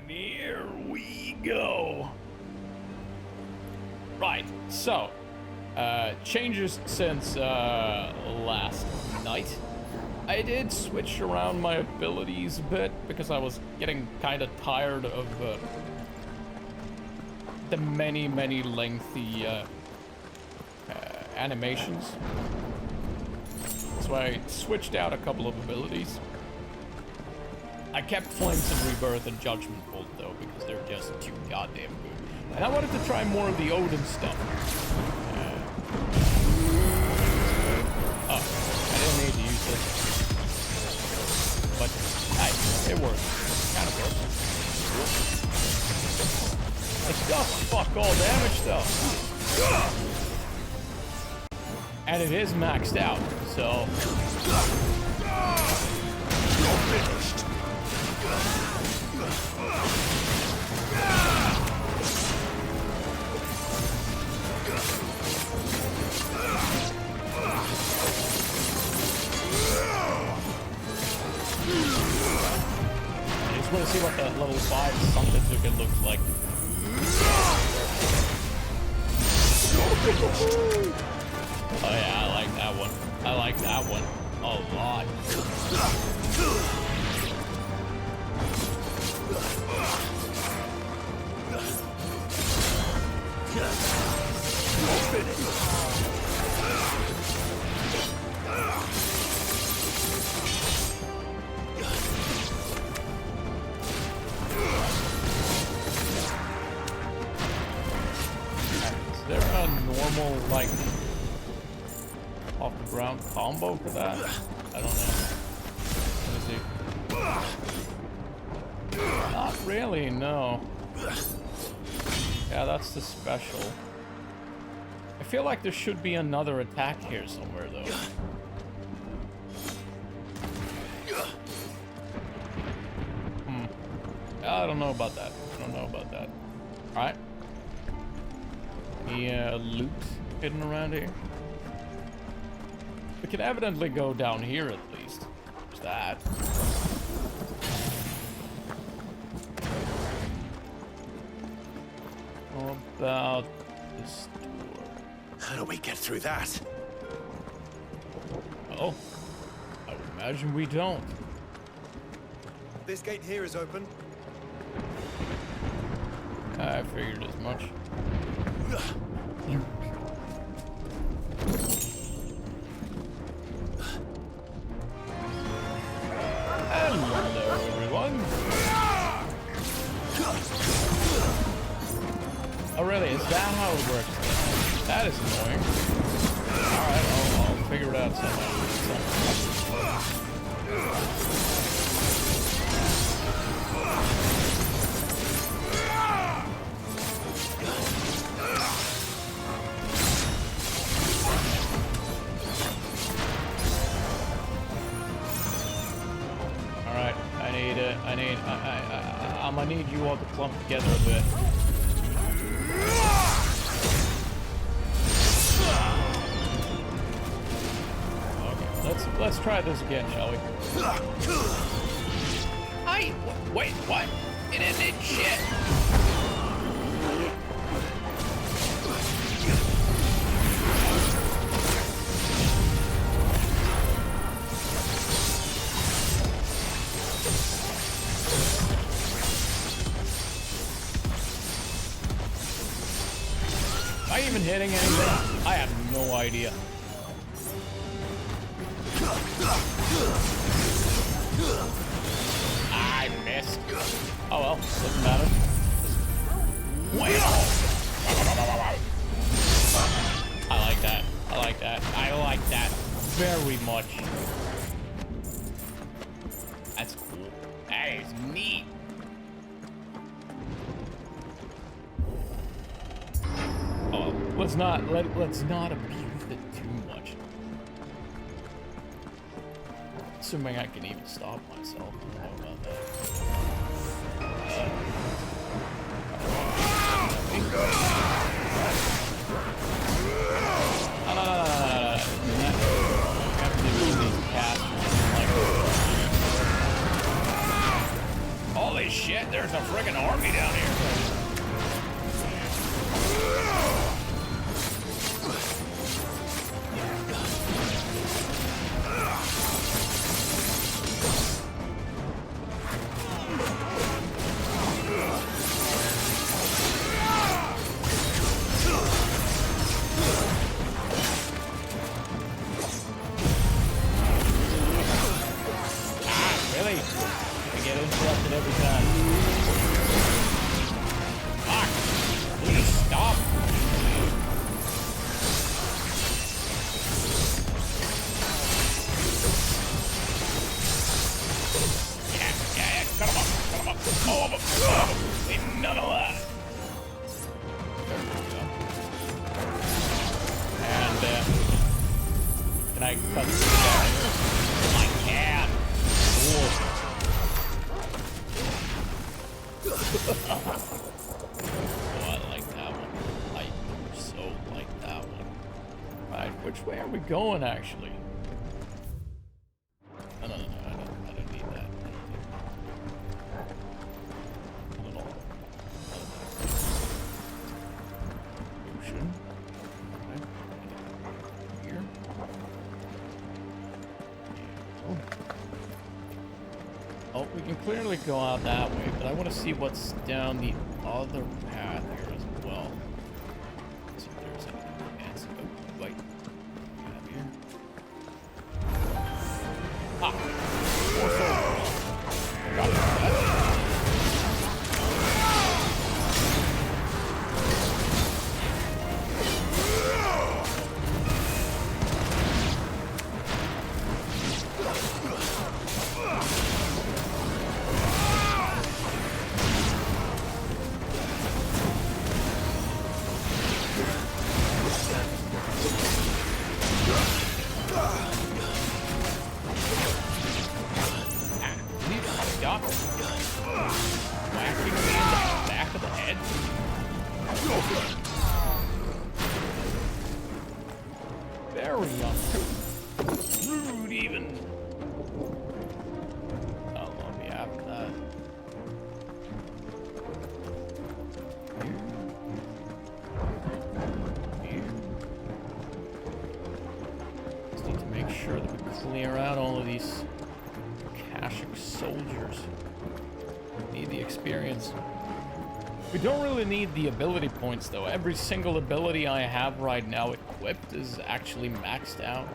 And here we go. Right, so, changes since last night. I did switch around my abilities a bit because I was getting kind of tired of the many lengthy animations. So I switched out a couple of abilities. I kept Flames of Rebirth and Judgment Bolt though because they're just too goddamn good. And I wanted to try more of the Odin stuff. Oh, I didn't need to use this. But, hey, it works. Kind of works. It does fuck all damage though. And it is maxed out, so... You're finished. I just want to see what that level 5 something Zuka looks like. Oh yeah, I like that one. I like that one a lot. Is there a normal, like, off the ground combo for that? I don't know. Let me see. Not really, no. Yeah, that's the special. I feel like there should be another attack here somewhere, though. I don't know about that. I don't know about that. Alright. Any loot hidden around here? We can evidently go down here at least. There's that. How about this door? How do we get through that? Oh, I would imagine we don't. This gate here is open. I figured as much. Hello, everyone. Oh, really? Is that how it works? That is annoying. Alright, I'll figure it out somehow. Alright, I'm gonna need you all to clump together a bit. Let's try this again, shall we? Wait, what? It ended shit. Am I even hitting anything? I have no idea. I missed. Oh well, doesn't matter. Wow. I like that. I like that. I like that very much. That's cool. That is neat. Oh, let's not abuse it too much. Assuming I can even stop myself. I don't know about that. Holy Holy shit, there's a friggin' army down here. Going actually. No, I don't need that. Not at all. Ocean. Okay. Here. Oh, we can clearly go out that way, but I want to see what's down the other path here as well. Let's see if there's anything fancy. Oh, wait. Ah! More soldiers. Forgot about that. Clear out all of these Kashik soldiers. Need the experience. We don't really need the ability points though. Every single ability I have right now equipped is actually maxed out.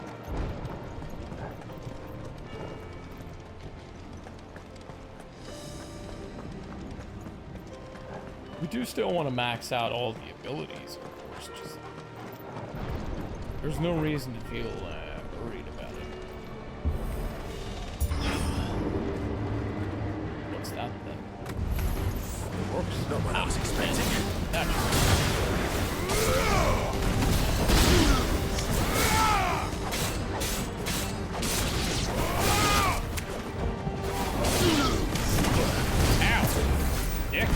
We do still want to max out all the abilities, of course. Just there's no reason to feel worried about it. What's that then? It works. Not what I was expecting. Ow! Dick.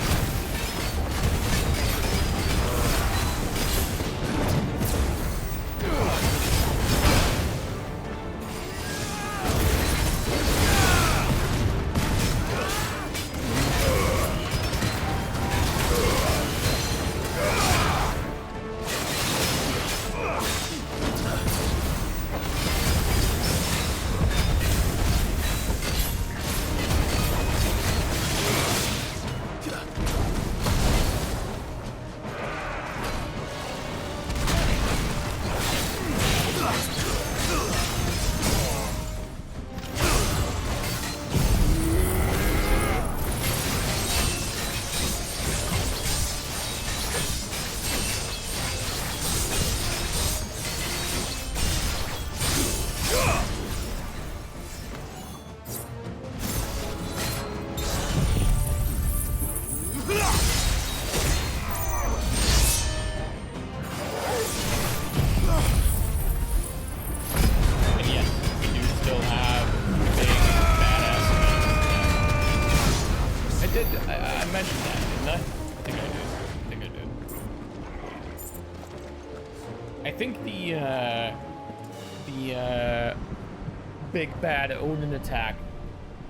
Big bad Odin attack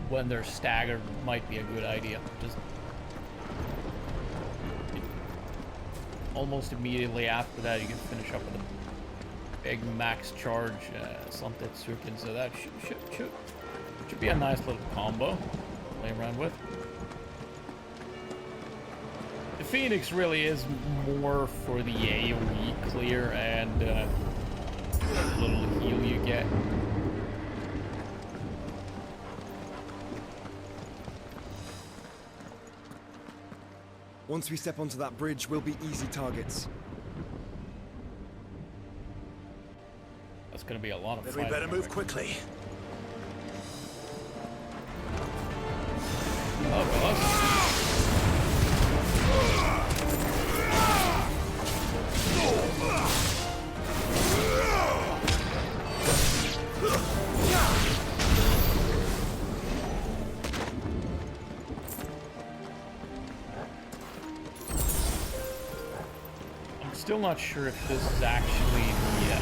when they're staggered might be a good idea. Just almost immediately after that, you can finish up with a big max charge Santetsuken, so that should be a nice little combo to play around with. The Phoenix really is more for the AoE clear and little heal you get. Once we step onto that bridge, we'll be easy targets. That's gonna be a lot of Then fighting. we better move quickly. Oh, boss. I'm still not sure if this is actually the,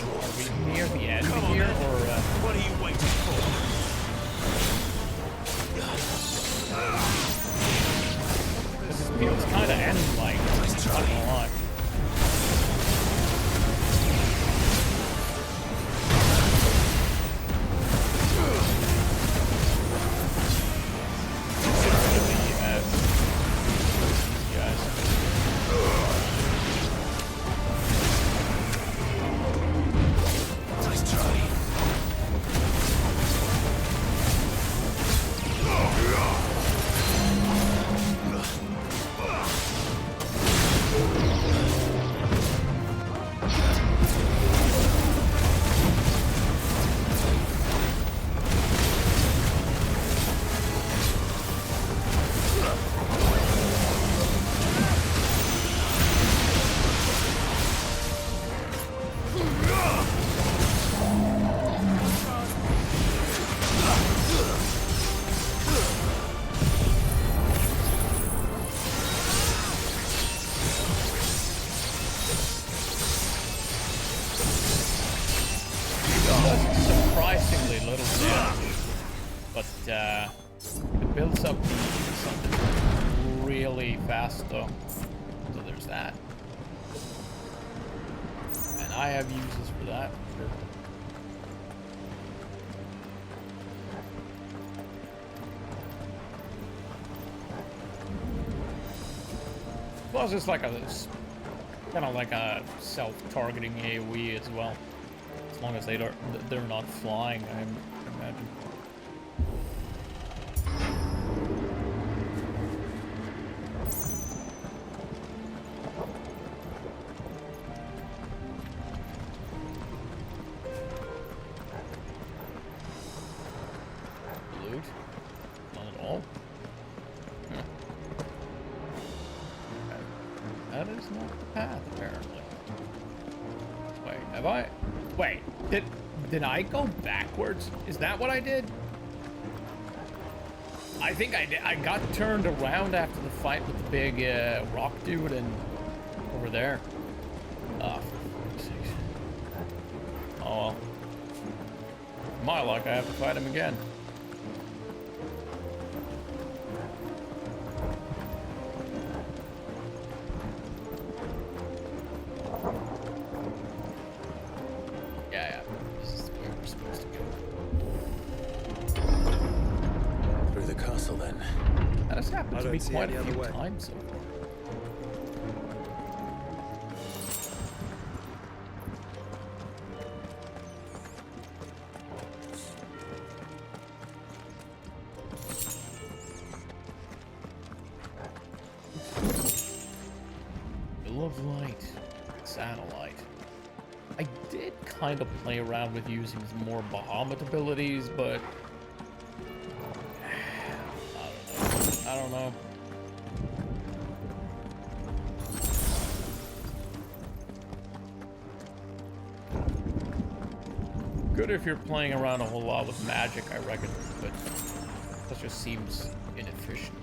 are we near the end here, or, What are you waiting for? this feels kind of end-like, not gonna lie. Surprisingly little damage, but it builds up something really fast though. So there's that, and I have uses for that. Sure. Plus, it's like kind of like a self-targeting AoE as well. As long as they're not flying, I imagine. Loot? Not at all. Huh. That is not the path, apparently. Wait, have I? Wait, did I go backwards? Is that what I did? I think I did. I got turned around after the fight with the big rock dude and over there. Oh, for fuck's sake. Oh well. My luck, I have to fight him again. Yeah, this is where we're supposed to go. Through the castle, then. That has happened to me see quite any a other few way. times so far. Bill of Light, Satellite. I did kind of play around with using some more Bahamut abilities, but I don't know. Good if you're playing around a whole lot with magic, I reckon, but that just seems inefficient.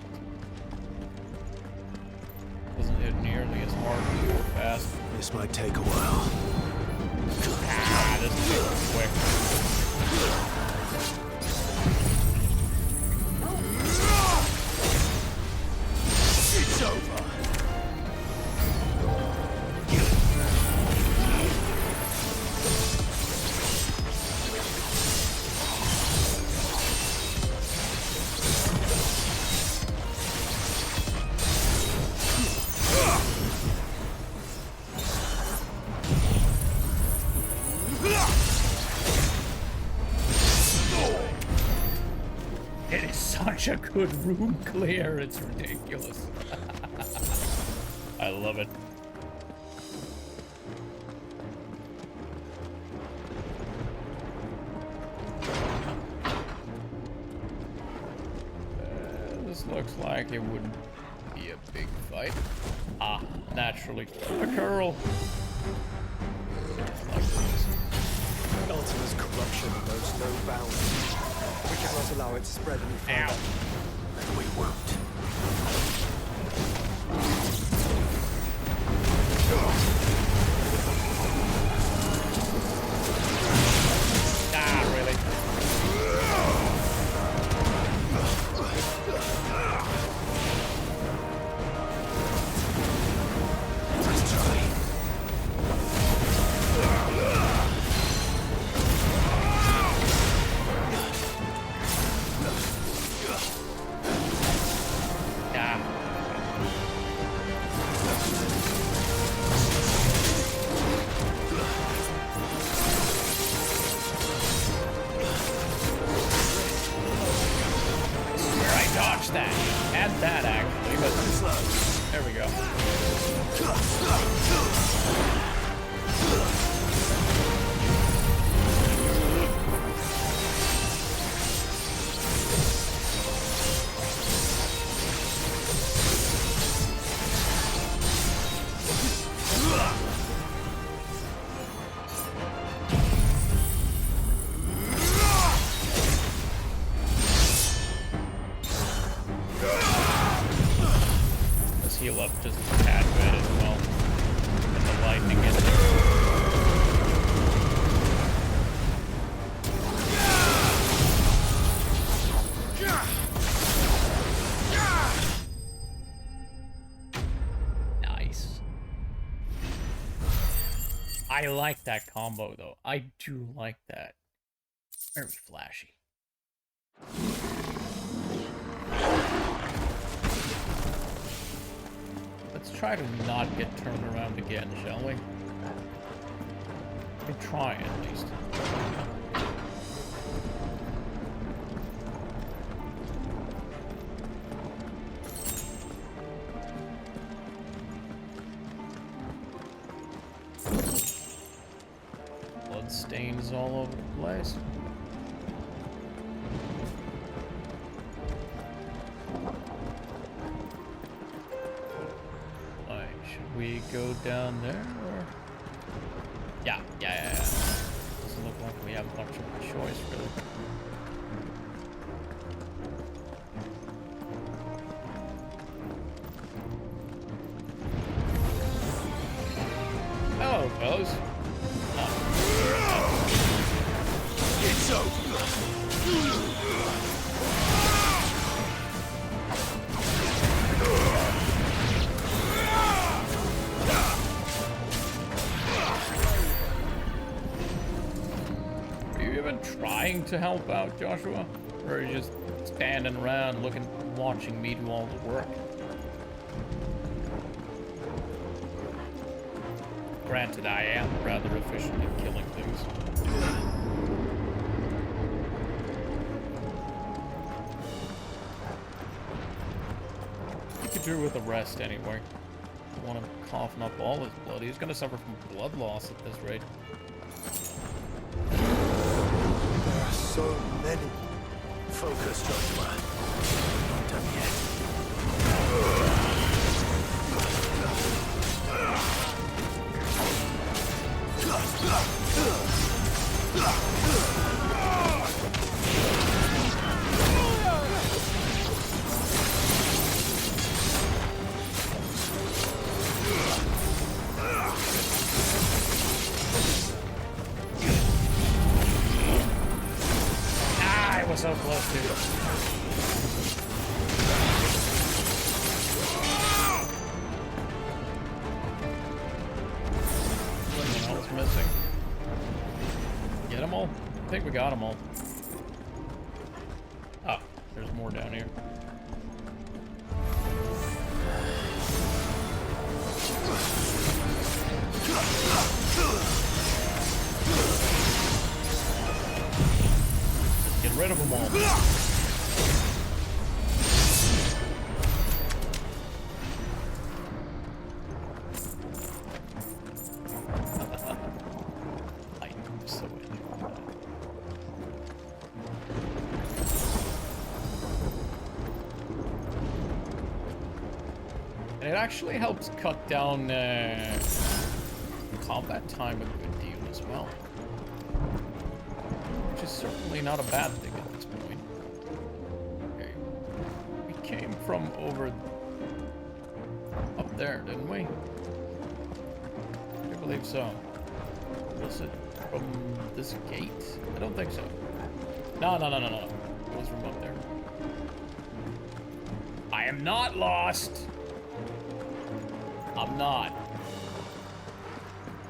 Doesn't hit nearly as hard or fast. This might take a while. Ah, this is quick. such a good room clear, it's ridiculous. I love it. This looks like it wouldn't be a big fight. Ah, naturally. A curl. Just like this. Ultima's corruption knows no bounds. We cannot allow it to spread any further. Ow. And we won't. Ah, really? Let's try. That and that actually, but there we go. Heal up just a tad bit as well. Get the lightning in there. Nice. I like that combo though. I do like that. Very flashy. Let's try to not get turned around again, shall we? We try at least. Blood stains all over the place. Should we go down there, or? Yeah. Doesn't look like we have much of a choice, really. Hello, fellas. It's over. Trying to help out, Joshua? Or are you just standing around watching me do all the work? Granted, I am rather efficient at killing things. You could do with a rest anyway. I want him coughing up all his blood. He's gonna suffer from blood loss at this rate. So many. Focus, Joshua. Not done So close, dude. Anything else missing? Get them all? I think we got them all. Ah, there's more down here. Get rid of them all. And it actually helps cut down combat time a good deal as well. Which is certainly not a bad thing at this point. Okay. We came from over up there, didn't we? I believe so. Was it from this gate? I don't think so. No. It was from up there. I am not lost. I'm not.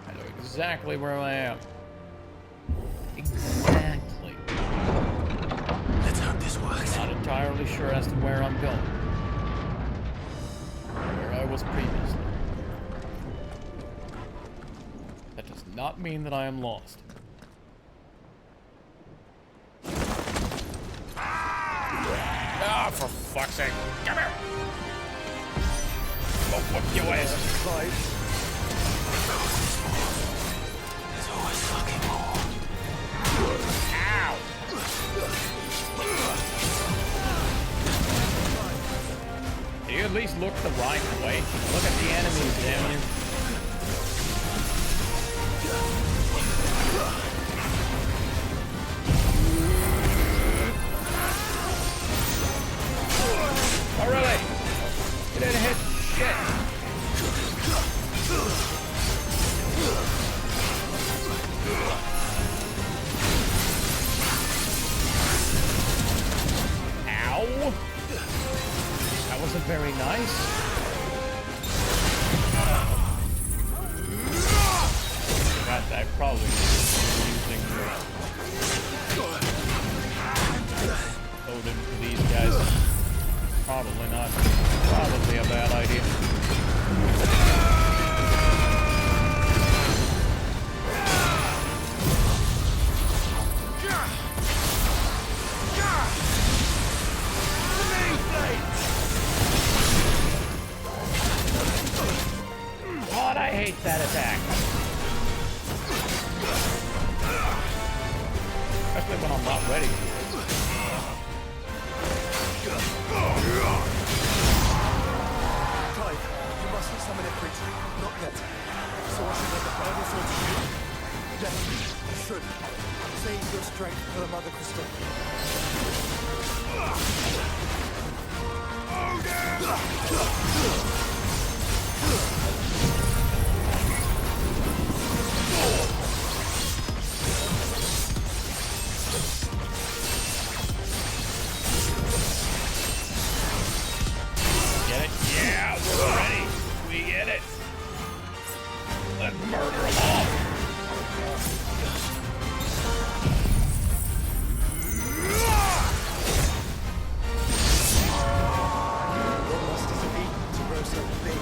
I know exactly where I am. Exactly. Let's hope this works. Not entirely sure as to where I'm going. Where I was previously. That does not mean that I am lost. Ah, for fuck's sake. Come here! Oh, what you ass? Clive, There's always fucking more. Ow! Do you at least look the right way? Look at the enemies down here. Oh, really? You didn't hit shit. Ow. That wasn't very nice. God, I probably using load into these guys. Probably not. Probably a bad idea. God, I hate that attack. Especially when I'm not ready. Clive, you mustn't summon it quickly. Not yet. So I should let the Bible sword to you? Yes, you should. Save your strength for the Mother Crystal. Get it? Yeah, we're ready. We get it. Let's murder them all. What must it have eaten to grow so big?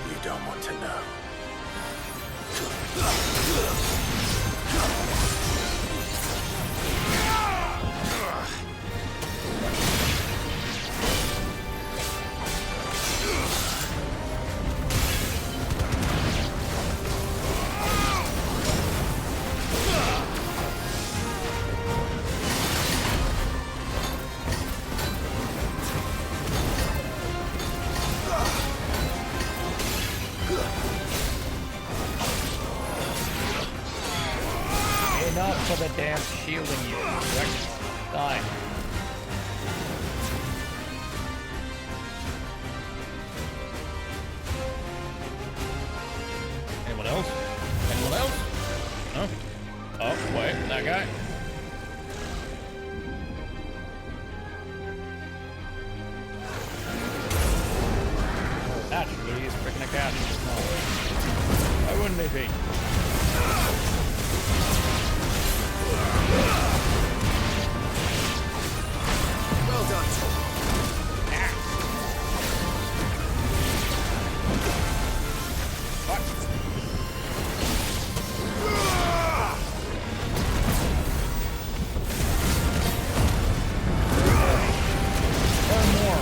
You don't want to know. Enough for the damn shielding you. Correct? Die. Anyone else? Anyone else? No? Oh, wait, that guy. Actually, he's freaking a cat. Why wouldn't he be? Well done. What? Or more.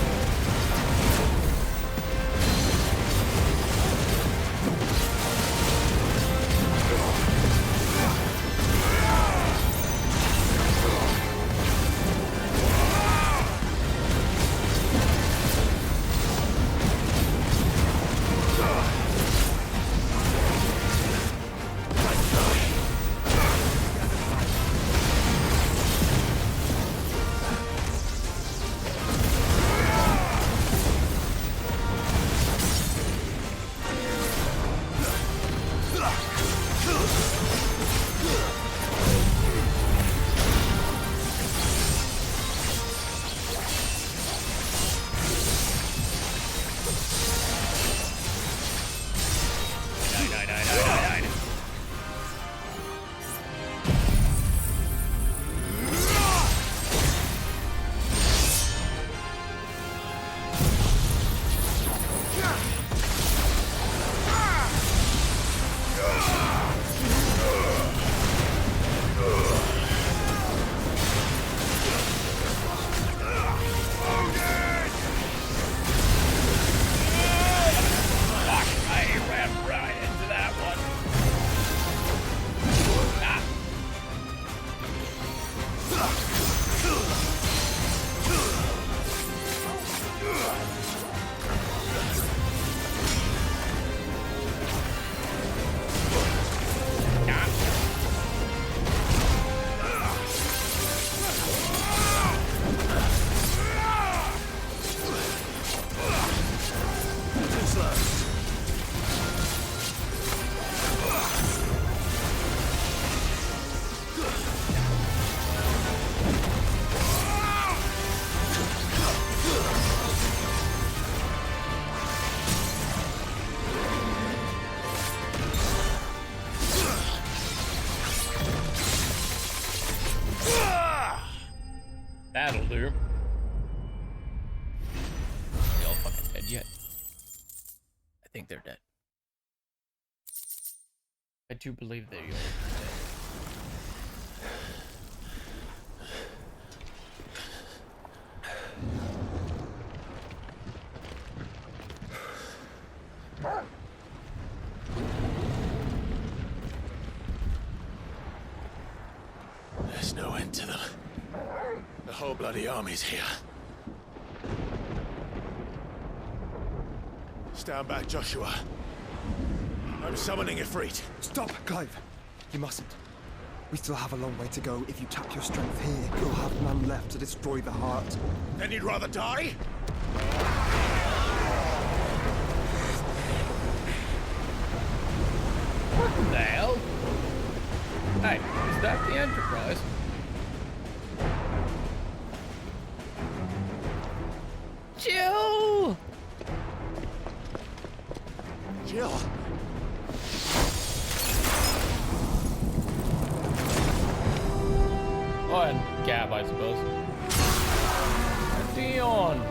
dead yet. I think they're dead. I do believe they are dead. There's no end to them. The whole bloody army's here. Stand back, Joshua. I'm summoning Ifrit. Stop, Clive. You mustn't. We still have a long way to go. If you tap your strength here, you'll have none left to destroy the heart. Then you'd rather die? What the hell? Hey, is that the Enterprise? Jill! Jill! Oh, and Gab, I suppose. And Dion!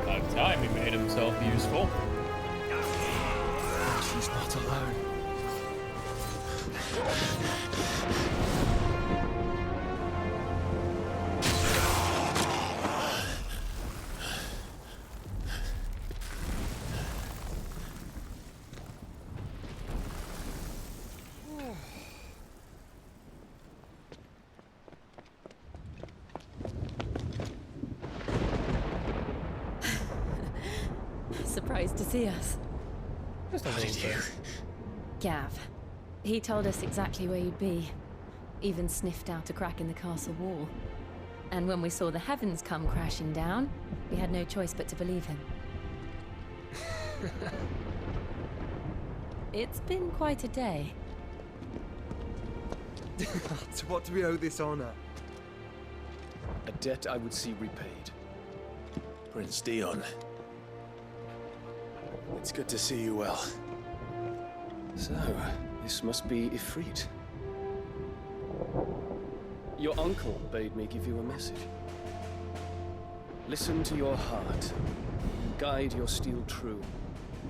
About time he made himself useful. She's not alone. Surprised to see us. Just a How did little you? bit. Gav. He told us exactly where you'd be. Even sniffed out a crack in the castle wall. And when we saw the heavens come crashing down, we had no choice but to believe him. It's been quite a day. To what do we owe this honor? A debt I would see repaid. Prince Dion. It's good to see you well. So, this must be Ifrit. Your uncle bade me give you a message. Listen to your heart. Guide your steel true.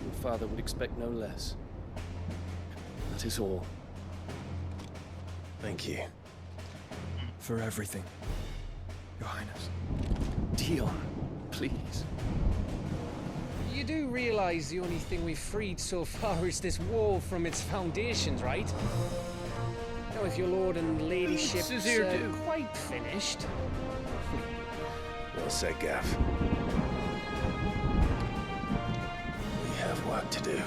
Your father would expect no less. That is all. Thank you. For everything, Your Highness. Dion, please. You do realize the only thing we've freed so far is this wall from its foundations, right? Now, if your lord and ladyship's is here too. quite finished. Well said, Gav. We have work to do.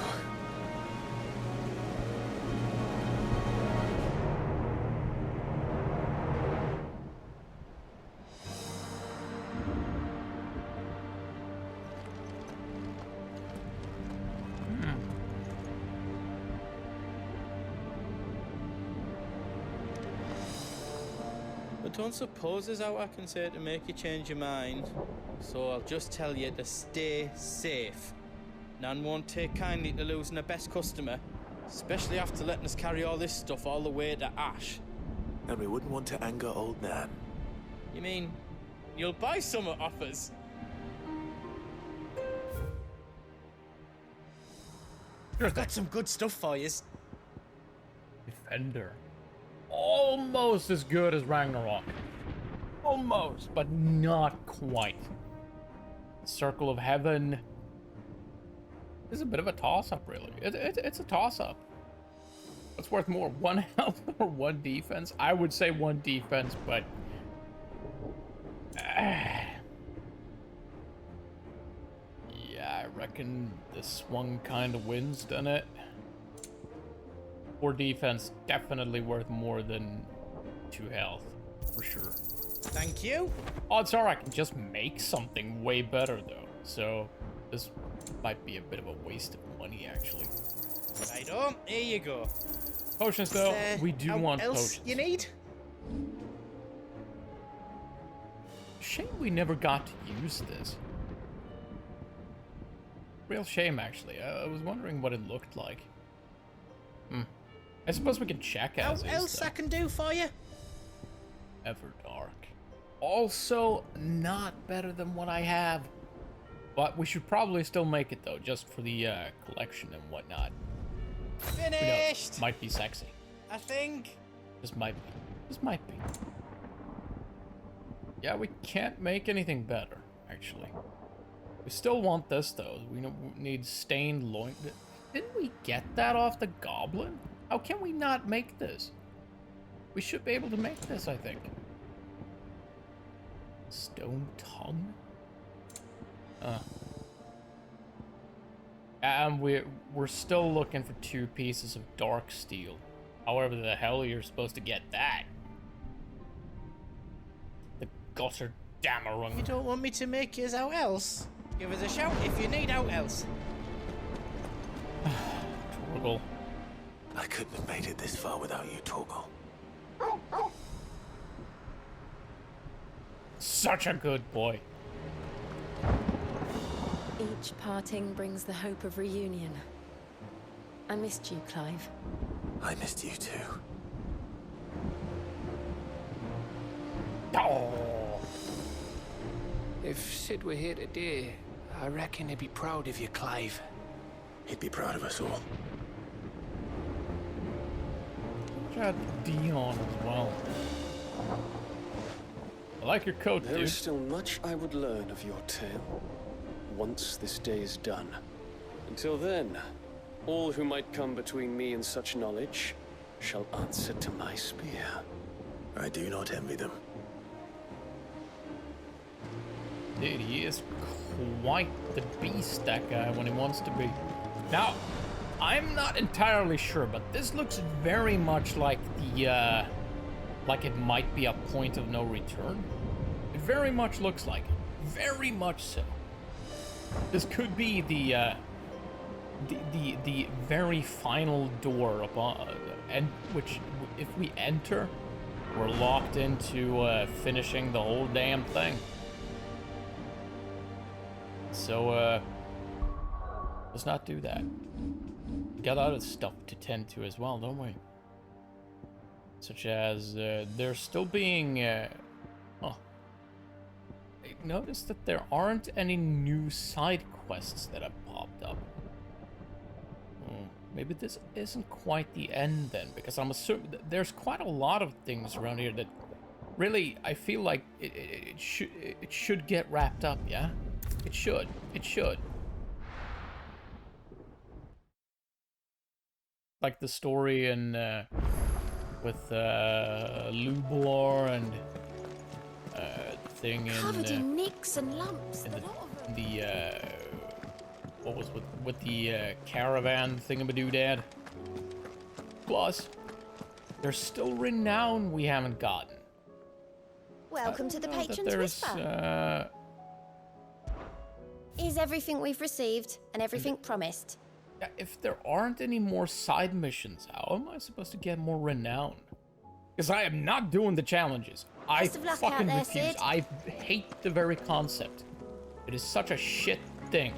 I don't suppose there's out I can say to make you change your mind. So I'll just tell you to stay safe. Nan won't take kindly to losing her best customer, especially after letting us carry all this stuff all the way to Ash. And we wouldn't want to anger old Nan. You mean, you'll buy some off us? I've got some good stuff for you. Defender. Almost as good as Ragnarok. Almost, but not quite. Circle of Heaven is a bit of a toss-up, really. It's a toss-up. What's worth more, 1 health or 1 defense? I would say 1 defense, but... yeah, I reckon this one kind of wins, doesn't it? 4 defense, definitely worth more than 2 health, for sure. Thank you. Odds are I can just make something way better, though. So, this might be a bit of a waste of money, actually. Righto, here you go. Potions, though, we do want else potions. you need? Shame we never got to use this. Real shame, actually. I was wondering what it looked like. I suppose we can check as What is, else though. I can do for you? Ever Dark. Also, not better than what I have. But we should probably still make it, though, just for the collection and whatnot. Who knows? Finished! Might be sexy. I think. Just might be. Just might be. Yeah, we can't make anything better, actually. We still want this, though. We need stained loin. Didn't we get that off the goblin? How can we not make this? We should be able to make this, I think. Stone tongue? And we're still looking for 2 pieces of dark steel. However the hell you're supposed to get that? The gutter dammerung. You don't want me to make yours out else? Give us a shout if you need out else. Torgal. I couldn't have made it this far without you, Torgal. Such a good boy. Each parting brings the hope of reunion. I missed you, Clive. I missed you too. Oh. If Sid were here today, I reckon he'd be proud of you, Clive. He'd be proud of us all. Got Dion as well. I like your coat, There dude. is still much I would learn of your tale, once this day is done. Until then, all who might come between me and such knowledge shall answer to my spear. I do not envy them. Dude, he is quite the beast, that guy, when he wants to be. Now, I'm not entirely sure, but this looks very much like the, like it might be a point of no return. It very much looks like it. Very much so. This could be the very final door upon, and which, if we enter, we're locked into finishing the whole damn thing. So, let's not do that. We got other stuff to tend to as well, don't we? Such as, there's still being, oh. I noticed that there aren't any new side quests that have popped up. Maybe this isn't quite the end then, because I'm assuming there's quite a lot of things around here that really, I feel like it should get wrapped up, yeah? It should. It should. Like the story in, with, Lubalor and, the thing in, Covered in nicks and lumps. in the what was with the, caravan thingamadoodad. Plus, there's still renown we haven't gotten. Welcome to the I know that Patron's there's, Whisper. Is everything we've received and everything promised? Yeah, if there aren't any more side missions, how am I supposed to get more renown? Because I am not doing the challenges. I Best of luck out fucking there, refuse. Sid. I hate the very concept. It is such a shit thing.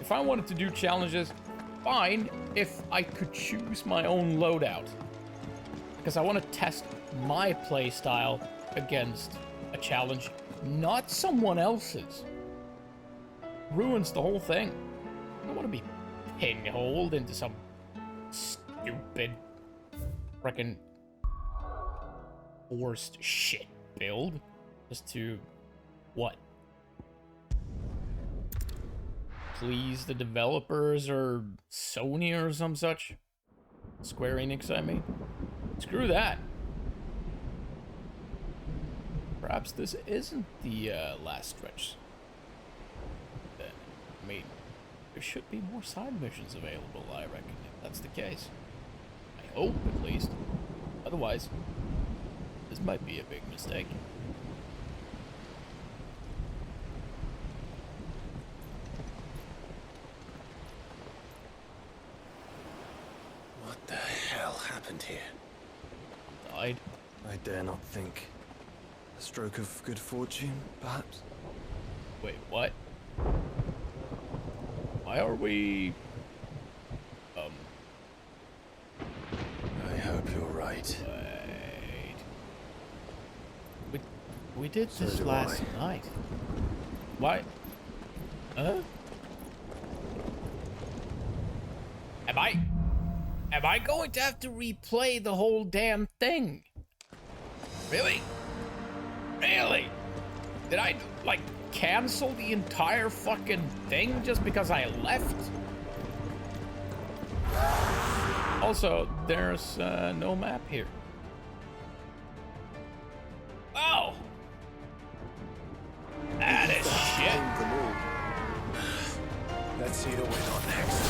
If I wanted to do challenges, fine if I could choose my own loadout. Because I want to test my playstyle against a challenge, not someone else's. Ruins the whole thing. I don't want to be pinholed into some stupid frickin' forced shit build. Just to, what? Please the developers or Sony or some such? Square Enix, I mean. Screw that. Perhaps this isn't the last stretch. Then, I mean, there should be more side missions available, I reckon, if that's the case. I hope, at least. Otherwise, this might be a big mistake. What the hell happened here? Died. I dare not think. A stroke of good fortune, perhaps? Wait, what? Why are we... I hope you're right. Wait. We did So this do last I. night. Why? Huh? Am I going to have to replay the whole damn thing? Really? Really? Did I, like, cancel the entire fucking thing just because I left? Also, there's no map here. Oh! That is shit. Named them all. Let's see who we're not next.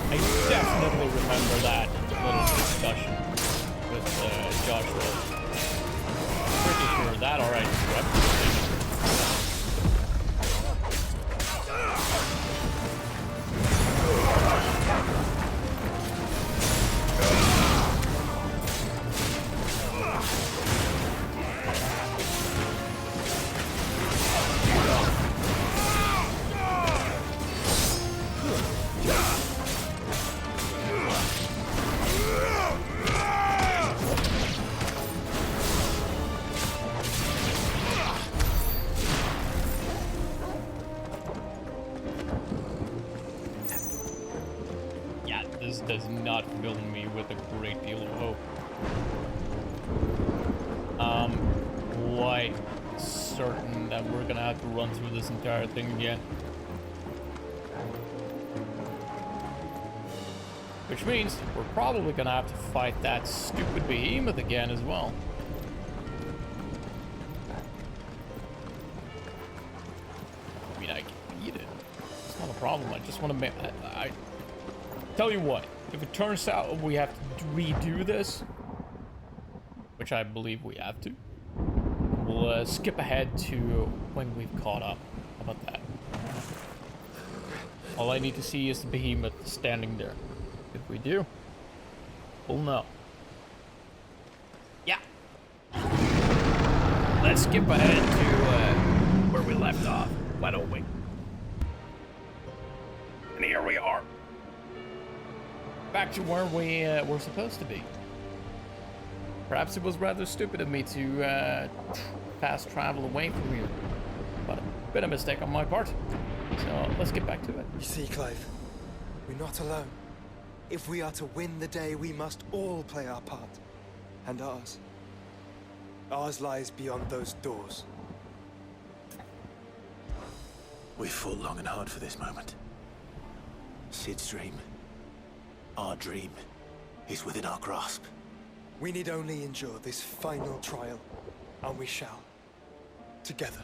I definitely remember that little discussion with Joshua. Pretty sure that already swept. This does not fill me with a great deal of hope. Quite certain that we're gonna have to run through this entire thing again. Which means we're probably gonna have to fight that stupid behemoth again as well. I mean, I can beat it. It's not a problem. I just want to make... I tell you what, if it turns out we have to redo this, which I believe we have to, we'll skip ahead to when we've caught up. How about that? All I need to see is the behemoth standing there. If we do, we'll know. Yeah. Let's skip ahead to where we left off. Why don't we? And here we are. Back to where we were supposed to be. Perhaps it was rather stupid of me to fast travel away from you. But a bit of a mistake on my part. So let's get back to it. You see, Clive, we're not alone. If we are to win the day, we must all play our part. And ours. Ours lies beyond those doors. We fought long and hard for this moment. Sid's dream, our dream, is within our grasp. We need only endure this final trial, and we shall. Together.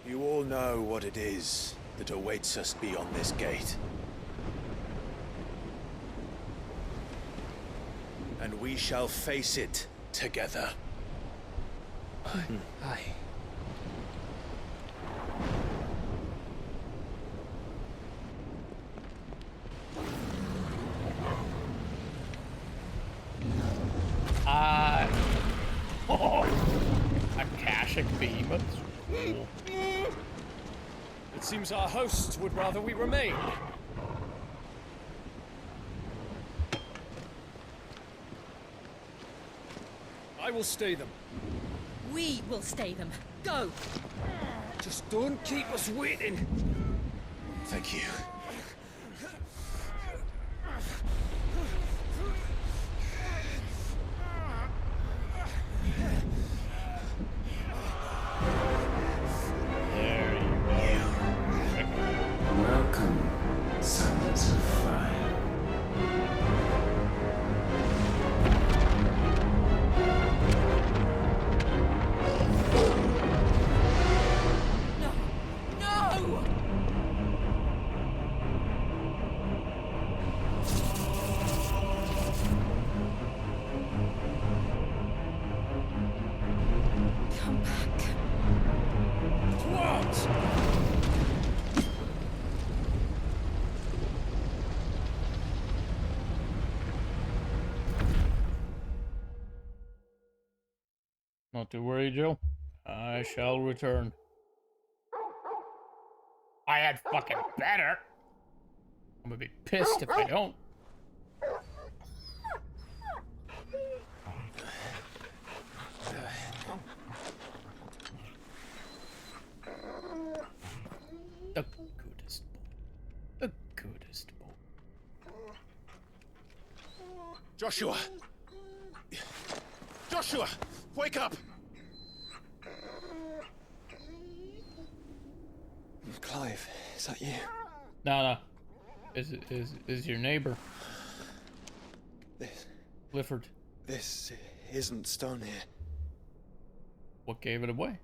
You all know what it is that awaits us beyond this gate. And we shall face it together. Aye. Akashic behemoths. Cool. It seems our hosts would rather we remain. I will stay them. We will stay them. Go! Just don't keep us waiting. Thank you. There you go. Welcome, sons of fire. No! No! Come back. What? Not Not to worry, Joe. I shall return. I had fucking better. I'm gonna be pissed if I don't. The goodest boy. The goodest boy. Joshua! Joshua! Wake up! Clive, is that you? No. Is your neighbor. This Clifford. This isn't stone here. What gave it away?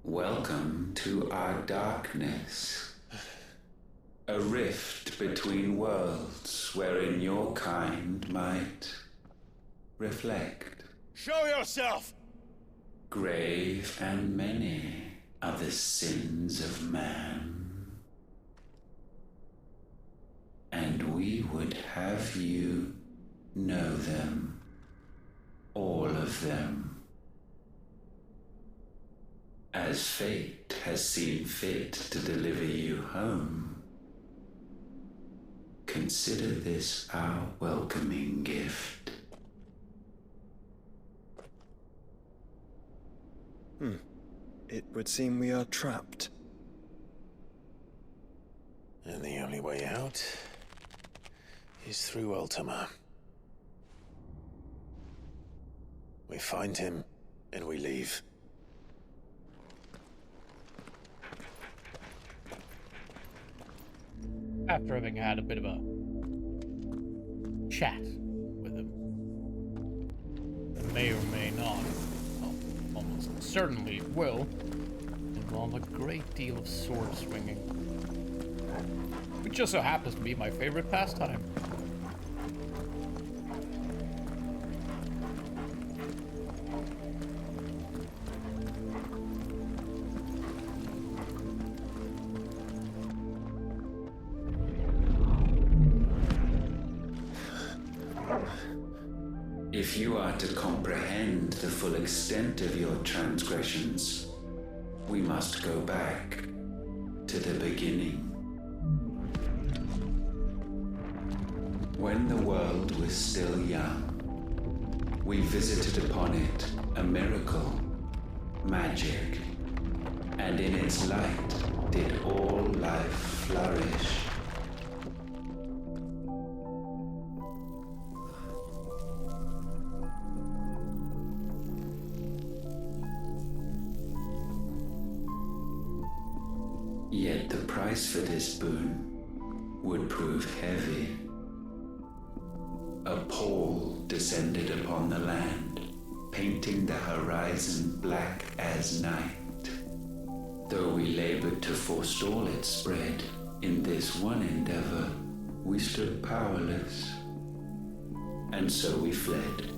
Welcome to our darkness. A rift between worlds wherein your kind might reflect. Show yourself! Grave and many are the sins of man. And we would have you know them. All of them. As fate has seen fit to deliver you home, consider this our welcoming gift. It would seem we are trapped. And the only way out is through Ultima. We find him, and we leave. After having had a bit of a chat with him. May or may not, well, almost certainly will, involve a great deal of sword swinging. Which just so happens to be my favorite pastime. If you are to comprehend the full extent of your transgressions, we must go back to the beginning. When the world was still young, we visited upon it a miracle, magic, and in its light did all life flourish. Yet the price for this boon would prove heavy. A pall descended upon the land, painting the horizon black as night. Though we labored to forestall its spread, in this one endeavor, we stood powerless. And so we fled,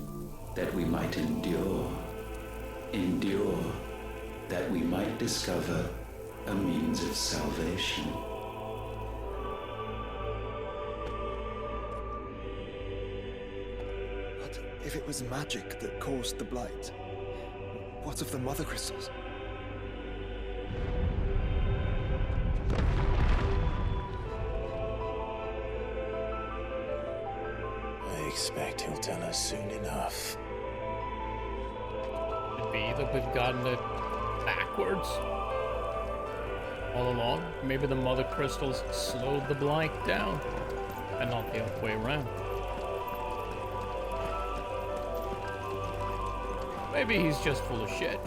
that we might endure, that we might discover a means of salvation. But if it was magic that caused the blight, what of the mother crystals? I expect he'll tell us soon enough. Could be that we've gotten it backwards all along. Maybe the mother crystals slowed the blight down and not the other way around. Maybe he's just full of shit.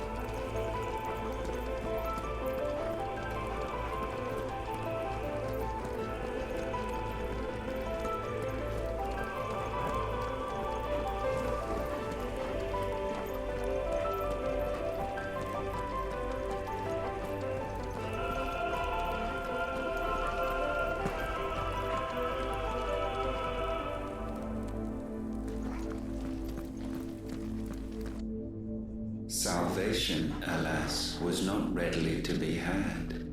Salvation, alas, was not readily to be had.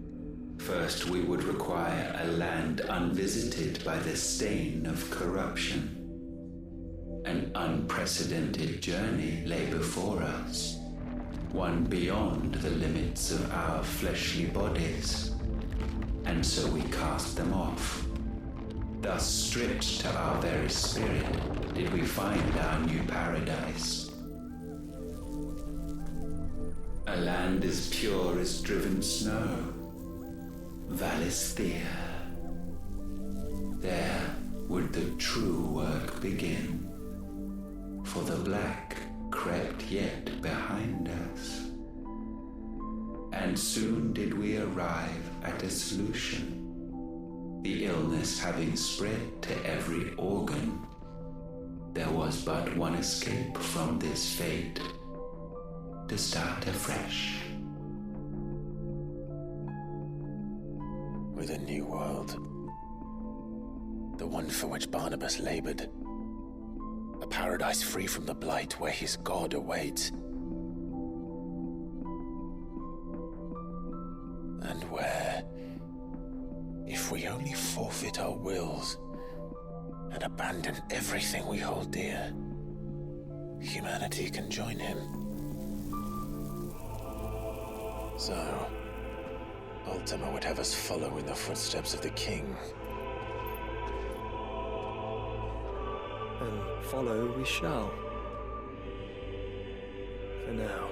First First, we would require a land unvisited by the stain of corruption. An unprecedented journey lay before us, one beyond the limits of our fleshly bodies, and so we cast them off. Thus, stripped to our very spirit, did we find our new paradise. A land as pure as driven snow, Valisthea. There would the true work begin, for the black crept yet behind us. And soon did we arrive at a solution. The illness having spread to every organ, there was but one escape from this fate, to start afresh. With a new world. The one for which Barnabas labored. A paradise free from the blight where his God awaits. And where, if we only forfeit our wills and abandon everything we hold dear, humanity can join him. So, Ultima would have us follow in the footsteps of the king. And follow we shall. For now.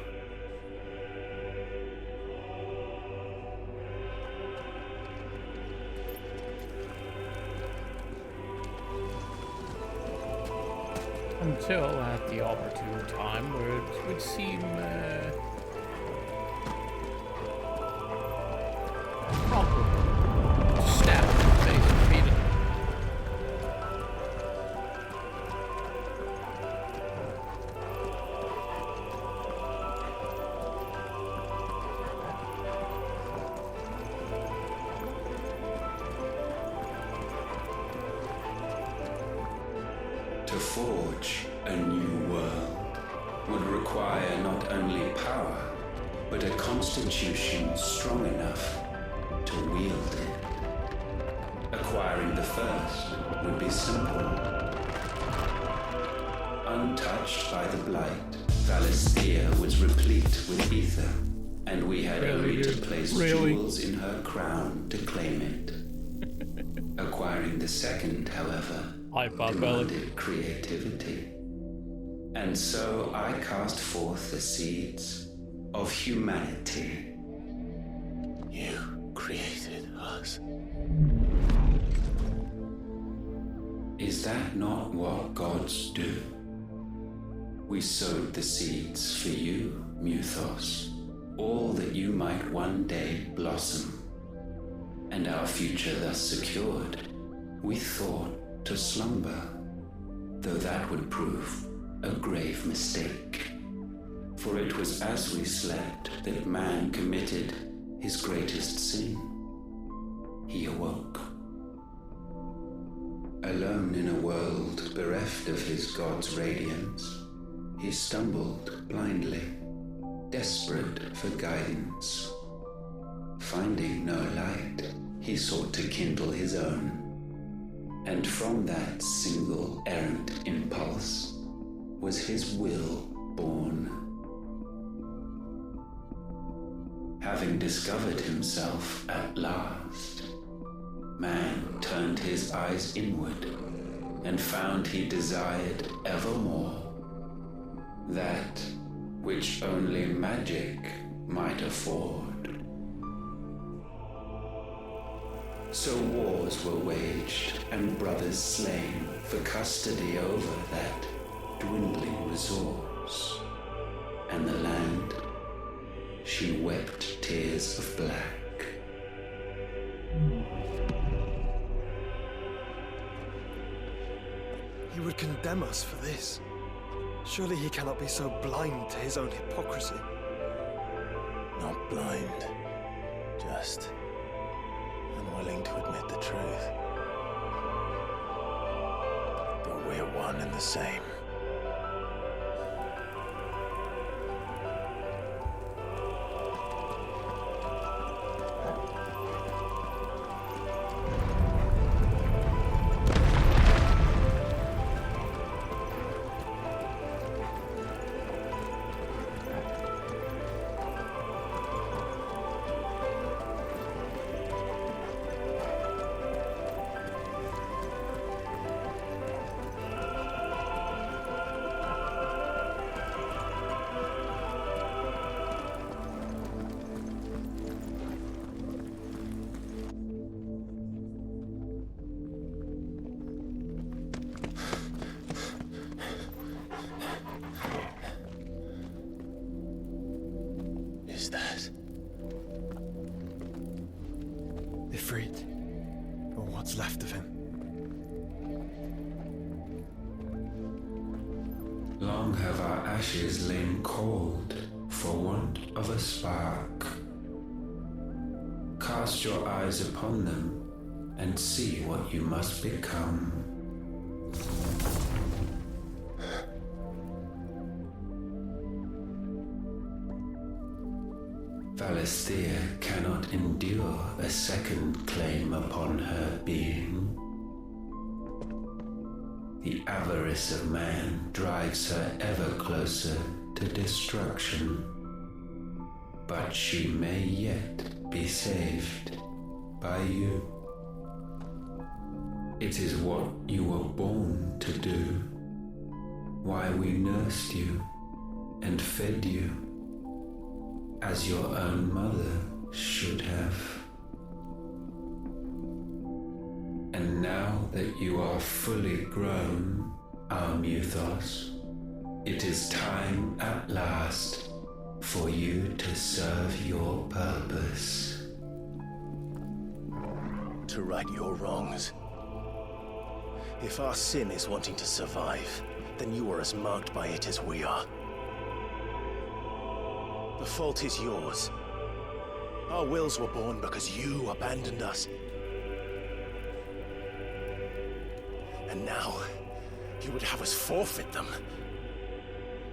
Until at the opportune time where it would seem proper to stab him in the face repeatedly. To forge a new world would require not only power, but a constitution strong enough to wield it. Acquiring the first would be simple. Untouched by the blight, Valisthea was replete with ether, and we had only to place jewels in her crown to claim it. Acquiring the second, however, demanded creativity. And so I cast forth the seeds of humanity. You created us. Is that not what gods do? We sowed the seeds for you, Muthos, all that you might one day blossom. And our future thus secured, we thought to slumber, though that would prove a grave mistake. For it was as we slept that man committed his greatest sin. He awoke. Alone in a world bereft of his God's radiance, he stumbled blindly, desperate for guidance. Finding no light, he sought to kindle his own. And from that single errant impulse was his will born. Having discovered himself at last, man turned his eyes inward and found he desired evermore that which only magic might afford. So wars were waged and brothers slain for custody over that dwindling resource. And the land, she wept tears of black. He would condemn us for this. Surely he cannot be so blind to his own hypocrisy. Not blind, just unwilling to admit the truth. But we're one and the same. Siegfried, or what's left of him. Long have our ashes lain cold for want of a spark. Cast your eyes upon them and see what you must become. Valisthea cannot endure a second claim upon her being. The avarice of man drives her ever closer to destruction. But she may yet be saved by you. It is what you were born to do, why we nursed you and fed you, as your own mother should have. And now that you are fully grown, our Muthos, it is time at last for you to serve your purpose. To right your wrongs. If our sin is wanting to survive, then you are as marked by it as we are. The fault is yours. Our wills were born because you abandoned us. And now, you would have us forfeit them.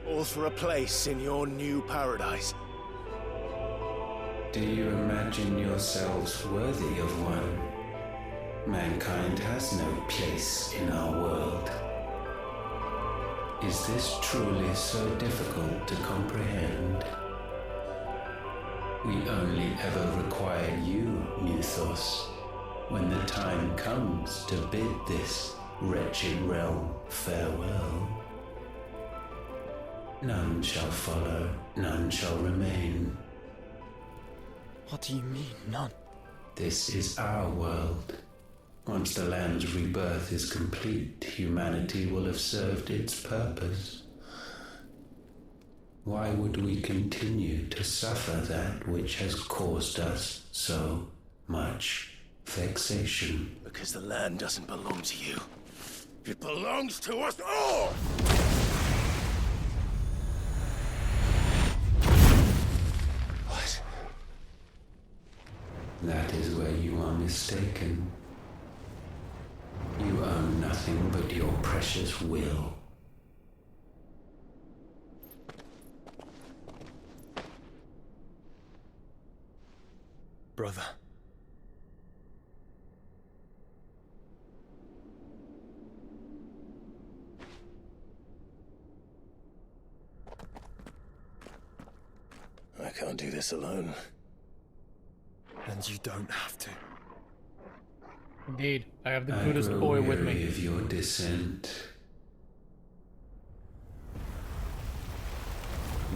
All for a place in your new paradise. Do you imagine yourselves worthy of one? Mankind has no place in our world. Is this truly so difficult to comprehend? We only ever require you, Muthos, when the time comes to bid this wretched realm farewell. None shall follow, none shall remain. What do you mean, none? This is our world. Once the land's rebirth is complete, humanity will have served its purpose. Why would we continue to suffer that which has caused us so much vexation? Because the land doesn't belong to you. It belongs to us all! What? That is where you are mistaken. You own nothing but your precious will. Brother. I can't do this alone. And you don't have to. Indeed, I have the I goodest grow boy with weary me. of your descent.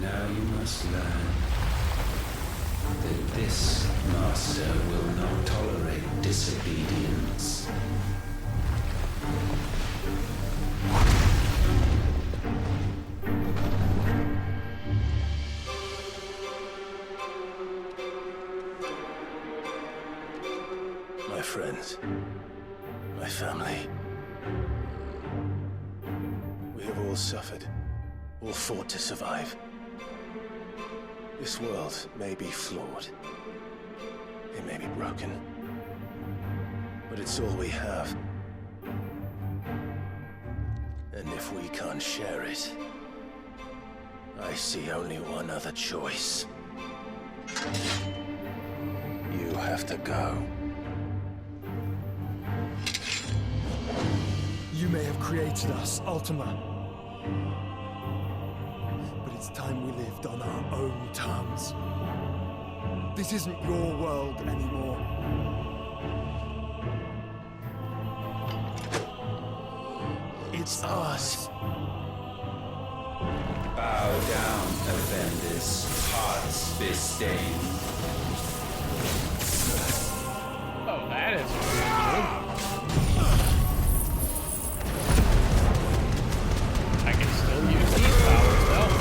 Now you must learn that this master will not tolerate disobedience. My friends, my family. We have all suffered, all fought to survive. This world may be flawed. It may be broken. But it's all we have. And if we can't share it, I see only one other choice. You have to go. You may have created us, Ultima. But it's time we lived on our own terms. This isn't your world anymore. It's ours. Bow down, offenders, hearts be stained. Oh, that is good. I can still use these powers though.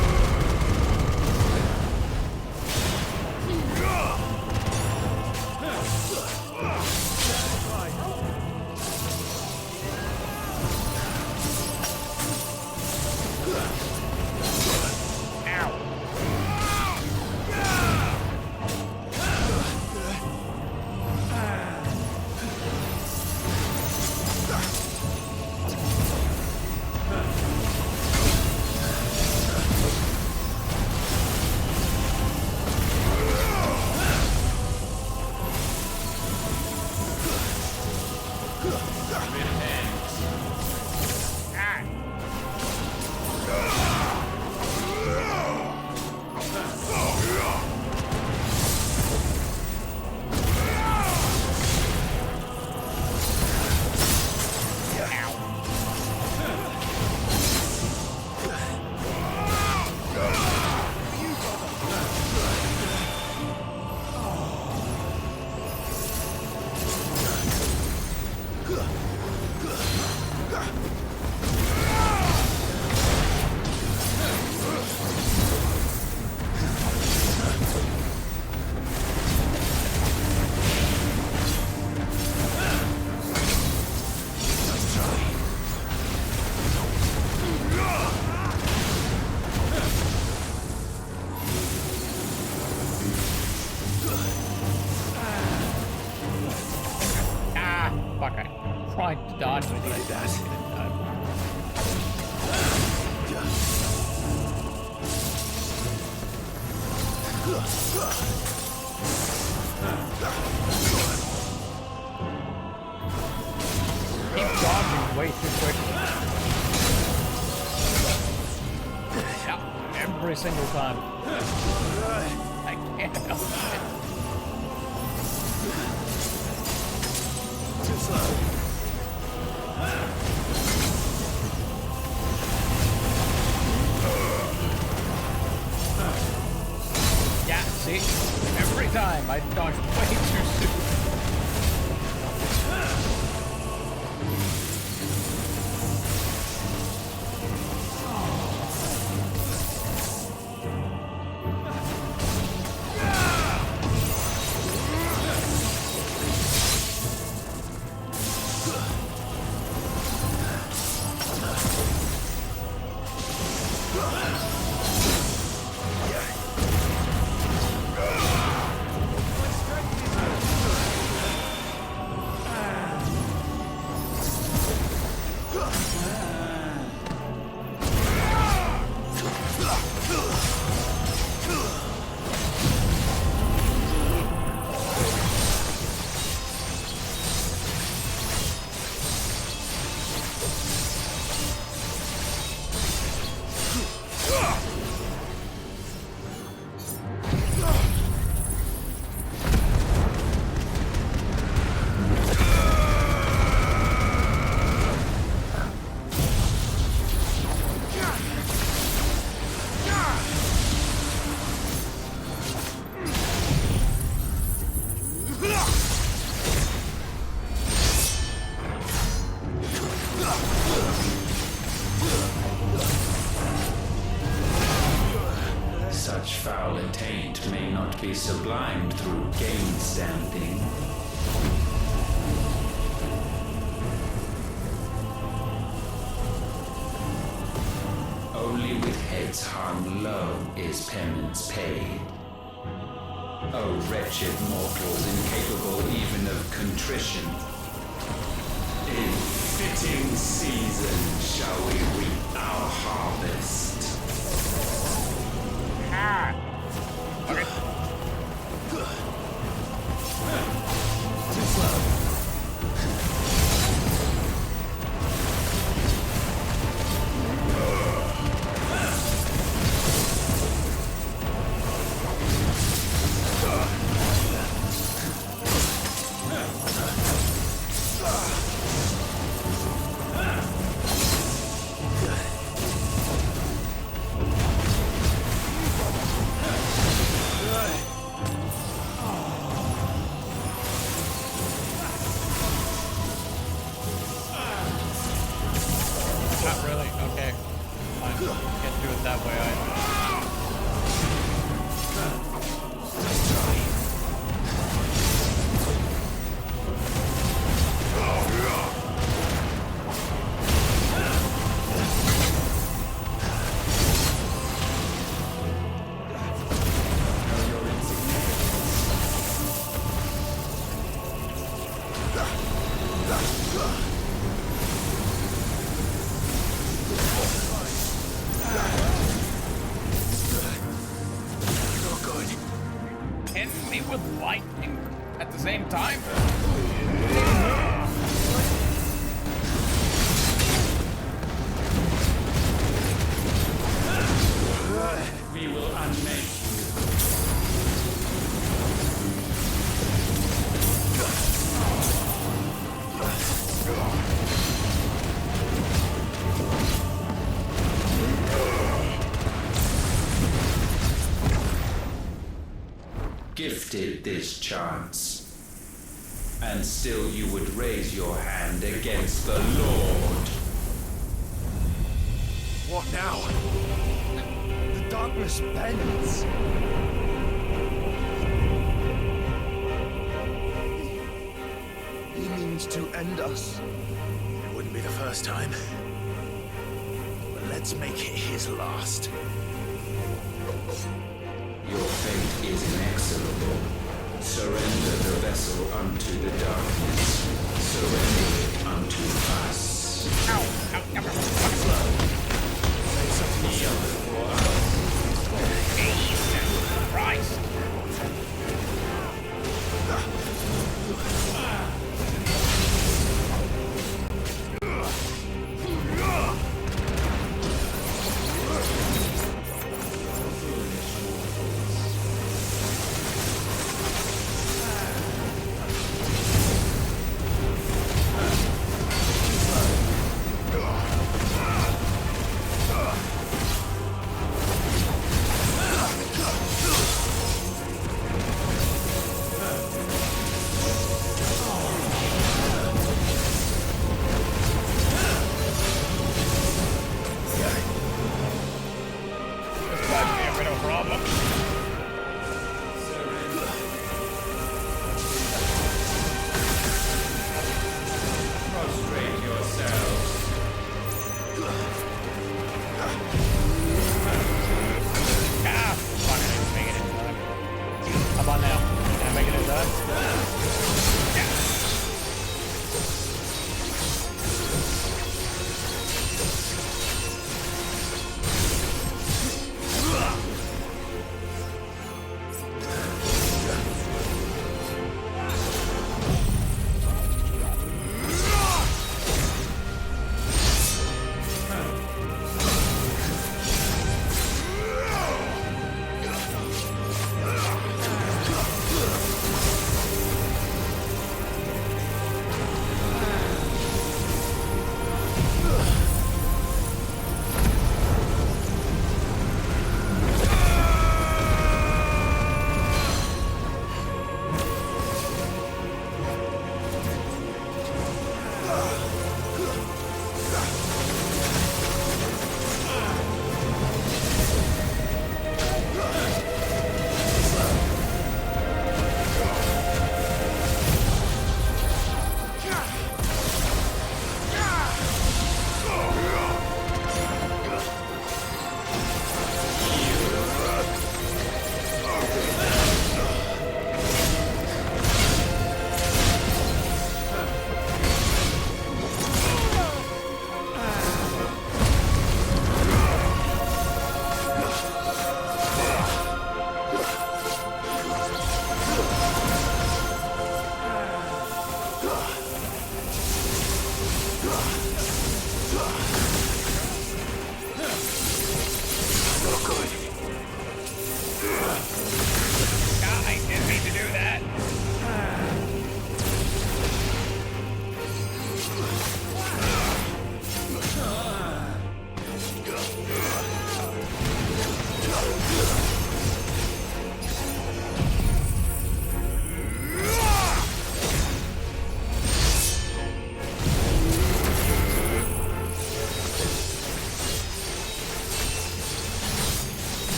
every single time. I can't help it. Too slow. Yeah, see? Every time I dodge way too soon. Such foul attaint may not be sublimed through gainstanding. Only with heads hung low is penance paid. O wretched mortals incapable even of contrition, in fitting season shall we reap our harvest. Too slow. Not really. Okay. Fine. Can't do it that way either. Hitting me with lightning at the same time? We will unmake gifted this chance, and still you would raise your hand against the Lord. What now? The darkness bends. He means to end us. It wouldn't be the first time. But let's make it his last. Your fate is inexorable. Surrender the vessel unto the darkness. Surrender it unto us. Kneel for us. Jesus Christ.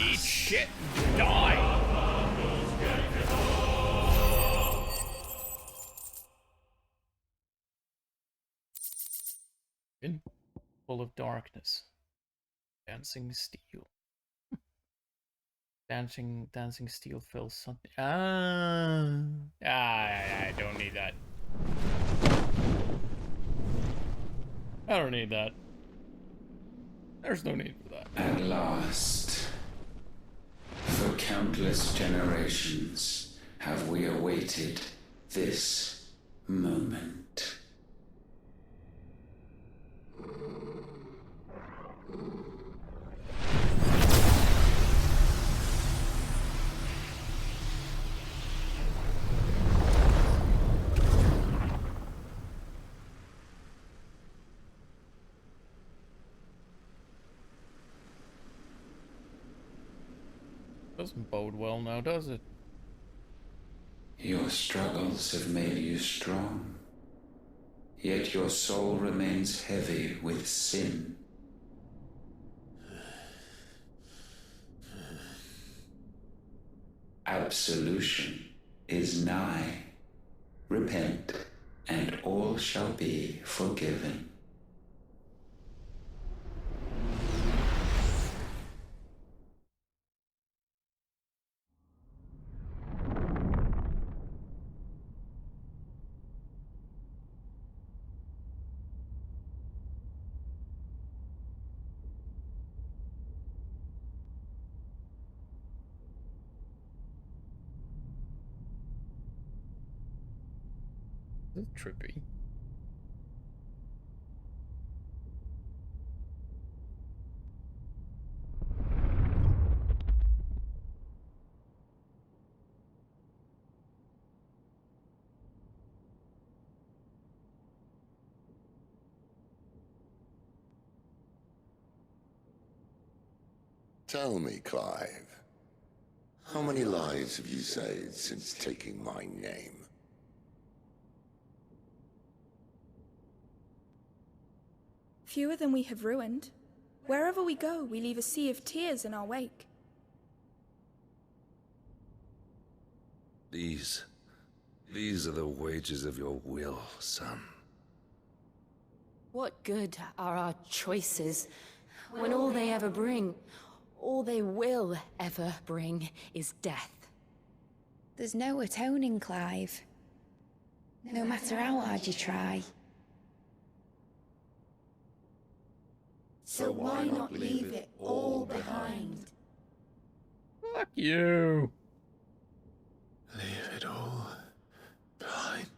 Eat shit and die. In full of darkness. Dancing steel. Dancing steel fills something. I don't need that. I don't need that. There's no need for that. At last, for countless generations, have we awaited this moment. Doesn't bode well now, does it? Your struggles have made you strong, yet your soul remains heavy with sin. Absolution is nigh. Repent, and all shall be forgiven. This is trippy. Tell me, Clive, how many lives have you saved since taking my name? Fewer than we have ruined. Wherever we go, we leave a sea of tears in our wake. These are the wages of your will, son. What good are our choices when all they ever bring, all they will ever bring, is death? There's no atoning, Clive. No matter how hard you try. So why not leave it all behind? Fuck you. Leave it all behind.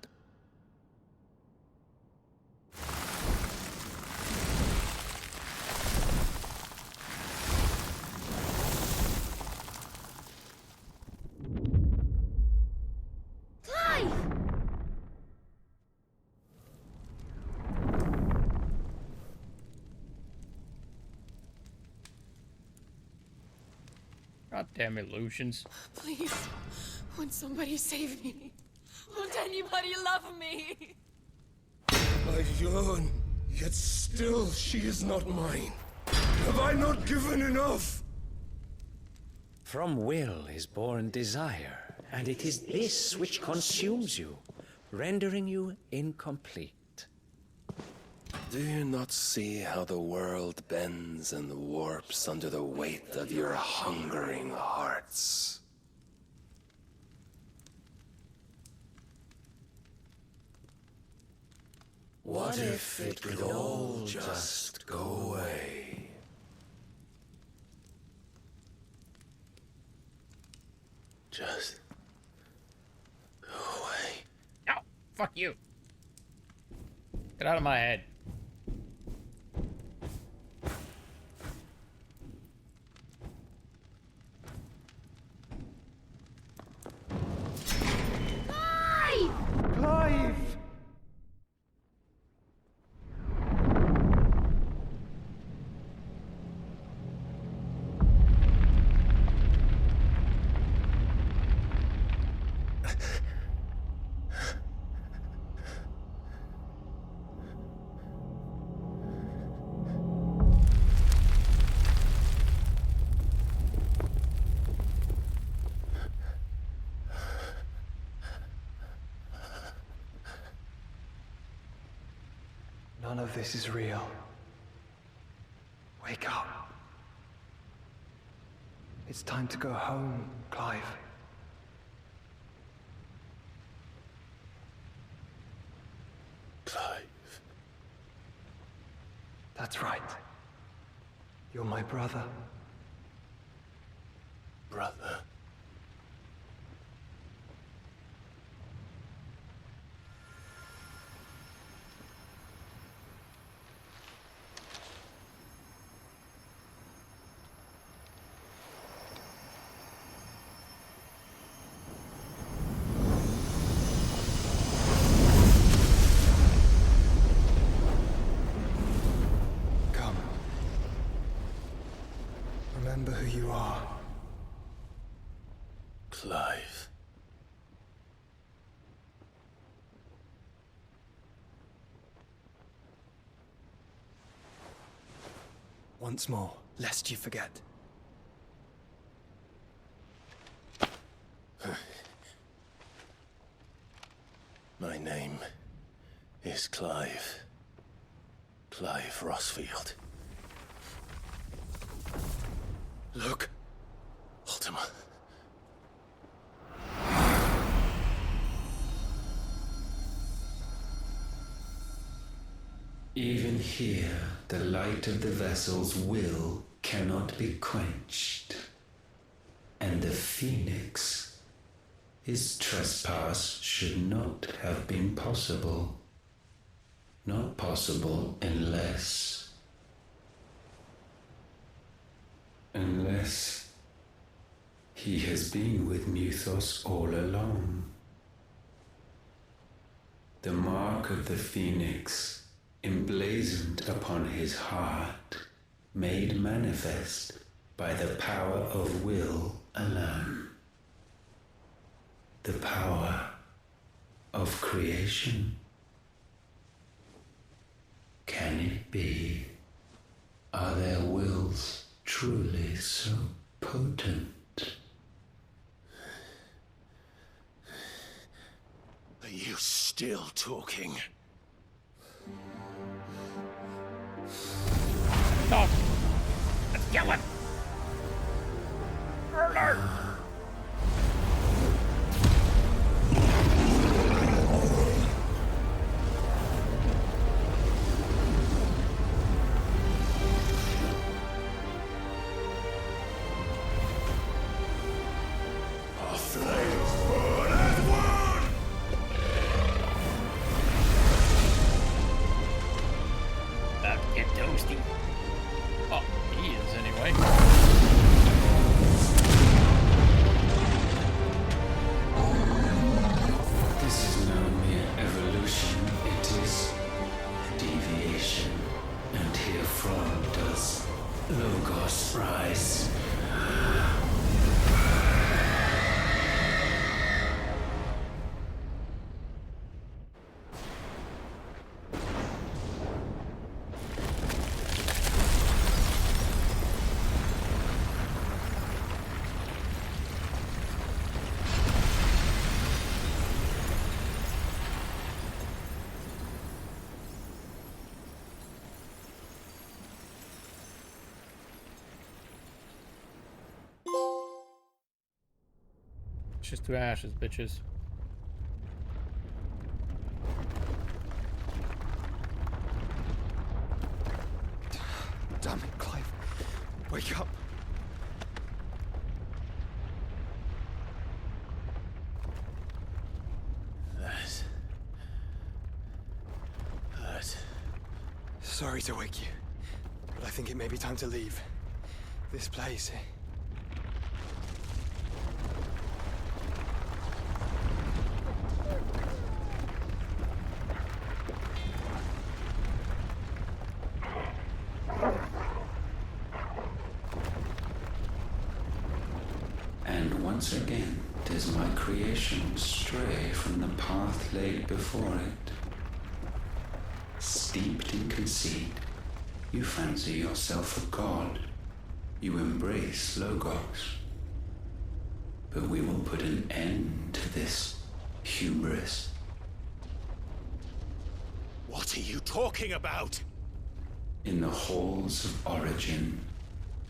Clive! Goddamn illusions. Please, won't somebody save me? Won't anybody love me? I yearn, yet still she is not mine. Have I not given enough? From will is born desire, and it is this which consumes you, rendering you incomplete. Do you not see how the world bends and warps under the weight of your hungering hearts? What if it could all just go away? Just go away. No, fuck you. Get out of my head. Clive! None of this is real. Wake up. It's time to go home, Clive. Clive. That's right. You're my brother. Brother. Come. Remember who you are. Clive. Once more, lest you forget. My name is Clive. Clive Rossfield. Look, Ultima. Even here, the light of the vessel's will cannot be quenched. And the Phoenix, his trespass should not have been possible. Not possible unless he has been with Muthos all along. The mark of the Phoenix, emblazoned upon his heart, made manifest by the power of will alone. The power of creation. Can it be? Are their wills truly so potent? Are you still talking? Talk. Let's kill him. Murder. Our flames burn as one! About to get toasty. Oh, he is anyway. This is no mere evolution, it is deviation. And herefrom does Logos rise. Just to ashes, bitches. Damn it, Clive. Wake up. That. Sorry to wake you, but I think it may be time to leave. This place. And once again does my creation stray from the path laid before it. Steeped in conceit, you fancy yourself a god. You embrace Logos. But we will put an end to this hubris. What are you talking about? In the halls of origin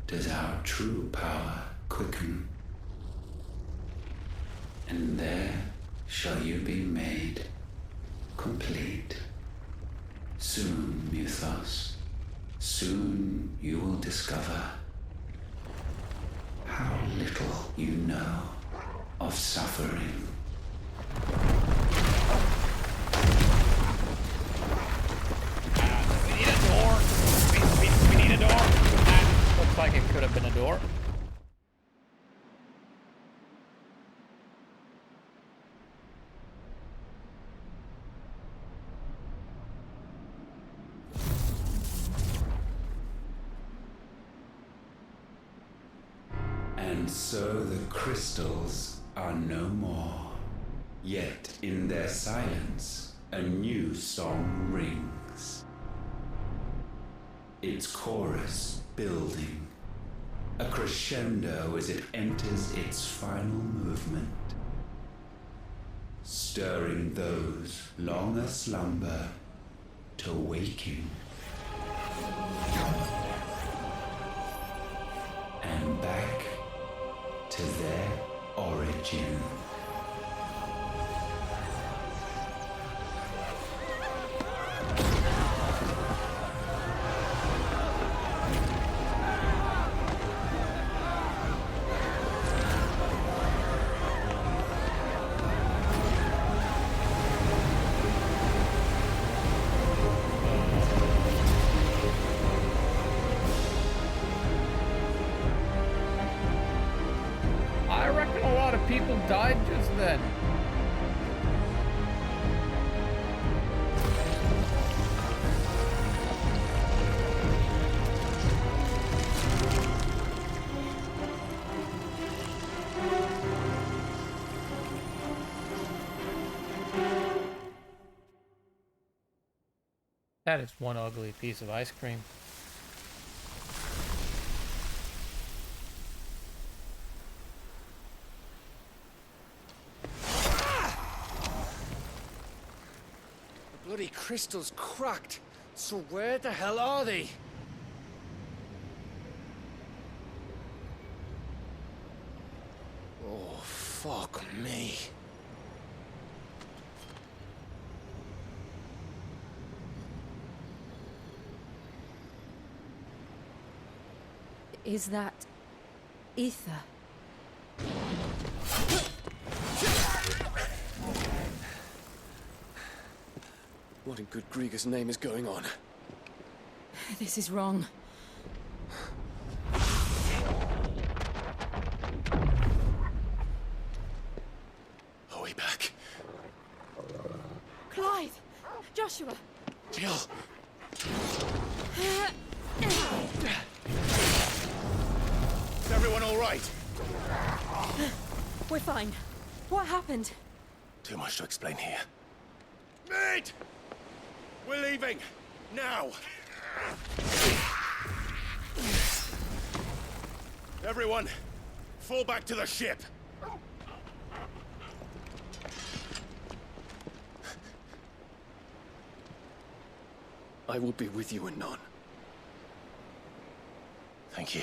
does our true power quicken. And there shall you be made complete. Soon, Mythos, soon you will discover how little you know of suffering. We need a door. We need a door. That looks like it could have been a door. And so the crystals are no more. Yet in their silence, a new song rings. Its chorus building, a crescendo as it enters its final movement, stirring those long aslumber to waking. And back to their origin. I reckon a lot of people died just then. That is one ugly piece of ice cream. The bloody crystal's cracked. So where the hell are they? Oh, fuck me. Is that ether? What in good Grieger's name is going on? This is wrong. Are we back? Clive! Joshua! Jill! Is everyone all right? We're fine. What happened? Too much to explain here. Mate! We're leaving! Now! Everyone, fall back to the ship! I will be with you anon. Thank you.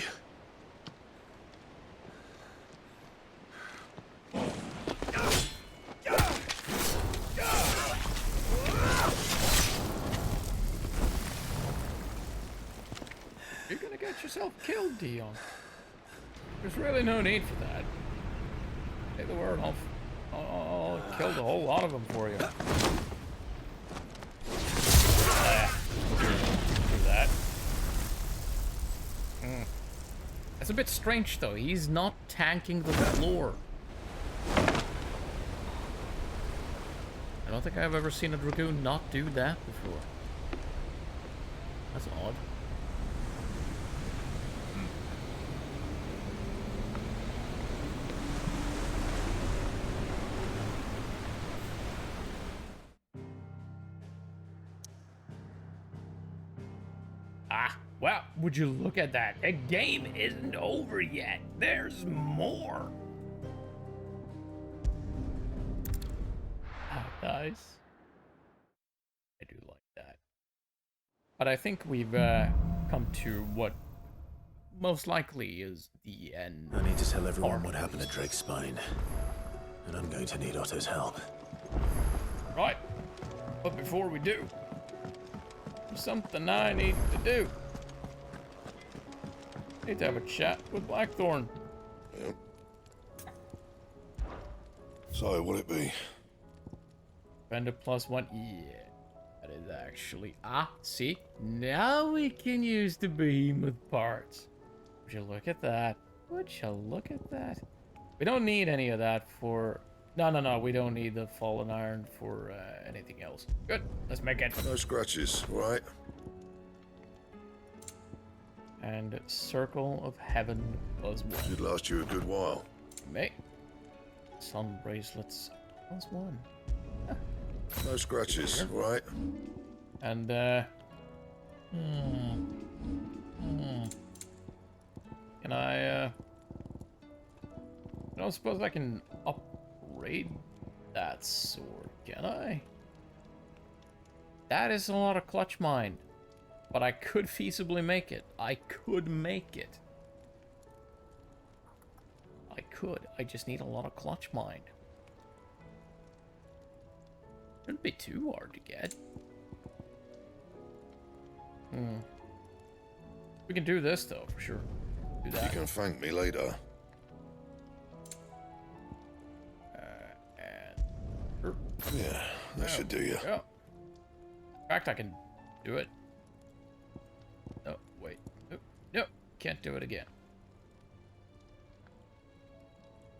You're gonna get yourself killed, Dion. There's really no need for that. Say the word, I'll kill the whole lot of them for you. Do that. That's a bit strange, though. He's not tanking the floor. I don't think I've ever seen a Dragoon not do that before. That's odd. Well, would you look at that? The game isn't over yet. There's more. Oh, nice. I do like that. But I think we've come to what most likely is the end. I need to tell everyone what happened at Drake's Spine. And I'm going to need Otto's help. Right. But before we do, there's something I need to do. I need to have a chat with Blackthorn. Yep. So, what'd it be? Defender +1. Yeah. That is actually... see? Now we can use the behemoth parts. Would you look at that? Would you look at that? We don't need any of that for... No. We don't need the fallen iron for anything else. Good. Let's make it. No scratches, right? And Circle of Heaven +1. Should last you a good while. Mate. Sun bracelets +1. No scratches, right? And, Can I, I don't suppose I can upgrade that sword, can I? That is a lot of clutch mind. But I could feasibly make it. I could make it. I could. I just need a lot of clutch mind. Shouldn't be too hard to get. We can do this though, for sure. Do that. You can thank me later. Yeah, that should do you. Yeah. In fact, I can do it. Oh, wait. Nope. Can't do it again.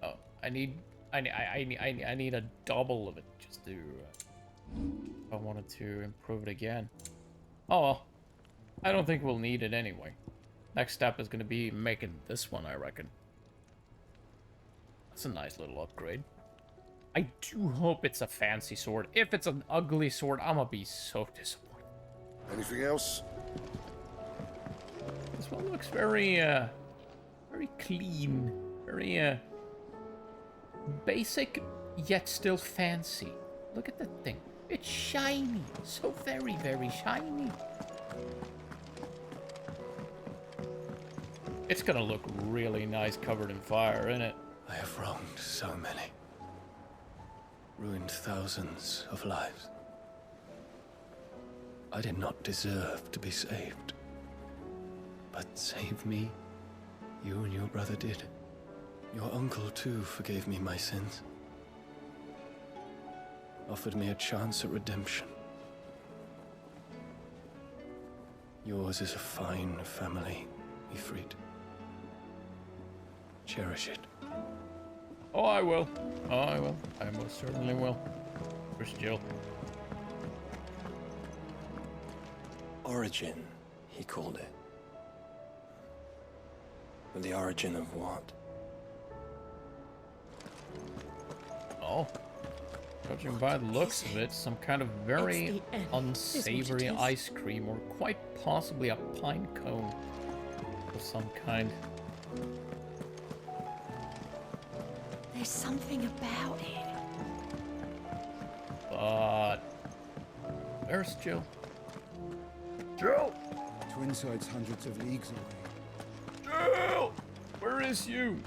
Oh, I need a double of it just to if I wanted to improve it again. Oh well. I don't think we'll need it anyway. Next step is going to be making this one, I reckon. That's a nice little upgrade. I do hope it's a fancy sword. If it's an ugly sword, I'm gonna be so disappointed. Anything else? This one looks very, very clean. Very, basic, yet still fancy. Look at the thing. It's shiny. So very, very shiny. It's gonna look really nice covered in fire, isn't it? I have wronged so many. Ruined thousands of lives. I did not deserve to be saved. But save me, you and your brother did. Your uncle too forgave me my sins. Offered me a chance at redemption. Yours is a fine family, Ifrit. Cherish it. Oh, I will. Oh, I will. I most certainly will. Where's Jill? Origin, he called it. But the origin of what? Oh. Judging by the looks of it, some kind of very unsavory ice cream, or quite possibly a pine cone of some kind. There's something about it. But where's Jill? Jill! Twinside's hundreds of leagues away. Jill! Where is you?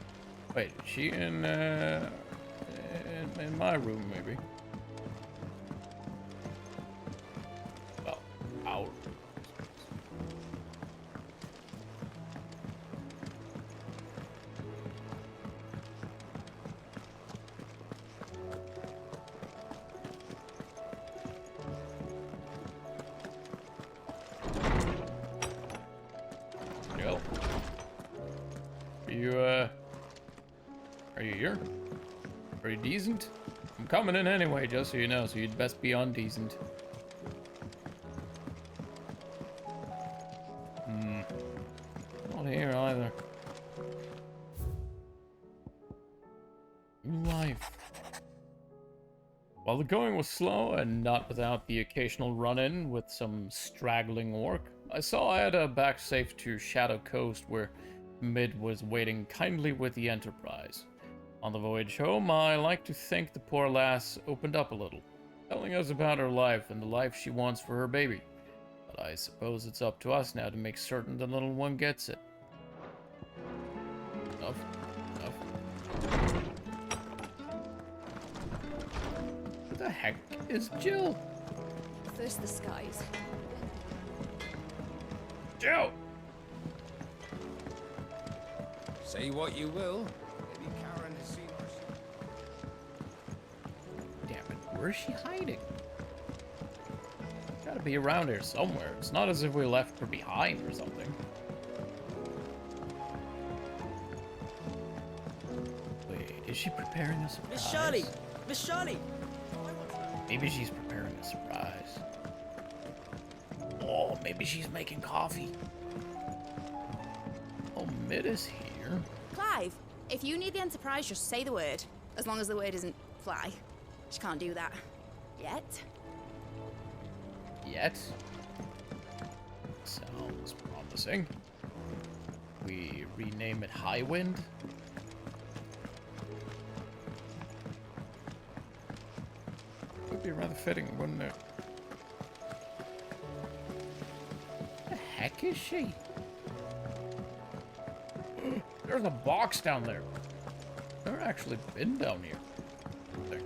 Wait, is she in my room, maybe? Well, our room. Jill? Are you here? Are you decent? I'm coming in anyway, just so you know, so you'd best be undecent. Not here either. New life. While the going was slow and not without the occasional run-in with some straggling orc, I saw I had a back safe to Shadow Coast where Mid was waiting kindly with the Enterprise. On the voyage home, I like to think the poor lass opened up a little, telling us about her life and the life she wants for her baby. But I suppose it's up to us now to make certain the little one gets it. Enough. Who the heck is Jill? First the skies. Jill! Say what you will. Maybe Karen has seen her. Damn it, where is she hiding? Gotta be around here somewhere. It's not as if we left her behind or something. Wait, is she preparing a surprise? Miss Shirley! Miss Shirley! Maybe she's preparing a surprise. Oh, maybe she's making coffee. Oh, Mid is here. Clive, if you need the Enterprise, just say the word. As long as the word isn't fly. She can't do that. Yet. Yet? Sounds promising. We rename it Highwind. Would be rather fitting, wouldn't it? What the heck is she? There's a box down there. I've never actually been down here. I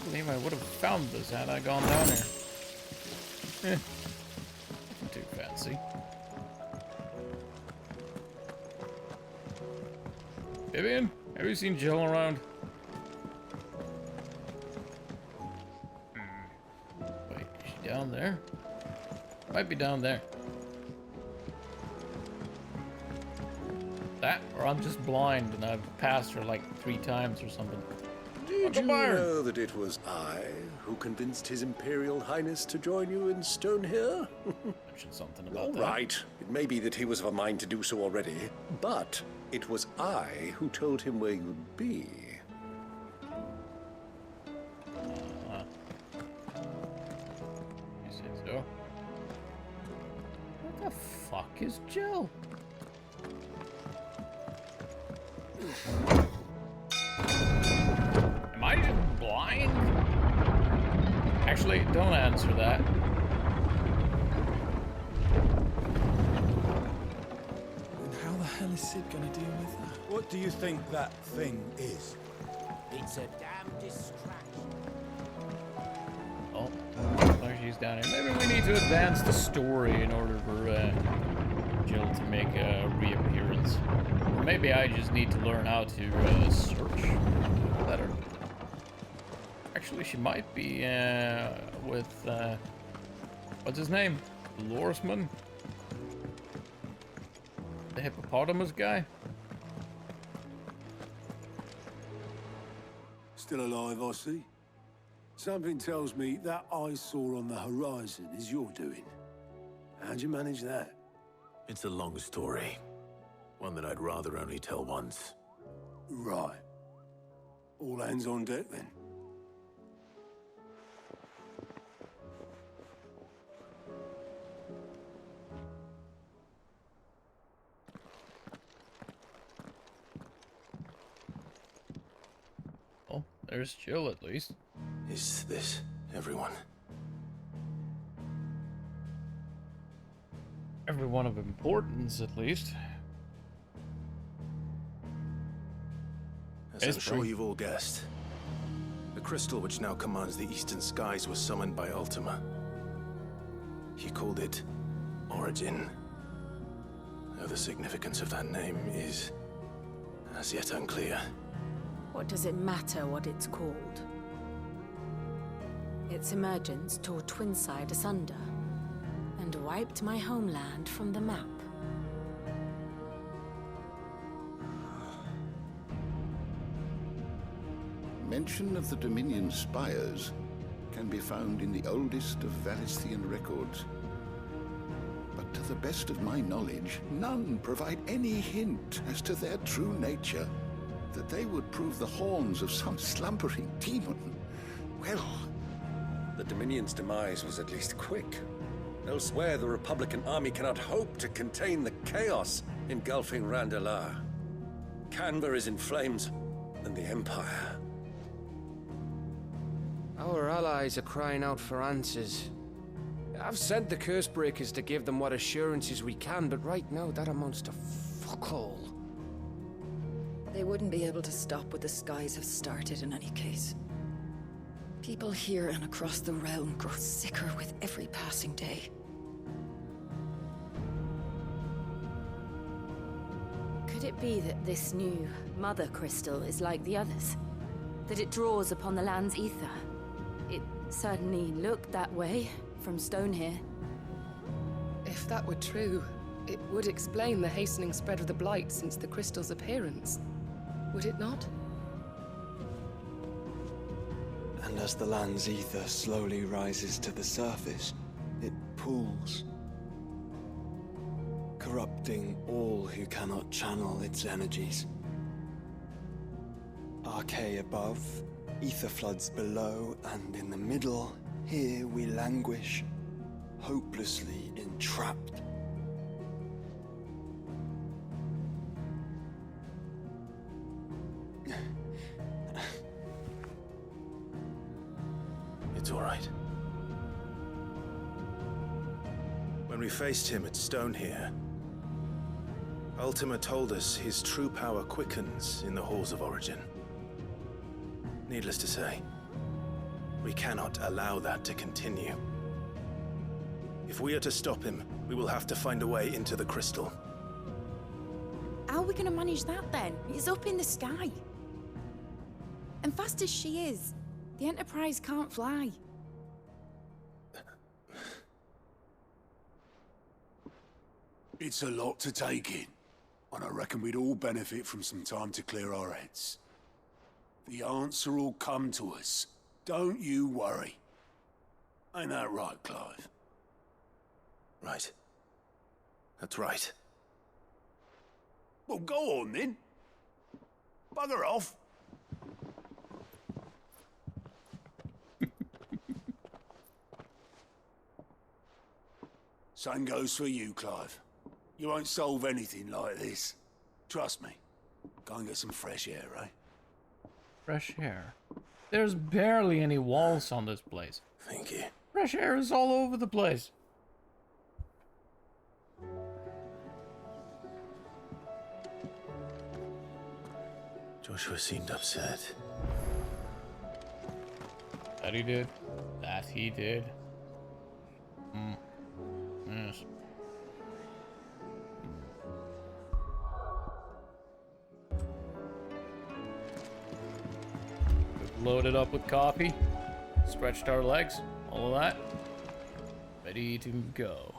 believe I would have found this had I gone down here. Nothing too fancy. Vivian, have you seen Jill around? Wait, is she down there? Might be down there. That, or I'm just blind and I've passed her like 3 times or something. Did you know that it was I who convinced His Imperial Highness to join you in Stonehill? Mentioned something about All that. right. It may be that he was of a mind to do so already, but it was I who told him where you'd be. You say so? What the fuck is Jill? Am I just blind? Actually, don't answer that. And how the hell is Sid gonna deal with that? What do you think that thing is? It's a damn distraction. Oh, looks like she's down here. Maybe we need to advance the story in order for Jill to make a reappearance. Or maybe I just need to learn how to search better. Actually, she might be with what's his name? Lorsman? The hippopotamus guy? Still alive, I see. Something tells me that eyesore on the horizon is your doing. How'd you manage that? It's a long story. One that I'd rather only tell once. Right. All hands on deck, then. Oh, there's Jill at least. Is this everyone? Everyone of importance, at least. As I'm sure you've all guessed, the crystal which now commands the eastern skies was summoned by Ultima. He called it Origin. Though the significance of that name is as yet unclear. What does it matter what it's called? Its emergence tore Twinside asunder and wiped my homeland from the map. Mention of the Dominion spires can be found in the oldest of Valisthian records. But to the best of my knowledge, none provide any hint as to their true nature. That they would prove the horns of some slumbering demon. Well, The Dominion's demise was at least quick. Elsewhere, the Republican army cannot hope to contain the chaos engulfing Randalar. Canberra is in flames, and the Empire. Our allies are crying out for answers. I've sent the curse breakers to give them what assurances we can, but right now that amounts to fuck all. They wouldn't be able to stop what the skies have started in any case. People here and across the realm grow sicker with every passing day. Could it be that this new Mother Crystal is like the others? That it draws upon the land's ether? It certainly looked that way from stone here. If that were true, it would explain the hastening spread of the Blight since the crystal's appearance. Would it not? And as the land's ether slowly rises to the surface, it pools, corrupting all who cannot channel its energies. Archay above, ether floods below, and in the middle, here we languish, hopelessly entrapped. It's all right. When we faced him at Stone here, Ultima told us his true power quickens in the Halls of Origin. Needless to say, we cannot allow that to continue. If we are to stop him, we will have to find a way into the crystal. How are we going to manage that then? It's up in the sky. And fast as she is, the Enterprise can't fly. It's a lot to take in, and I reckon we'd all benefit from some time to clear our heads. The answer will come to us. Don't you worry. Ain't that right, Clive? Right. That's right. Well, go on then. Bugger off. Same goes for you, Clive. You won't solve anything like this. Trust me. Go and get some fresh air, eh? Fresh air. There's barely any walls on this place. Thank you. Fresh air is all over the place. Joshua seemed upset. That he did. That he did. Yes. We've loaded up with coffee, stretched our legs, all of that. Ready to go.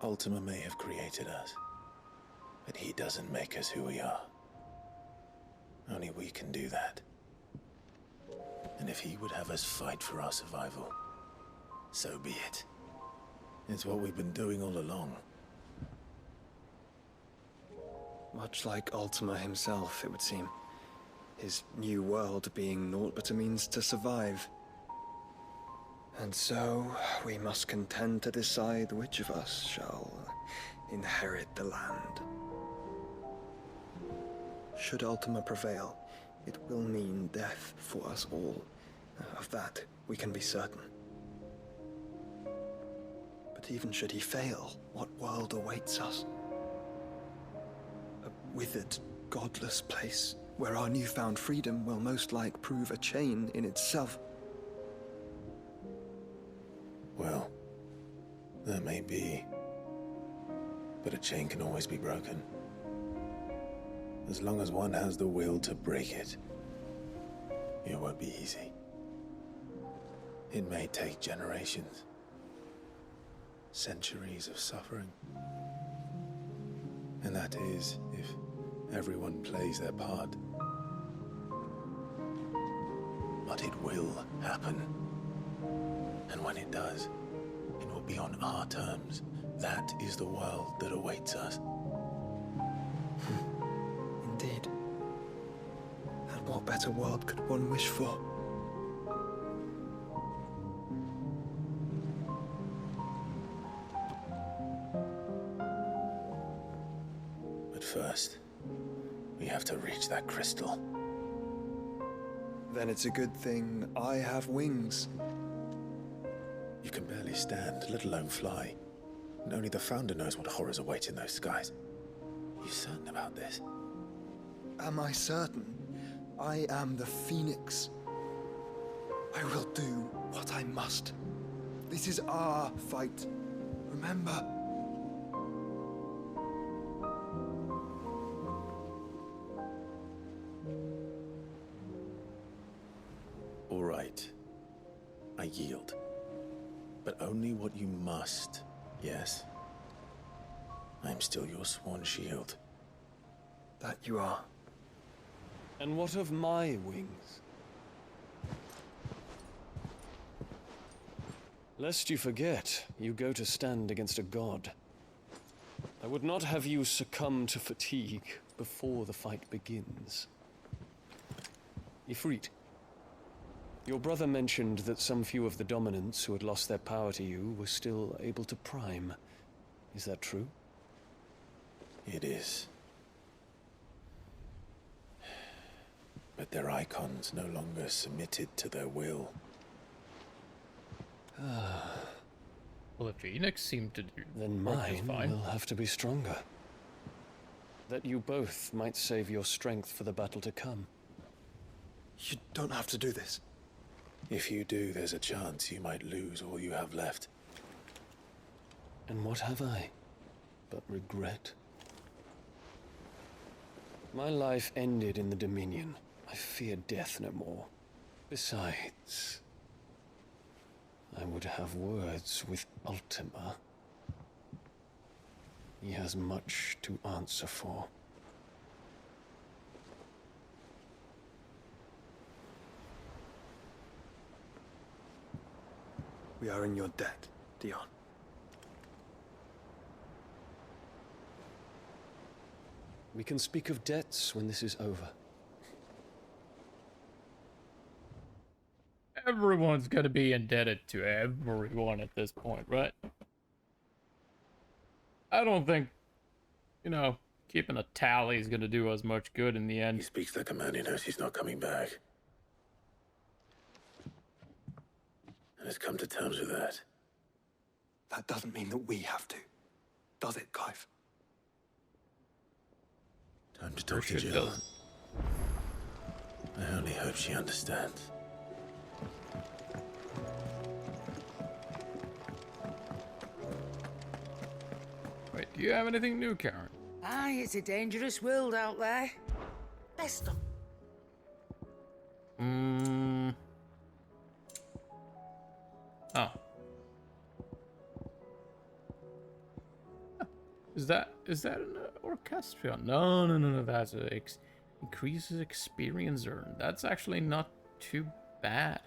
Ultima may have created us, but he doesn't make us who we are. Only we can do that. And if he would have us fight for our survival, so be it. It's what we've been doing all along. Much like Ultima himself, it would seem. His new world being naught but a means to survive. And so, we must contend to decide which of us shall inherit the land. Should Ultima prevail, it will mean death for us all. Of that, we can be certain. But even should he fail, what world awaits us? A withered, godless place, where our newfound freedom will most like prove a chain in itself. Well, that may be. But a chain can always be broken. As long as one has the will to break it. It won't be easy. It may take generations. Centuries of suffering. And that is, if everyone plays their part. But it will happen. And when it does, it will be on our terms. That is the world that awaits us. Indeed. And what better world could one wish for? We have to reach that crystal. Then it's a good thing I have wings. You can barely stand, let alone fly. And only the Founder knows what horrors await in those skies. You certain about this? Am I certain? I am the Phoenix. I will do what I must. This is our fight. Remember? All right. I yield. But only what you must, yes? I am still your sworn shield. That you are. And what of my wings? Lest you forget, you go to stand against a god. I would not have you succumb to fatigue before the fight begins. Ifrit, your brother mentioned that some few of the dominants who had lost their power to you were still able to prime. Is that true? It is. But their icons no longer submitted to their will. Well, the Phoenix seemed to do. Then mine will have to be stronger. That you both might save your strength for the battle to come. You don't have to do this. If you do, there's a chance you might lose all you have left. And what have I but regret? My life ended in the Dominion. I fear death no more. Besides, I would have words with Ultima. He has much to answer for. We are in your debt, Dion. We can speak of debts when this is over. Everyone's gonna be indebted to everyone at this point, right? I don't think, you know, keeping a tally is gonna do us much good in the end. He speaks like a man who knows he's not coming back. And has come to terms with that. That doesn't mean that we have to, does it, Clive? Time to talk to Jill. I only hope she understands. Wait, do you have anything new, Karen? Aye, it's a dangerous world out there. Best of. Oh. Is that an orchestra? No. That's increases experience earned. That's actually not too bad.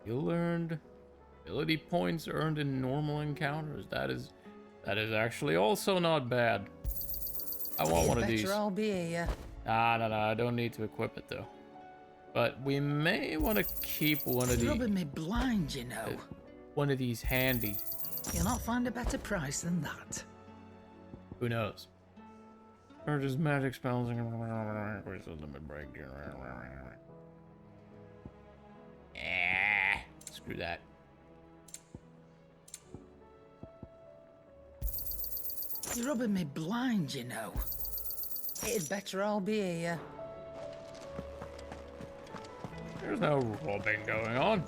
You earned ability points earned in normal encounters. That is actually also not bad. I want one of these. Better I'll be here. No. I don't need to equip it though. But we may want to keep one of these. You're rubbing me blind, you know. One of these handy. You'll not find a better price than that. Who knows? Or just magic spells. Where's the limit break? Screw that. You're rubbing me blind, you know. It'd better I'll be here. There's no robbing going on.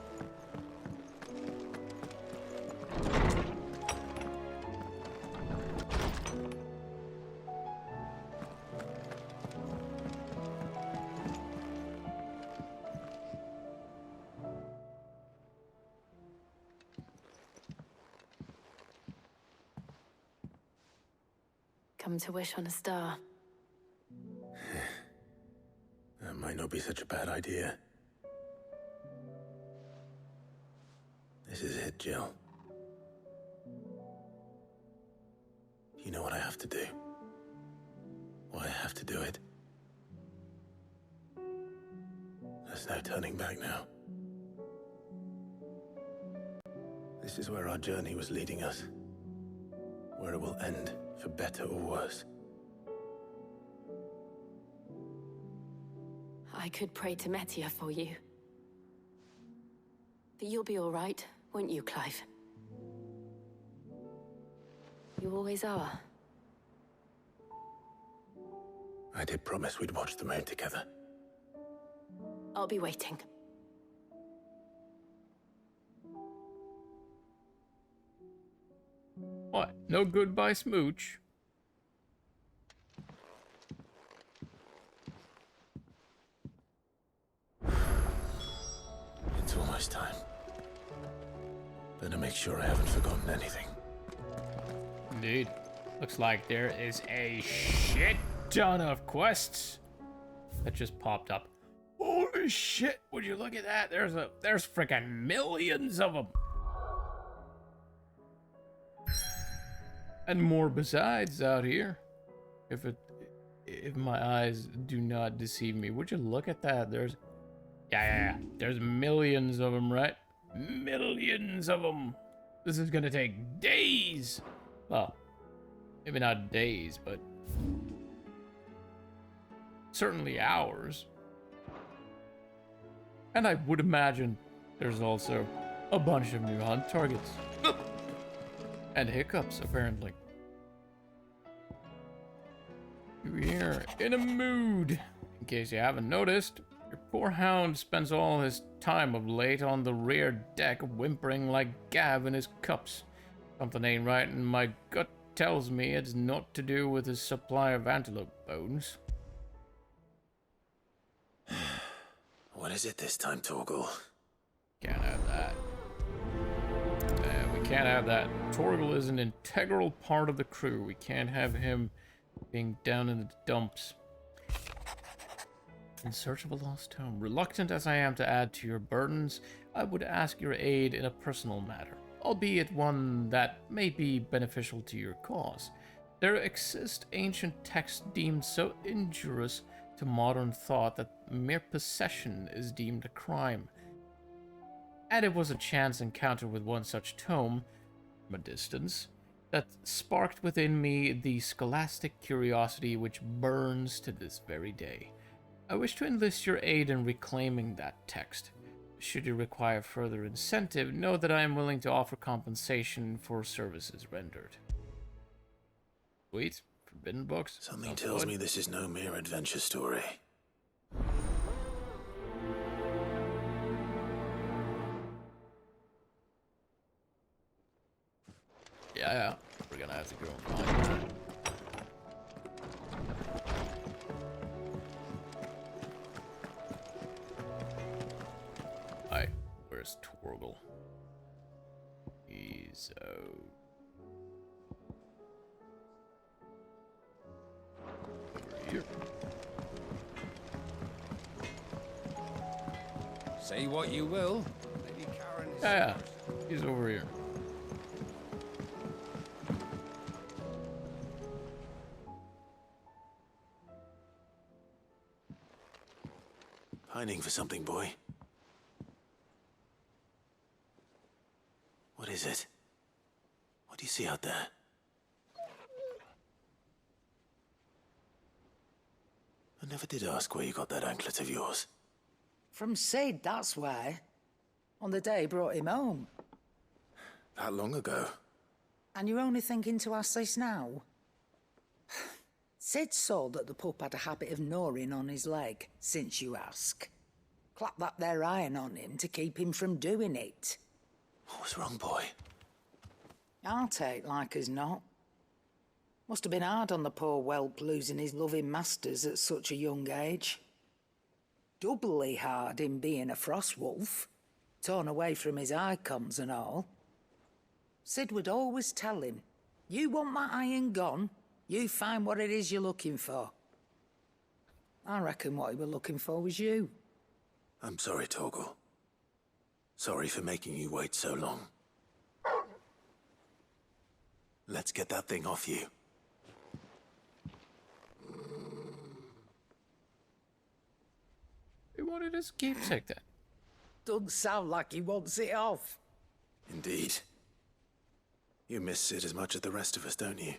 Come to wish on a star. That might not be such a bad idea. This is it, Jill. You know what I have to do. Why I have to do it. There's no turning back now. This is where our journey was leading us. Where it will end, for better or worse. I could pray to Metia for you. But you'll be all right, won't you, Clive? You always are. I did promise we'd watch the moon together. I'll be waiting. What? No goodbye smooch? It's almost time. Better make sure I haven't forgotten anything. Indeed. Looks like there is a shit ton of quests that just popped up. Holy shit, would you look at that? There's freaking millions of them. And more besides out here. If my eyes do not deceive me. Would you look at that? There's There's millions of them, right? Millions of them. This is gonna take days. Well, maybe not days, but certainly hours. And I would imagine there's also a bunch of new hunt targets. And hiccups, apparently. We're in a mood. In case you haven't noticed, your poor hound spends all his time of late on the rear deck whimpering like Gav in his cups. Something ain't right, and my gut tells me it's not to do with his supply of antelope bones. What is it this time, Torgal? Can't have that. We can't have that. Torgal is an integral part of the crew. We can't have him being down in the dumps. In search of a lost home. Reluctant as I am to add to your burdens, I would ask your aid in a personal matter, albeit one that may be beneficial to your cause. There exist ancient texts deemed so injurious to modern thought that mere possession is deemed a crime. And it was a chance encounter with one such tome, from a distance, that sparked within me the scholastic curiosity which burns to this very day. I wish to enlist your aid in reclaiming that text. Should you require further incentive, know that I am willing to offer compensation for services rendered. Sweet. Forbidden books. Something tells me this is no mere adventure story. Yeah, we're gonna have to go and find it. Alright, where's Torgal? He's over here. Say what you will. Lady Karen is Yeah, he's over here. Pining for something, boy. What is it? What do you see out there? I never did ask where you got that anklet of yours. From Sid, that's why. On the day he brought him home. That long ago? And you're only thinking to ask this now? Sid saw that the pup had a habit of gnawing on his leg, since you ask. Clap that there iron on him to keep him from doing it. What was wrong, boy? I'll take like as not. Must have been hard on the poor whelp losing his loving masters at such a young age. Doubly hard in being a frost wolf, torn away from his icons and all. Sid would always tell him, you want that iron gone, you find what it is you're looking for. I reckon what he were looking for was you. I'm sorry, Torgal. Sorry for making you wait so long. Let's get that thing off you. He wanted his keepsake then. Doesn't sound like he wants it off. Indeed. You miss Sid as much as the rest of us, don't you?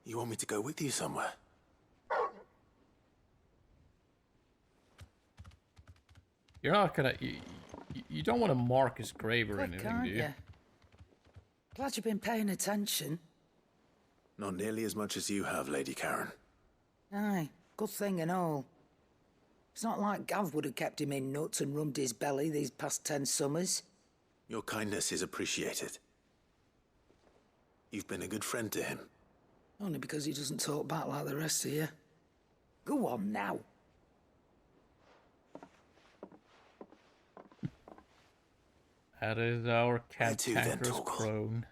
You want me to go with you somewhere? You're not gonna... You don't want to mark his grave or Quick, anything, aren't do you? you? Glad you've been paying attention. Not nearly as much as you have, Lady Karen. Aye, good thing and all. It's not like Gav would have kept him in nuts and rubbed his belly these past 10 summers. Your kindness is appreciated. You've been a good friend to him. Only because he doesn't talk back like the rest of you. Go on now. That is our Where to then, cantankerous Torgal? crone.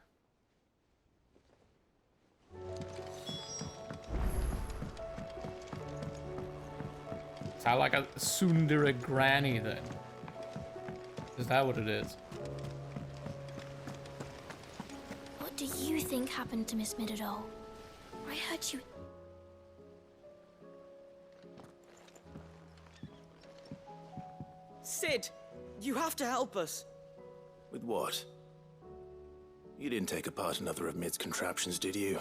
Sound like a tsundere granny then. Is that what it is? What do you think happened to Miss Midadol? I heard you... Sid, you have to help us. With what? You didn't take apart another of Mid's contraptions, did you?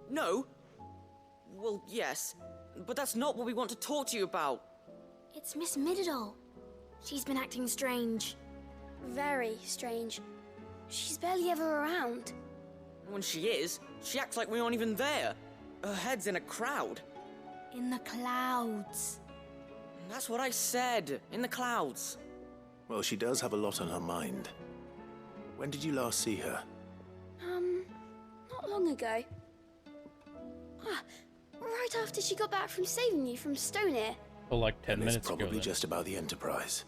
No. Well, yes. But that's not what we want to talk to you about. It's Miss Midadol. She's been acting strange. Very strange. She's barely ever around. When she is, she acts like we aren't even there. Her head's in a crowd. In the clouds. That's what I said. In the clouds. Well, she does have a lot on her mind. When did you last see her? Not long ago. Ah, right after she got back from saving you from Stonear. Oh, like 10 And minutes it's probably ago. Then. just about the Enterprise.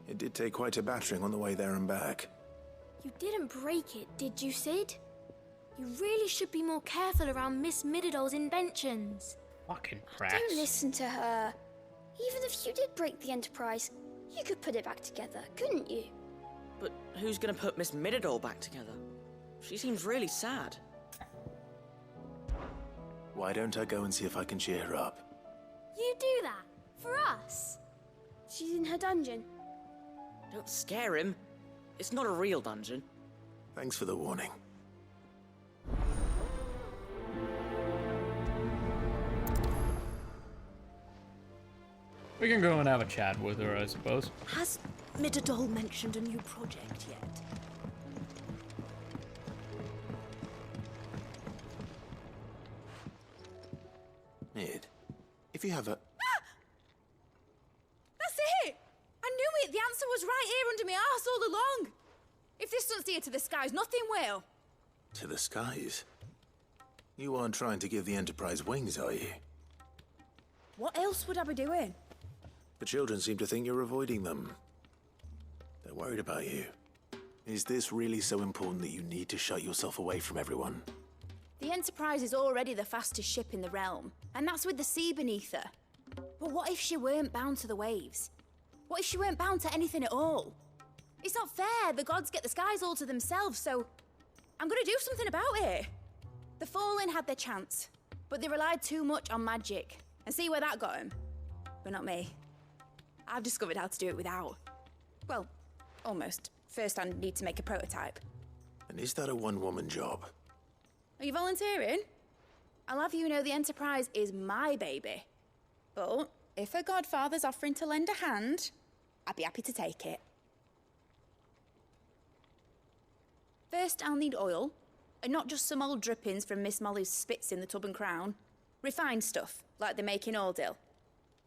It did take quite a battering on the way there and back. You didn't break it, did you, Sid? You really should be more careful around Miss Midadol's inventions. Fucking crap. Don't listen to her. Even if you did break the Enterprise, you could put it back together, couldn't you? But who's gonna put Miss Midadol back together? She seems really sad. Why don't I go and see if I can cheer her up? You do that? For us? She's in her dungeon. Don't scare him. It's not a real dungeon. Thanks for the warning. We can go and have a chat with her, I suppose. Has Midadol mentioned a new project yet? Mid, if you have a... That's it! I knew it! The answer was right here under my arse all along! If this doesn't steer to the skies, nothing will! To the skies? You aren't trying to give the Enterprise wings, are you? What else would I be doing? The children seem to think you're avoiding them. They're worried about you. Is this really so important that you need to shut yourself away from everyone? The Enterprise is already the fastest ship in the realm, and that's with the sea beneath her. But what if she weren't bound to the waves? What if she weren't bound to anything at all? It's not fair. The gods get the skies all to themselves, so I'm gonna do something about it. The Fallen had their chance, but they relied too much on magic. And see where that got them? But not me. I've discovered how to do it without. Well, almost. First I need to make a prototype. And is that a one-woman job? Are you volunteering? I'll have you know the Enterprise is my baby. But if her godfather's offering to lend a hand, I'd be happy to take it. First, I'll need oil, and not just some old drippings from Miss Molly's spits in the Tub and Crown. Refined stuff, like they make in Ordil.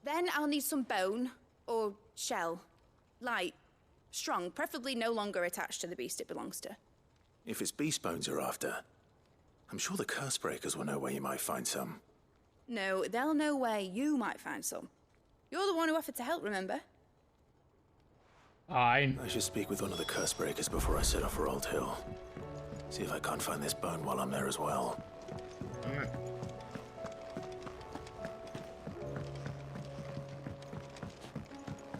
Then I'll need some bone, or shell. Light, strong, preferably no longer attached to the beast it belongs to. If it's beast bones you're after, I'm sure the curse breakers will know where you might find some. No, they'll know where you might find some. You're the one who offered to help, remember? I should speak with one of the curse breakers before I set off for Old Hill. See if I can't find this bone while I'm there as well.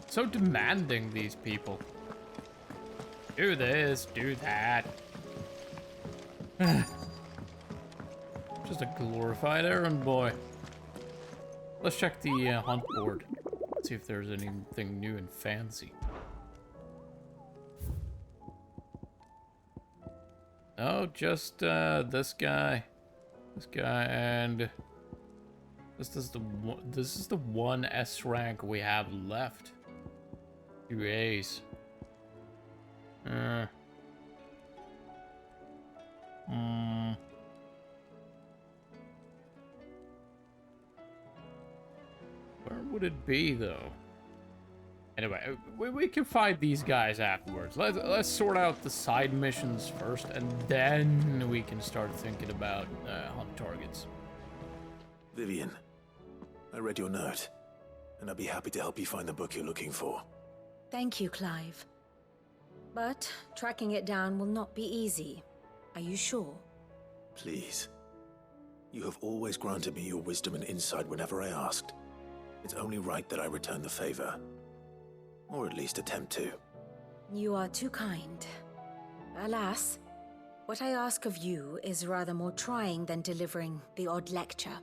So demanding, these people. Do this, do that. Just a glorified errand boy. Let's check the hunt board. See if there's anything new and fancy. Oh, just this guy. This guy, and this is the one S rank we have left. 2 A's. Where would it be, though? Anyway, we can fight these guys afterwards. Let's sort out the side missions first, and then we can start thinking about hunt targets. Vivian, I read your note, and I'd be happy to help you find the book you're looking for. Thank you, Clive. But tracking it down will not be easy. Are you sure? Please. You have always granted me your wisdom and insight whenever I asked. It's only right that I return the favor. Or at least attempt to. You are too kind. Alas, what I ask of you is rather more trying than delivering the odd lecture.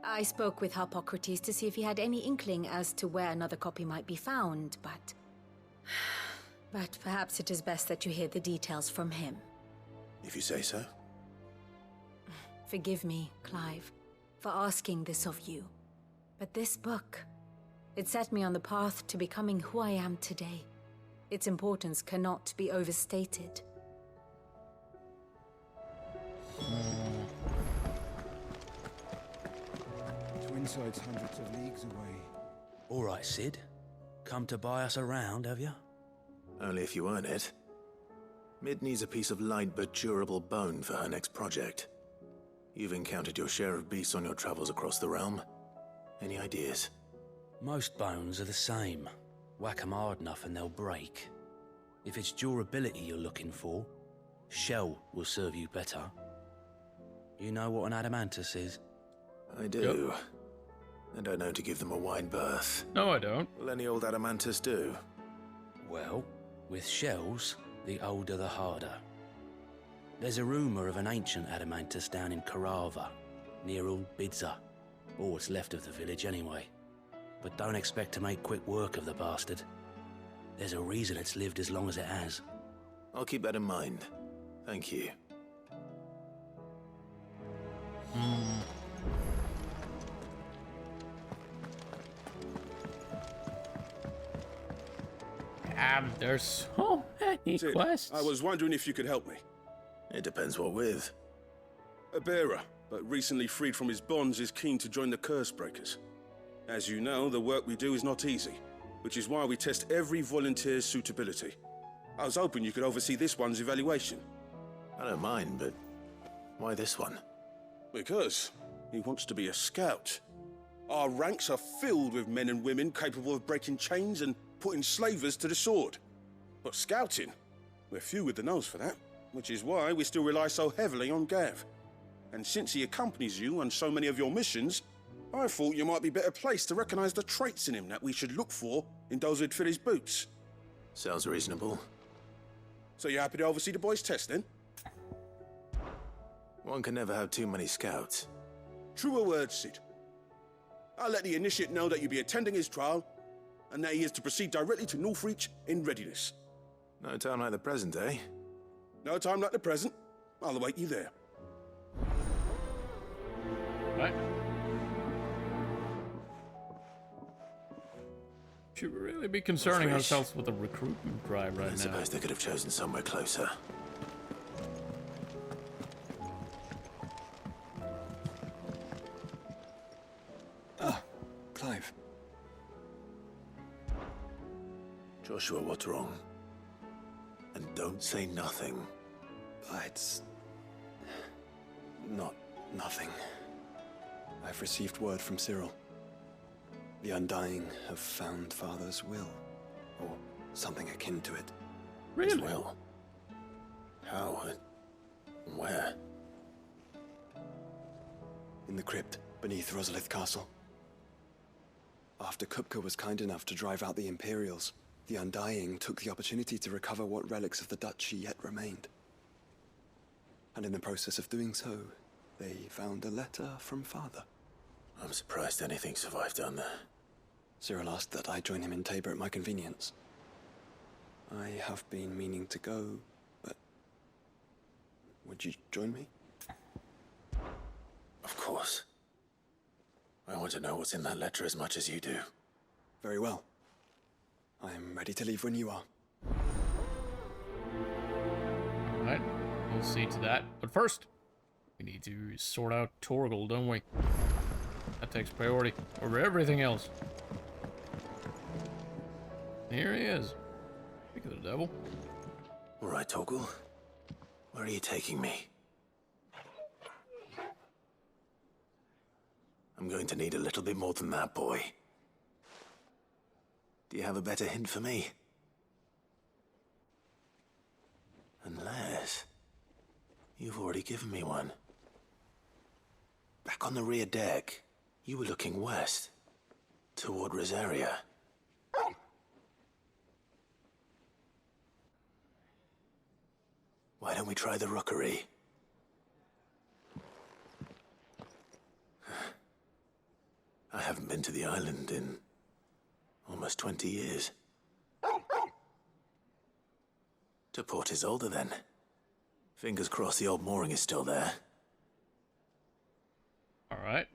I spoke with Hippocrates to see if he had any inkling as to where another copy might be found, but perhaps it is best that you hear the details from him. If you say so. Forgive me, Clive, for asking this of you. But this book, it set me on the path to becoming who I am today. Its importance cannot be overstated. Twinside's hundreds of leagues away. All right, Sid. Come to buy us around, have you? Only if you earn it. Mid needs a piece of light but durable bone for her next project. You've encountered your share of beasts on your travels across the realm. Any ideas? Most bones are the same. Whack 'em hard enough and they'll break. If it's durability you're looking for, shell will serve you better. You know what an adamantus is? I do. And I know to give them a wide berth. No, I don't. Will any old adamantus do? Well, with shells, the older the harder. There's a rumour of an ancient adamantus down in Carava, near Old Bidza. Or what's left of the village anyway. But don't expect to make quick work of the bastard. There's a reason it's lived as long as it has. I'll keep that in mind. Thank you. There's so many Sid, quests. I was wondering if you could help me. It depends what with. A bearer, but recently freed from his bonds, is keen to join the Curse Breakers. As you know, the work we do is not easy, which is why we test every volunteer's suitability. I was hoping you could oversee this one's evaluation. I don't mind, but why this one? Because he wants to be a scout. Our ranks are filled with men and women capable of breaking chains and putting slavers to the sword. But scouting, we're few with the nose for that, which is why we still rely so heavily on Gav. And since he accompanies you on so many of your missions, I thought you might be better placed to recognize the traits in him that we should look for in those who'd fill his boots. Sounds reasonable. So you're happy to oversee the boys' test, then? One can never have too many scouts. Truer words, Sid. I'll let the initiate know that you'll be attending his trial, and that he is to proceed directly to Northreach in readiness. No time like the present, eh? No time like the present. I'll await you there. Right. Should we really be concerning ourselves with a recruitment drive right now? I suppose they could have chosen somewhere closer. Ah, Clive. Joshua, what's wrong? And don't say nothing. It's not nothing. I've received word from Cyril. The Undying have found Father's will, or something akin to it. Really? His will? How and where? In the crypt beneath Rosalith Castle. After Kupka was kind enough to drive out the Imperials, the Undying took the opportunity to recover what relics of the Duchy yet remained. And in the process of doing so, they found a letter from Father. I'm surprised anything survived down there. Cyril asked that I join him in Tabor at my convenience. I have been meaning to go, but would you join me? course. I want to know what's in that letter as much as you do. Very well. I'm ready to leave when you are. Alright, we'll see to that. But first, we need to sort out Torgal, don't we? That takes priority over everything else. Here he is. Speak of the devil. All right, Torgal. Where are you taking me? I'm going to need a little bit more than that, boy. Do you have a better hint for me? Unless you've already given me one. Back on the rear deck, you were looking west, toward Rosaria. Why don't we try the rookery? I haven't been to the island in almost 20 years. To Port Isolde, then. Fingers crossed the old mooring is still there. Alright.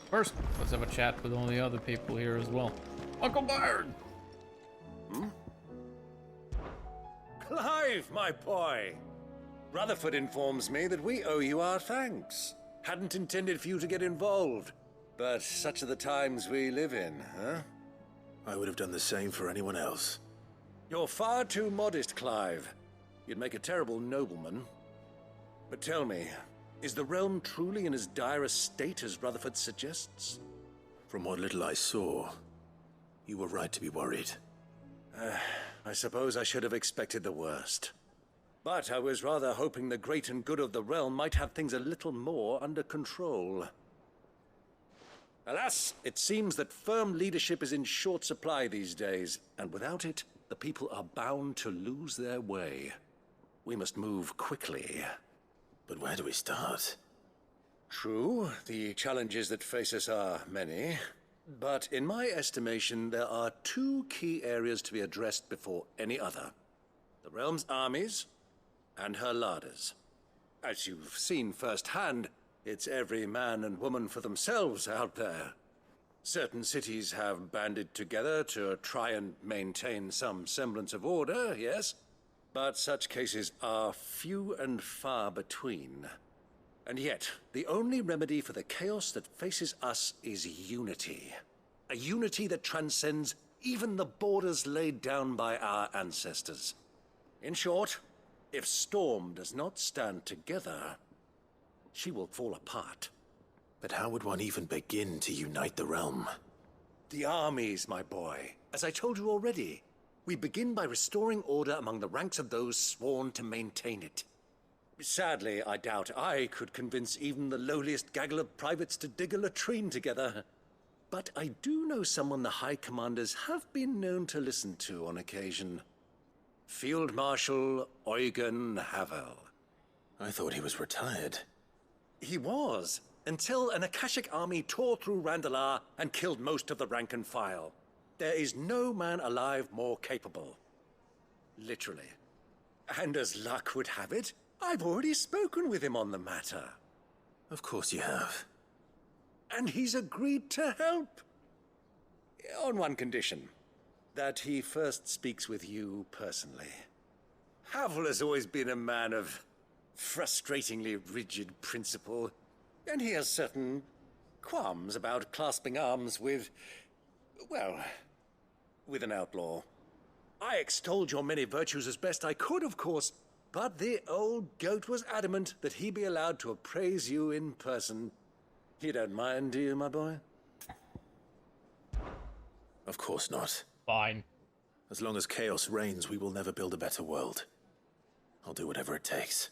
First, let's have a chat with all the other people here as well. Uncle Byron! Clive, my boy! Rutherford informs me that we owe you our thanks. Hadn't intended for you to get involved, but such are the times we live in, huh? I would have done the same for anyone else. You're far too modest, Clive. You'd make a terrible nobleman. But tell me, is the realm truly in as dire a state as Rutherford suggests? From what little I saw, you were right to be worried. I suppose I should have expected the worst. But I was rather hoping the great and good of the realm might have things a little more under control. Alas, it seems that firm leadership is in short supply these days, and without it, the people are bound to lose their way. We must move quickly. But where do we start? True, the challenges that face us are many. But in my estimation, there are two key areas to be addressed before any other. The realm's armies and her larders. As you've seen firsthand, it's every man and woman for themselves out there. Certain cities have banded together to try and maintain some semblance of order, yes? But such cases are few and far between. And yet, the only remedy for the chaos that faces us is unity. A unity that transcends even the borders laid down by our ancestors. In short, if Storm does not stand together, she will fall apart. But how would one even begin to unite the realm? The armies, my boy. As I told you already, we begin by restoring order among the ranks of those sworn to maintain it. Sadly, I doubt I could convince even the lowliest gaggle of privates to dig a latrine together. But I do know someone the High Commanders have been known to listen to on occasion. Field Marshal Eugen Havel. I thought he was retired. He was, until an Akashic army tore through Randalar and killed most of the rank and file. There is no man alive more capable. Literally. And as luck would have it, I've already spoken with him on the matter. Of course you have. And he's agreed to help. On one condition. That he first speaks with you personally. Havel has always been a man of frustratingly rigid principle, and he has certain qualms about clasping arms with, well, with an outlaw. I extolled your many virtues as best I could, of course, but the old goat was adamant that he be allowed to appraise you in person. You don't mind, do you, my boy? Of course not. Fine. As long as chaos reigns, we will never build a better world. I'll do whatever it takes.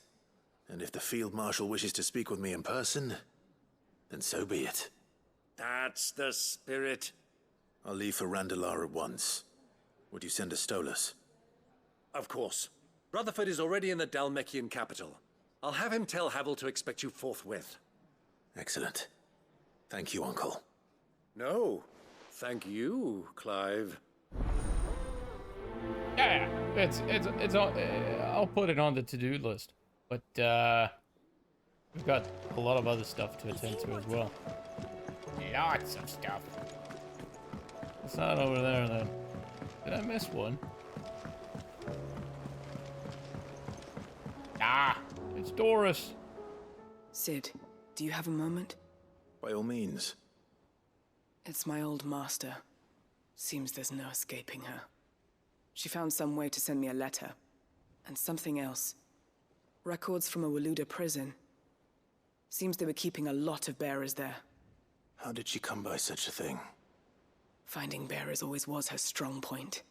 And if the Field Marshal wishes to speak with me in person, then so be it. That's the spirit. I'll leave for Randalar at once. Would you send a Stolas? Of course. Rutherford is already in the Dalmekian capital. I'll have him tell Havel to expect you forthwith. Excellent. Thank you, Uncle. No. Thank you, Clive. Yeah, it's all, I'll put it on the to-do list. But, We've got a lot of other stuff to attend to as well. Lots of stuff. It's not over there then. Did I miss one? Ah, it's Doris. Sid, do you have a moment? By all means. It's my old master. Seems there's no escaping her. She found some way to send me a letter. And something else. Records from a Waluda prison. Seems they were keeping a lot of bearers there. How did she come by such a thing? Finding bearers always was her strong point.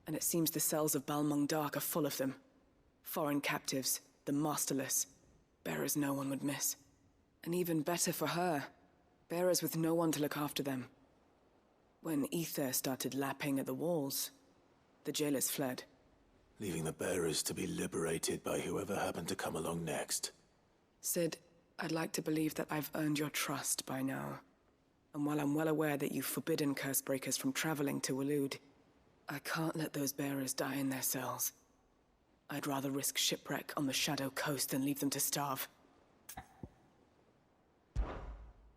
And it seems the cells of Balmung Dark are full of them. Foreign captives, the masterless. Bearers no one would miss. And even better for her, bearers with no one to look after them. When ether started lapping at the walls, the jailers fled. Leaving the bearers to be liberated by whoever happened to come along next. Sid, I'd like to believe that I've earned your trust by now. And while I'm well aware that you've forbidden Cursebreakers from traveling to Waloed, I can't let those bearers die in their cells. I'd rather risk shipwreck on the Shadow Coast than leave them to starve.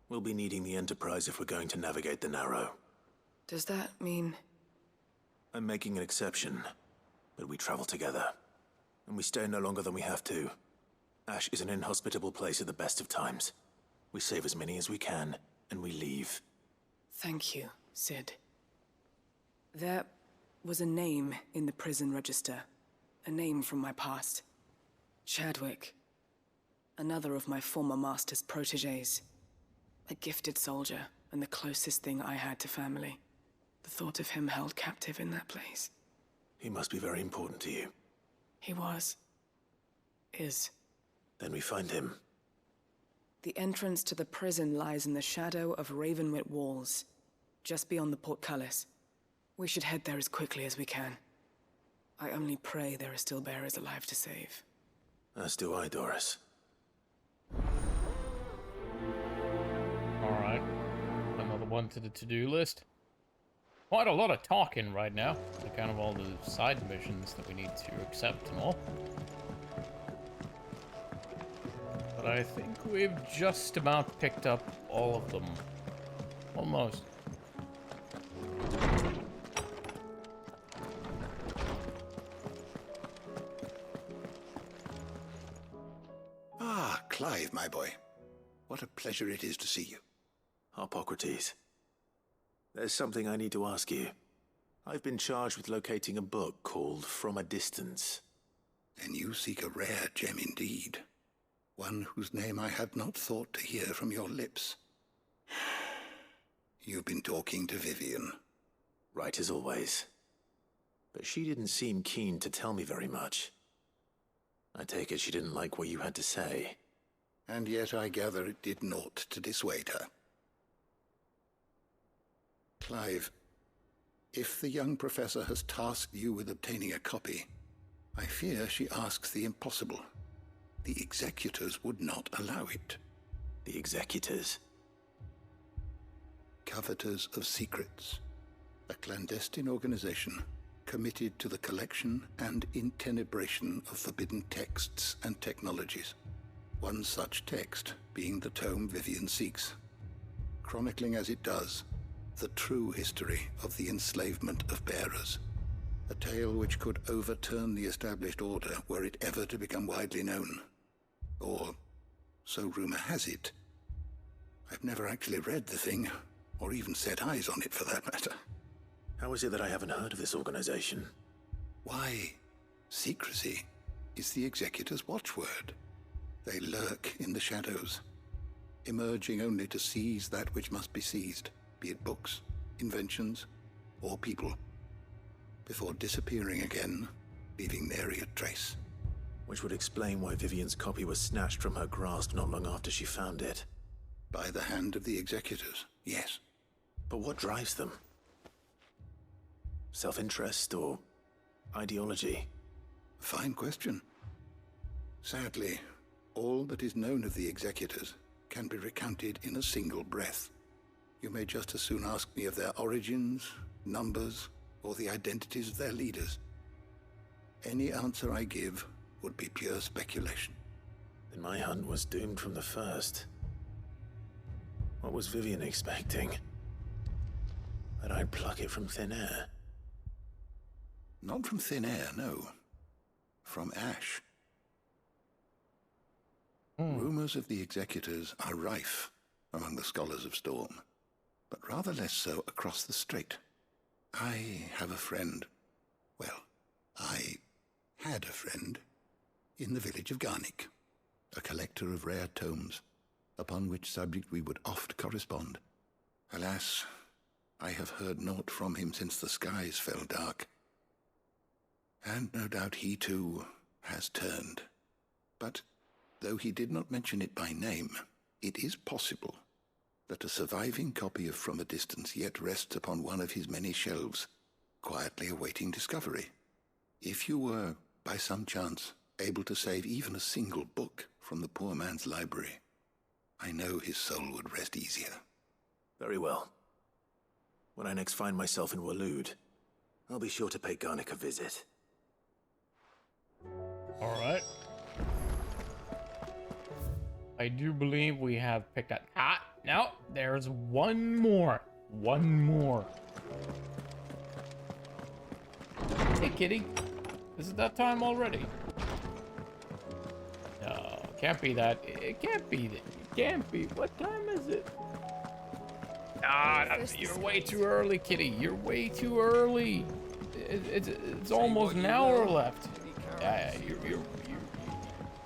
We'll be needing the Enterprise if we're going to navigate the Narrow. Does that mean... I'm making an exception, but we travel together. And we stay no longer than we have to. Ash is an inhospitable place at the best of times. We save as many as we can, and we leave. Thank you, Sid. There was a name in the prison register. A name from my past. Chadwick. Another of my former master's protégés. A gifted soldier, and the closest thing I had to family. The thought of him held captive in that place. He must be very important to you. He was. Is. Then we find him. The entrance to the prison lies in the shadow of Ravenwit Walls, just beyond the portcullis. We should head there as quickly as we can. I only pray there are still bearers alive to save. As do I, Doris. Alright. Another one to the to-do list. Quite a lot of talking right now. To kind of all the side missions that we need to accept and all. But I think we've just about picked up all of them. Almost. Ah, Clive, my boy. What a pleasure it is to see you. Harpocrates. There's something I need to ask you. I've been charged with locating a book called From a Distance. Then you seek a rare gem indeed. One whose name I had not thought to hear from your lips. You've been talking to Vivian. Right as always. But she didn't seem keen to tell me very much. I take it she didn't like what you had to say. And yet I gather it did naught to dissuade her. Clive, if the young professor has tasked you with obtaining a copy, I fear she asks the impossible. The executors would not allow it. The executors? Coveters of Secrets. A clandestine organization committed to the collection and intenebration of forbidden texts and technologies. One such text being the tome Vivian seeks, chronicling as it does the true history of the enslavement of bearers. A tale which could overturn the established order were it ever to become widely known. Or, so rumor has it. I've never actually read the thing, or even set eyes on it for that matter. How is it that I haven't heard of this organization? Why, secrecy is the Executor's watchword. They lurk in the shadows, emerging only to seize that which must be seized, be it books, inventions, or people, before disappearing again, leaving nary a trace. Which would explain why Vivian's copy was snatched from her grasp not long after she found it. By the hand of the Executors, yes. But what drives them? Self-interest or ideology? Fine question. Sadly, all that is known of the Executors can be recounted in a single breath. You may just as soon ask me of their origins, numbers, or the identities of their leaders. Any answer I give would be pure speculation. Then And my hunt was doomed from the first. What was Vivian expecting? That I'd pluck it from thin air? Not from thin air, no. From ash. Rumors of the executors are rife among the scholars of Storm, but rather less so across the strait. I have a friend. Well, I had a friend in the village of Garnick, a collector of rare tomes, upon which subject we would oft correspond. Alas, I have heard naught from him since the skies fell dark. And no doubt he too has turned. But though he did not mention it by name, it is possible that a surviving copy of From a Distance yet rests upon one of his many shelves, quietly awaiting discovery. If you were, by some chance, able to save even a single book from the poor man's library, I know his soul would rest easier. Very well. When I next find myself in Waloed, I'll be sure to pay Garnick a visit. Alright. I do believe we have picked up... Ah! No! There's one more. One more. Hey, kitty. Is it that time already? No, can't be that. It can't be that. It can't be. What time is it? Ah, you're way too early, kitty. You're way too early. It's almost an hour left.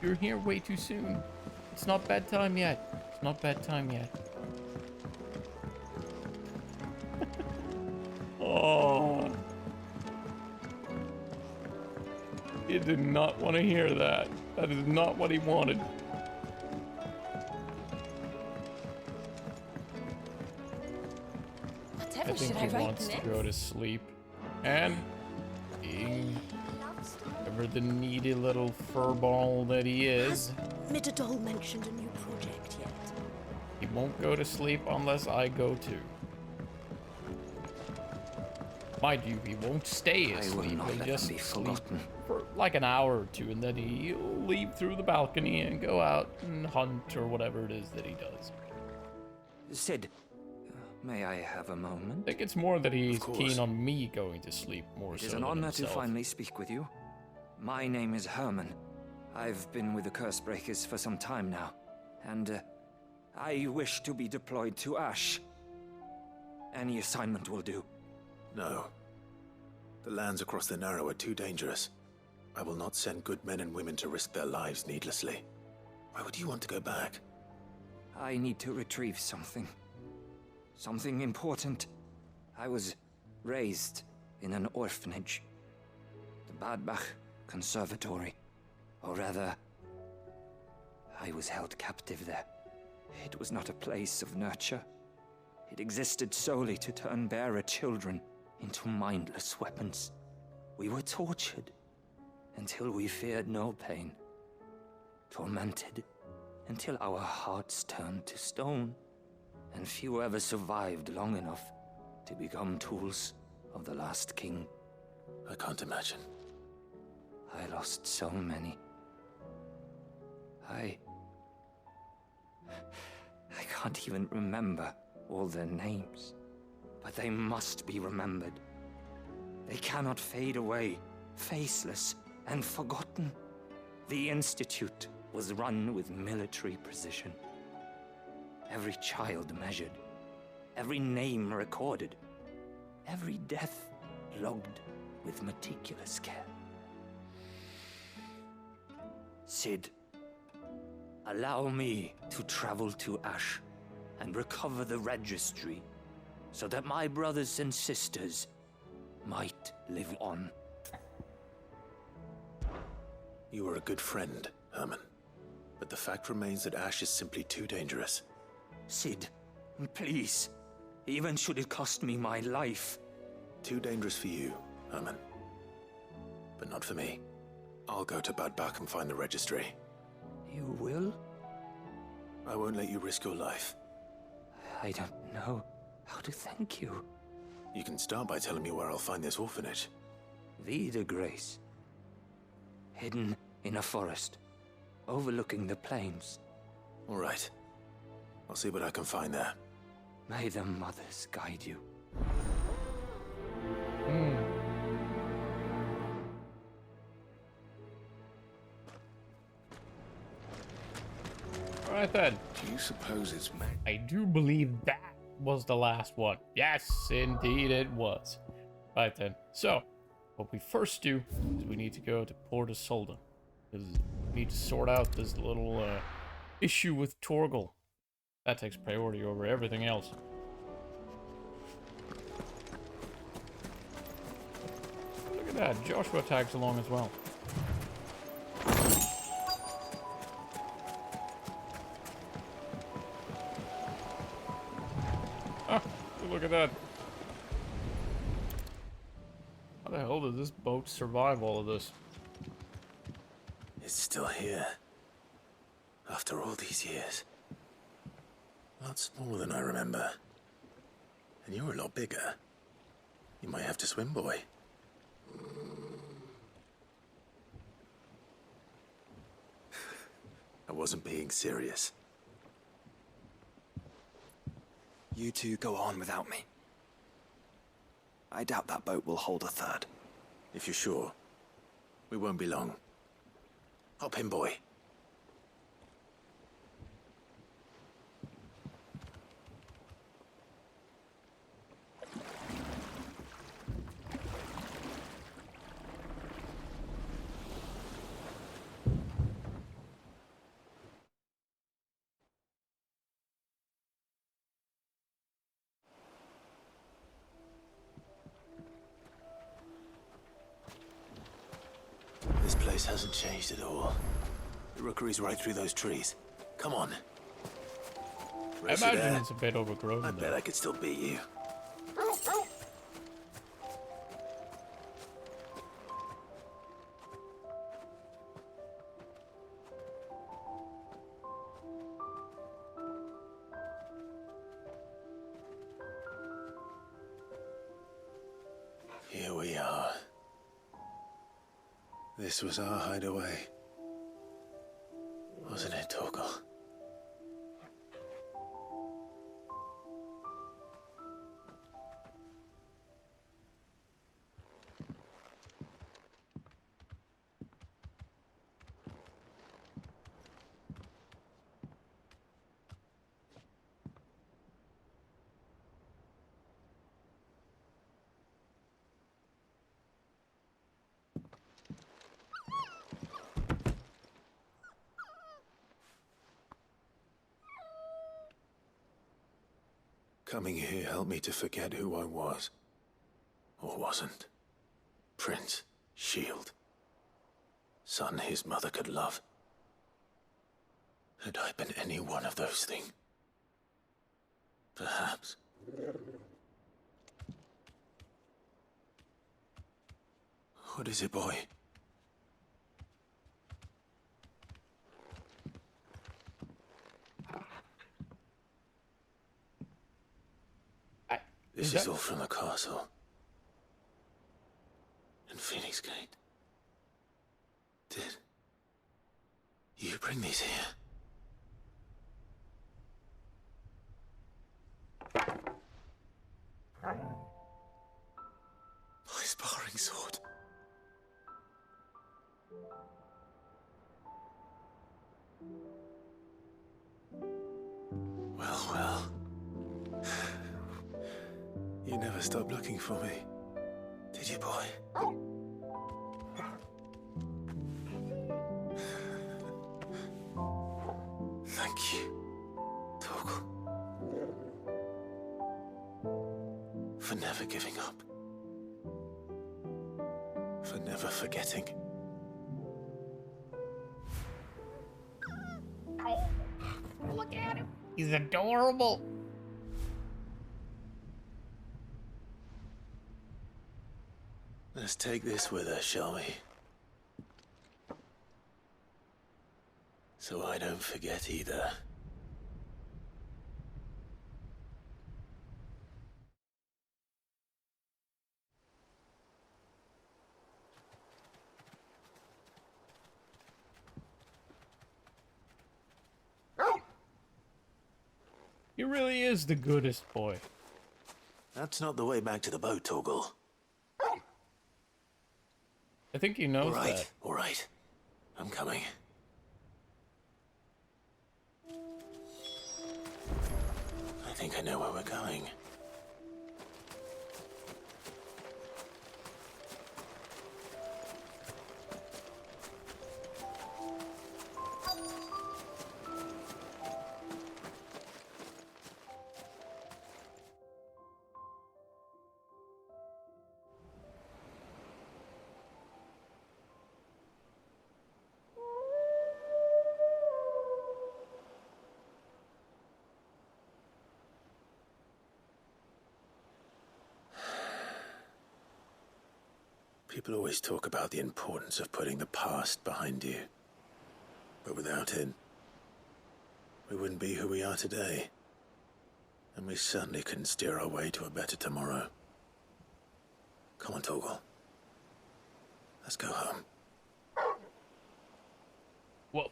You're here way too soon. It's not bedtime yet. It's not bedtime yet. Oh. He did not want to hear that. That is not what he wanted. I think he wants to go to sleep. And being ever the needy little furball that he is. Midadol mentioned a new project yet? He won't go to sleep unless I go too. Mind you, he won't stay asleep. He'll just sleep for like an hour or two, and then he'll leap through the balcony and go out and hunt or whatever it is that he does. Sid, may I have a moment? I think it's more that he's keen on me going to sleep more so It is an honor to finally speak with you. My name is Herman. I've been with the Cursebreakers for some time now, and I wish to be deployed to Ash. Any assignment will do. No. The lands across the Narrow are too dangerous. I will not send good men and women to risk their lives needlessly. Why would you want to go back? I need to retrieve something. Something important. I was raised in an orphanage. The Badbach Conservatory. Or rather, I was held captive there. It was not a place of nurture. It existed solely to turn bearer children into mindless weapons. We were tortured until we feared no pain. Tormented until our hearts turned to stone. And few ever survived long enough to become tools of the last king. I can't imagine. I lost so many. I can't even remember all their names. But they must be remembered. They cannot fade away, faceless and forgotten. The Institute was run with military precision. Every child measured, every name recorded, every death logged with meticulous care. Sid, allow me to travel to Ash and recover the registry so that my brothers and sisters might live on. You are a good friend, Herman. But the fact remains that Ash is simply too dangerous. Sid, please. Even should it cost me my life. Too dangerous for you, Herman. But not for me. I'll go to Badbach and find the registry. You will? I won't let you risk your life. I don't know how to thank you. You can start by telling me where I'll find this orphanage. Vida Grace. Hidden in a forest. overlooking the plains. All right. I'll see what I can find there. May the mothers guide you. Alright then. Do you suppose it's I do believe that was the last one. Yes, indeed it was. Right then. So, what we first do is we need to go to Port of Solden. Because we need to sort out this little issue with Torgal. That takes priority over everything else. Look at that. Joshua tags along as well. Ah, look at that. How the hell does this boat survive all of this? It's still here. After all these years. Lots smaller than I remember. And you're a lot bigger. You might have to swim, boy. I wasn't being serious. You two go on without me. I doubt that boat will hold a third. If you're sure, we won't be long. Hop in, boy. This place hasn't changed at all. The rookery's right through those trees. Come on. I Rest imagine there. it's a bit overgrown. I bet I could still beat you. Here we are. This was our hideaway. Wasn't it, Torgal? Coming here helped me to forget who I was. Or wasn't. Prince, shield. Son his mother could love. Had I been any one of those things? Perhaps. What is it, boy? This is all from the castle. And Phoenix Gate. Did you bring these here? My sparring sword. Well, well. You never stopped looking for me, did you, boy? Thank you, Torgal. For never giving up. For never forgetting. Look at him. He's adorable. Let's take this with us, shall we? So I don't forget either. He really is the goodest boy. That's not the way back to the boat, Torgal. I think he knows that. All right. I'm coming. I think I know where we're going. People always talk about the importance of putting the past behind you. But without it, we wouldn't be who we are today. And we certainly couldn't steer our way to a better tomorrow. Come on, Torgal. Let's go home. Whoa.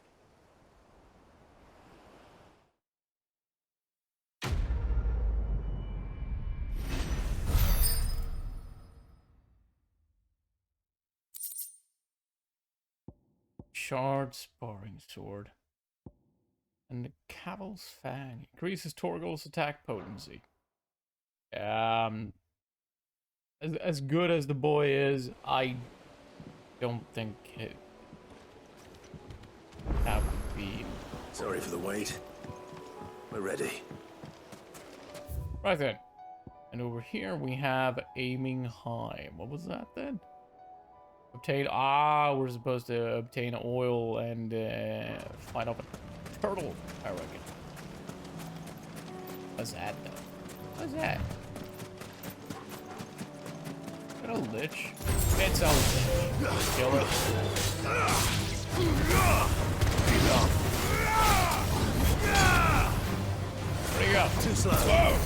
Shard sparring sword. And the Caval's Fang increases Torgal's attack potency. As good as the boy is, I don't think that would be. Sorry for the wait. We're ready. Right then. And over here we have aiming high. What was that then? Obtain. We're supposed to obtain oil and fight off a turtle, I reckon. What's that though? What's that? Is that a lich? It's a lich. Let's kill it. Where'd he go? Too slow. Whoa!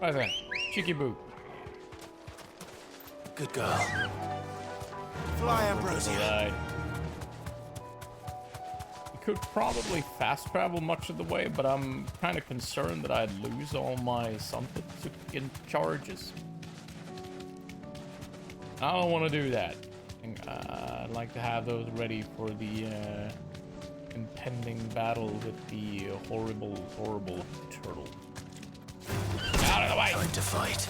Right then, cheeky boot. Good girl. Fly, Ambrosia. You could probably fast travel much of the way, but I'm kind of concerned that I'd lose all my something charges. I don't want to do that. I'd like to have those ready for the impending battle with the horrible turtle. Out of the way! Time to fight.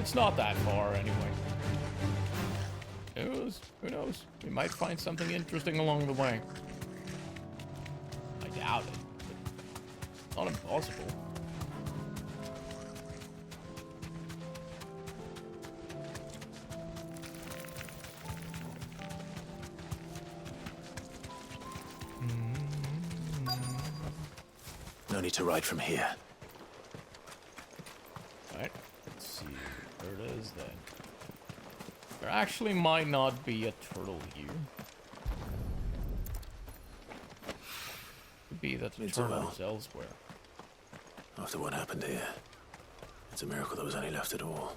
It's not that far anyway. Who knows? Who knows? We might find something interesting along the way. I doubt it, but it's not impossible. No need to ride from here. Right. Let's see. There it is then. There actually might not be a turtle here. Could be that the It's turtle well. is elsewhere. After what happened here, it's a miracle there was any left at all.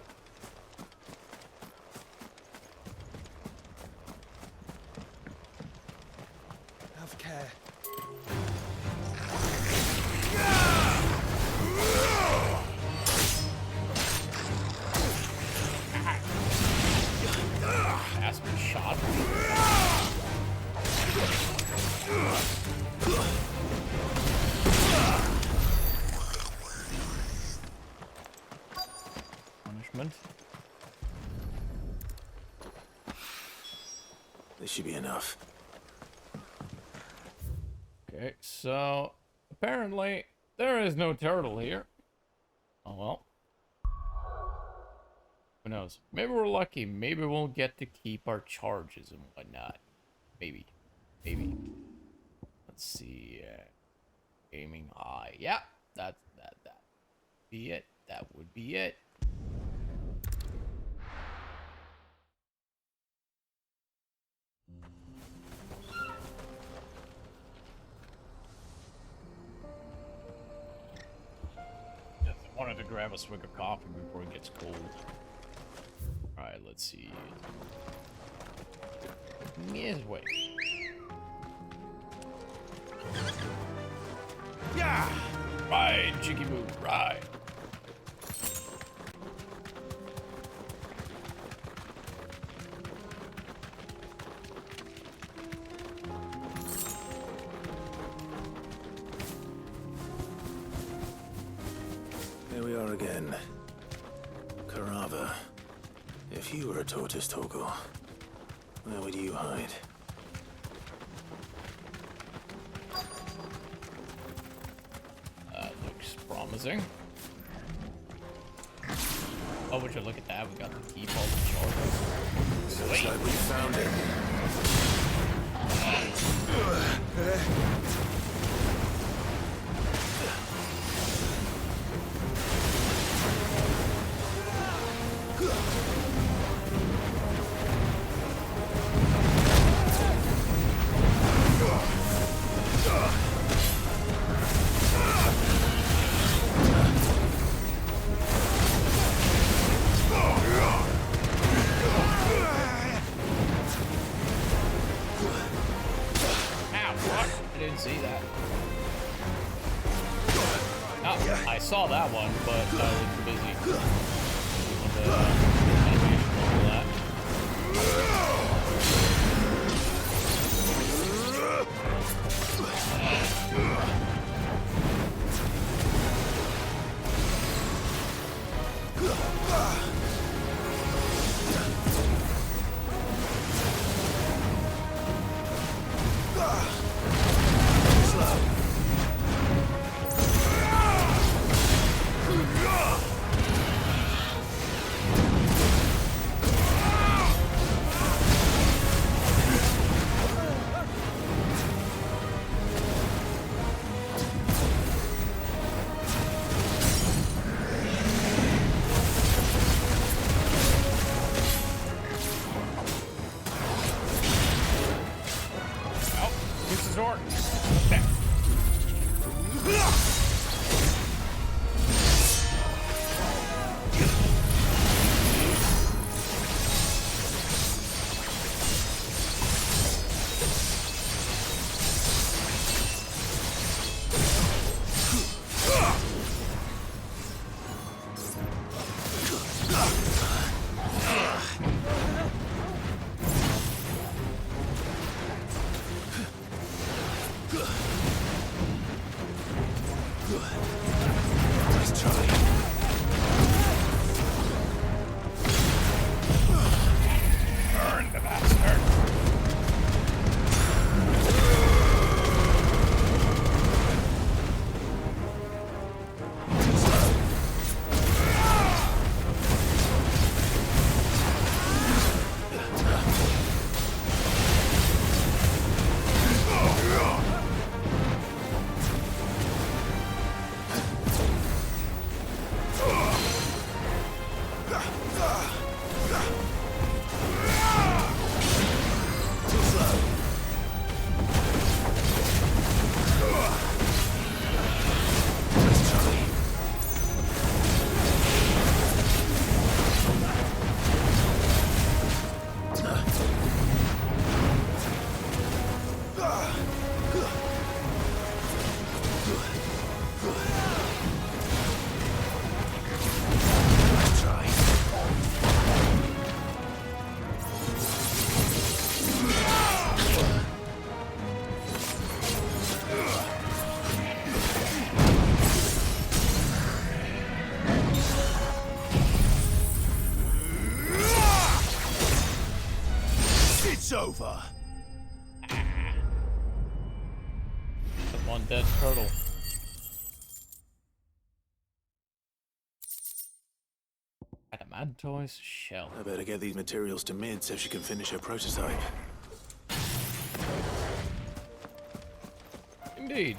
Have care. Has been shot. Punishment. This should be enough. Okay, so apparently there is no turtle here. Oh well. Who knows? Maybe we're lucky. Maybe we'll get to keep our charges and whatnot. Maybe. Maybe. Let's see. Aiming high. Yeah, that be it. That would be it. Just wanted to grab a swig of coffee before it gets cold. Alright, let's see. Yes, wait. Yeah! Right, Jiggy Boo, right. Here we are again. Carava. If you were a tortoise, Torgal, where would you hide? Looks promising. Oh, would you look at that? We got to keep all the charges. Looks like we found it. I saw that one, but I was busy. dead turtle. Adamantoise shell. I better get these materials to Mid so she can finish her prototype. Indeed.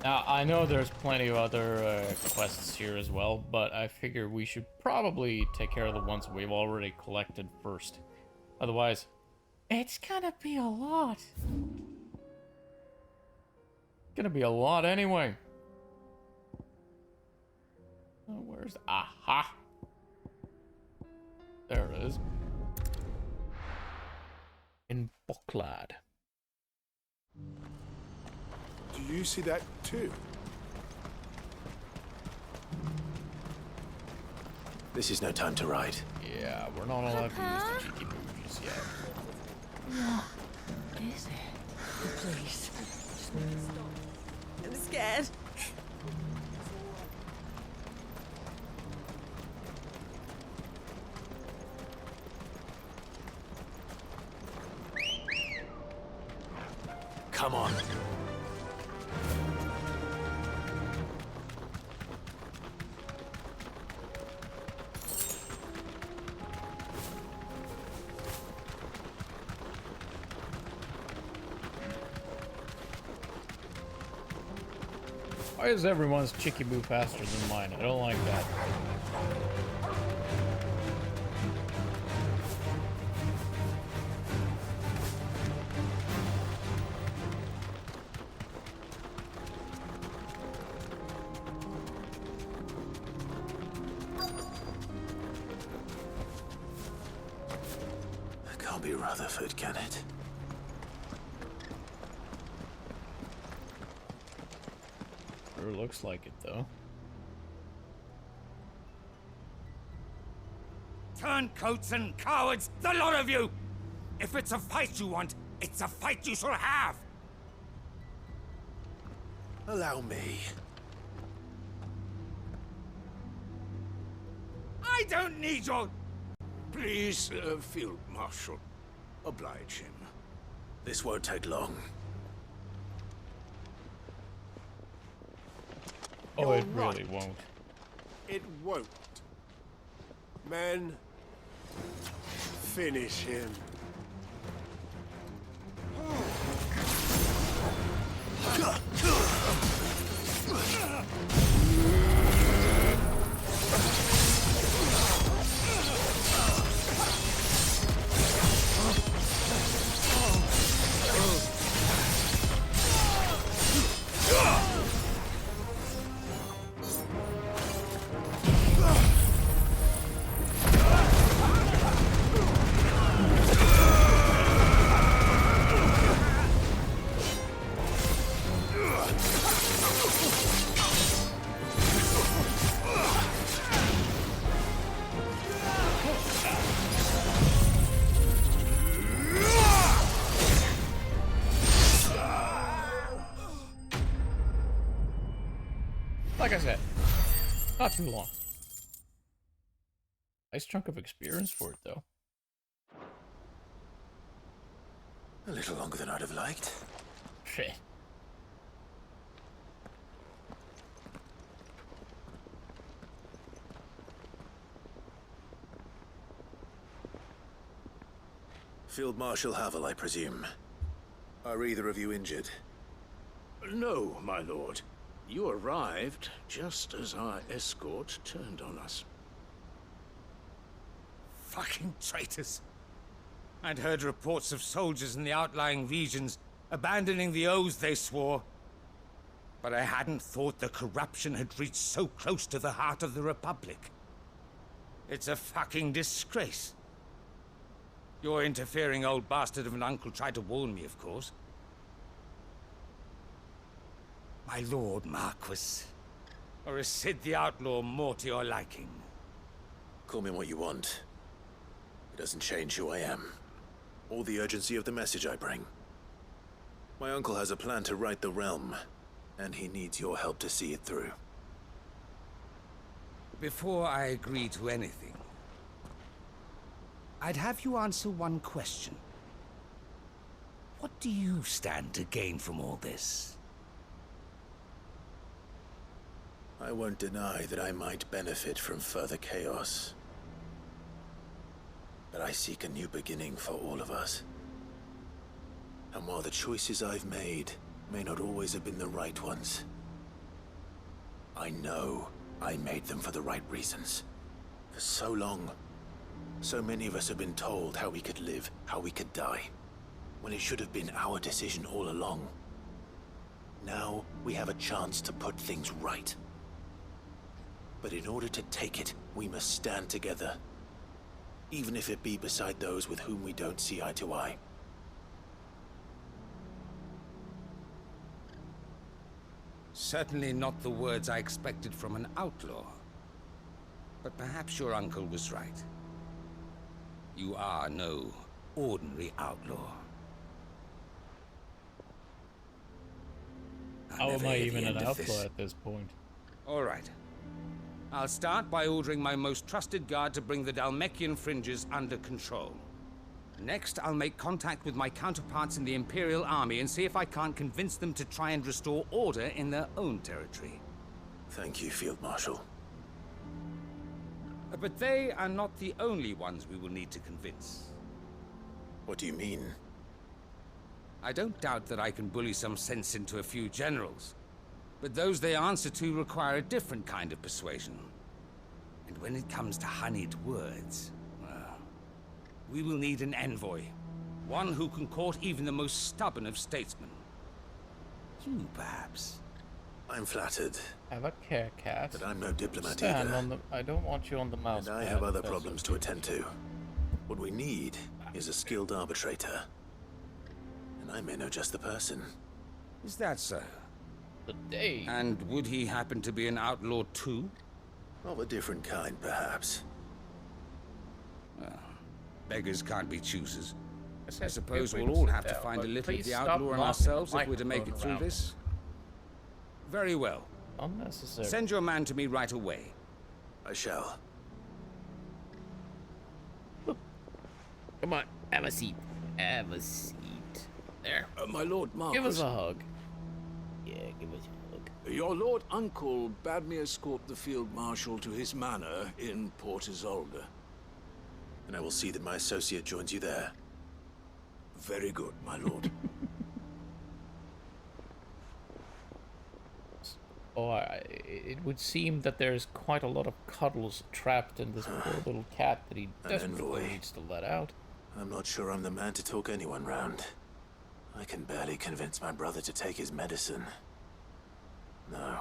Now, I know there's plenty of other quests here as well, but I figure we should probably take care of the ones we've already collected first. Otherwise, it's gonna be a lot. Gonna be a lot anyway. Oh, where's... Aha! There it is. In Bucklad. Do you see that too? This is no time to ride. Yeah, we're not allowed to use the cheeky boobies yet. What is it? Please. Just make it stop. I'm scared. Come on. Why is everyone's chicky boo faster than mine? I don't like that. It can't be Rutherford, can it? Sure looks like it, though. Turncoats and cowards, the lot of you! If it's a fight you want, it's a fight you shall have! Allow me. I don't need your... Please, Field Marshal, oblige him. This won't take long. Oh, You're it really right. won't. It won't. Men, finish him. Like I said, not too long. Nice chunk of experience for it, though. A little longer than I'd have liked. Shit. Field Marshal Havel, I presume. Are either of you injured? No, my lord. You arrived just as our escort turned on us. Fucking traitors. I'd heard reports of soldiers in the outlying regions abandoning the oaths they swore. But I hadn't thought the corruption had reached so close to the heart of the Republic. It's a fucking disgrace. Your interfering old bastard of an uncle tried to warn me, of course. My lord Marquis. Or is Sid the Outlaw more to your liking? Call me what you want. It doesn't change who I am, or the urgency of the message I bring. My uncle has a plan to right the realm, and he needs your help to see it through. Before I agree to anything, I'd have you answer one question. What do you stand to gain from all this? I won't deny that I might benefit from further chaos. But I seek a new beginning for all of us. And while the choices I've made may not always have been the right ones, I know I made them for the right reasons. For so long, so many of us have been told how we could live, how we could die, when it should have been our decision all along. Now, we have a chance to put things right. But in order to take it, we must stand together. Even if it be beside those with whom we don't see eye to eye. Certainly not the words I expected from an outlaw. But perhaps your uncle was right. You are no ordinary outlaw. How am I even an outlaw at this point? All right. I'll start by ordering my most trusted guard to bring the Dhalmekian fringes under control. Next, I'll make contact with my counterparts in the Imperial Army and see if I can't convince them to try and restore order in their own territory. Thank you, Field Marshal. But they are not the only ones we will need to convince. What do you mean? I don't doubt that I can bully some sense into a few generals, but those they answer to require a different kind of persuasion. And when it comes to honeyed words, well, we will need an envoy. One who can court even the most stubborn of statesmen. You, perhaps. I'm flattered. Have a care, cat. But I'm no diplomat Stand either. on the. I don't want you on the mouse. And I have other problems to attend to. What we need is a skilled arbitrator. And I may know just the person. Is that so? The day. And would he happen to be an outlaw too? Of a different kind, perhaps. Well, beggars can't be choosers. I It's suppose a good we'll way all to have sit to down, find a but little of please the stop outlaw in knocking ourselves the if we're to make it microphone through around. this. Very well. Unnecessary. Send your man to me right away. I shall. Come on, have a seat. Have a seat. There. My Lord Marcus. Give us a hug. Yeah, give us a hug. Your Lord Uncle bade me escort the Field Marshal to his manor in Port Isolde. And I will see that my associate joins you there. Very good, my lord. Oh, it would seem that there's quite a lot of cuddles trapped in this poor little cat that he desperately needs to let out. I'm not sure I'm the man to talk anyone round. I can barely convince my brother to take his medicine. No.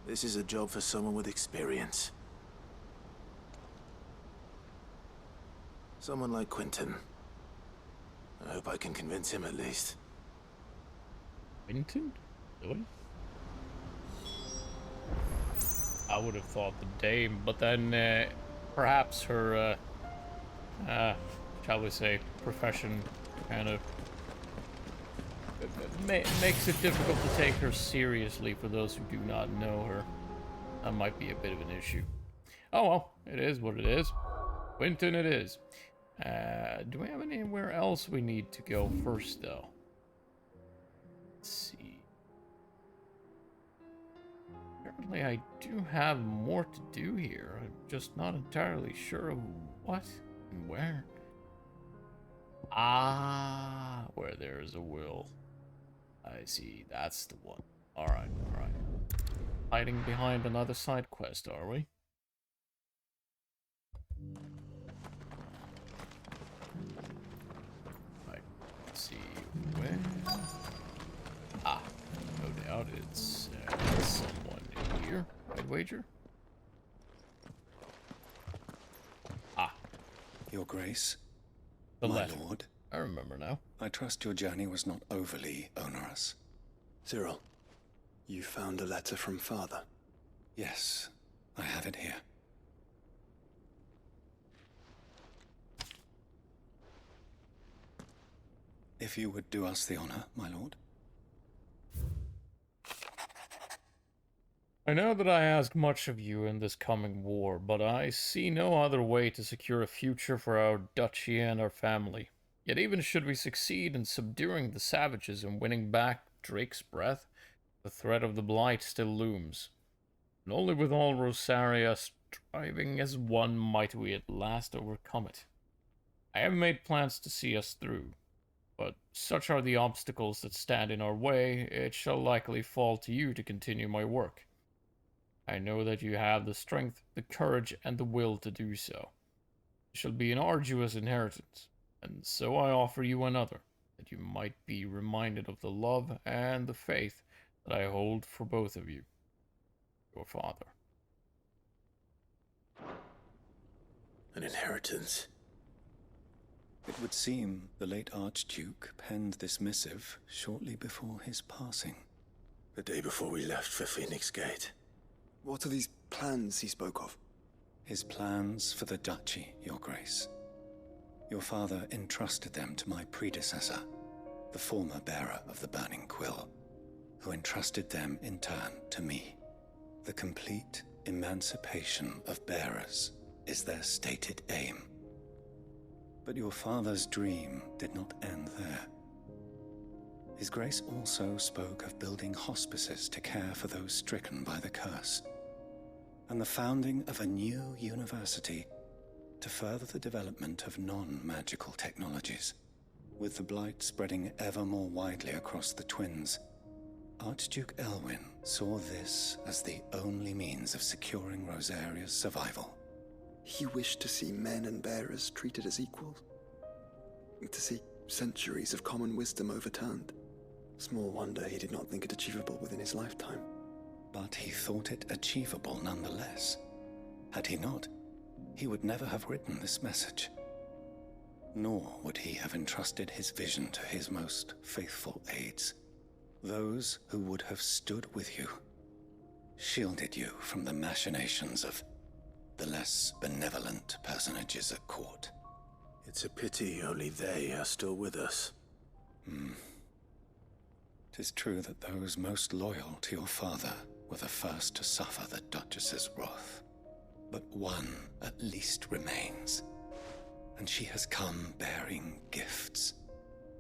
This is a job for someone with experience. Someone like Quentin. I hope I can convince him at least. Quentin? Really? I would have thought the dame, but then perhaps her, shall we say, profession kind of makes it difficult to take her seriously for those who do not know her. That might be a bit of an issue. Oh well, it is what it is. Quentin it is. Do we have anywhere else we need to go first, though? Let's see. Apparently I do have more to do here. I'm just not entirely sure of what and where. Ah, where there is a will. I see, that's the one. Alright, alright. Hiding behind another side quest, are we? Right, let's see where... Ah, no doubt it's someone in here, I'd wager. Ah. Your Grace, The my letter. lord. I remember now. I trust your journey was not overly onerous. Cyril. You found a letter from Father? Yes, I have it here. If you would do us the honor, my lord. I know that I ask much of you in this coming war, but I see no other way to secure a future for our duchy and our family. Yet even should we succeed in subduing the savages and winning back Drake's breath, the threat of the Blight still looms. And only with all Rosaria striving as one might we at last overcome it. I have made plans to see us through, but such are the obstacles that stand in our way, it shall likely fall to you to continue my work. I know that you have the strength, the courage, and the will to do so. It shall be an arduous inheritance, and so I offer you another, that you might be reminded of the love and the faith that I hold for both of you. Your father. An inheritance. It would seem the late Archduke penned this missive shortly before his passing. The day before we left for Phoenix Gate. What are these plans he spoke of? His plans for the duchy, Your Grace. Your father entrusted them to my predecessor, the former bearer of the Burning Quill, who entrusted them in turn to me. The complete emancipation of bearers is their stated aim. But your father's dream did not end there. His Grace also spoke of building hospices to care for those stricken by the curse, and the founding of a new university to further the development of non-magical technologies. With the Blight spreading ever more widely across the Twins, Archduke Elwyn saw this as the only means of securing Rosaria's survival. He wished to see men and bearers treated as equals. To see centuries of common wisdom overturned. Small wonder he did not think it achievable within his lifetime. But he thought it achievable nonetheless. Had he not, he would never have written this message. Nor would he have entrusted his vision to his most faithful aides. Those who would have stood with you, shielded you from the machinations of the less benevolent personages at court. It's a pity only they are still with us. 'Tis true that those most loyal to your father were the first to suffer the Duchess's wrath. But one at least remains, and she has come bearing gifts.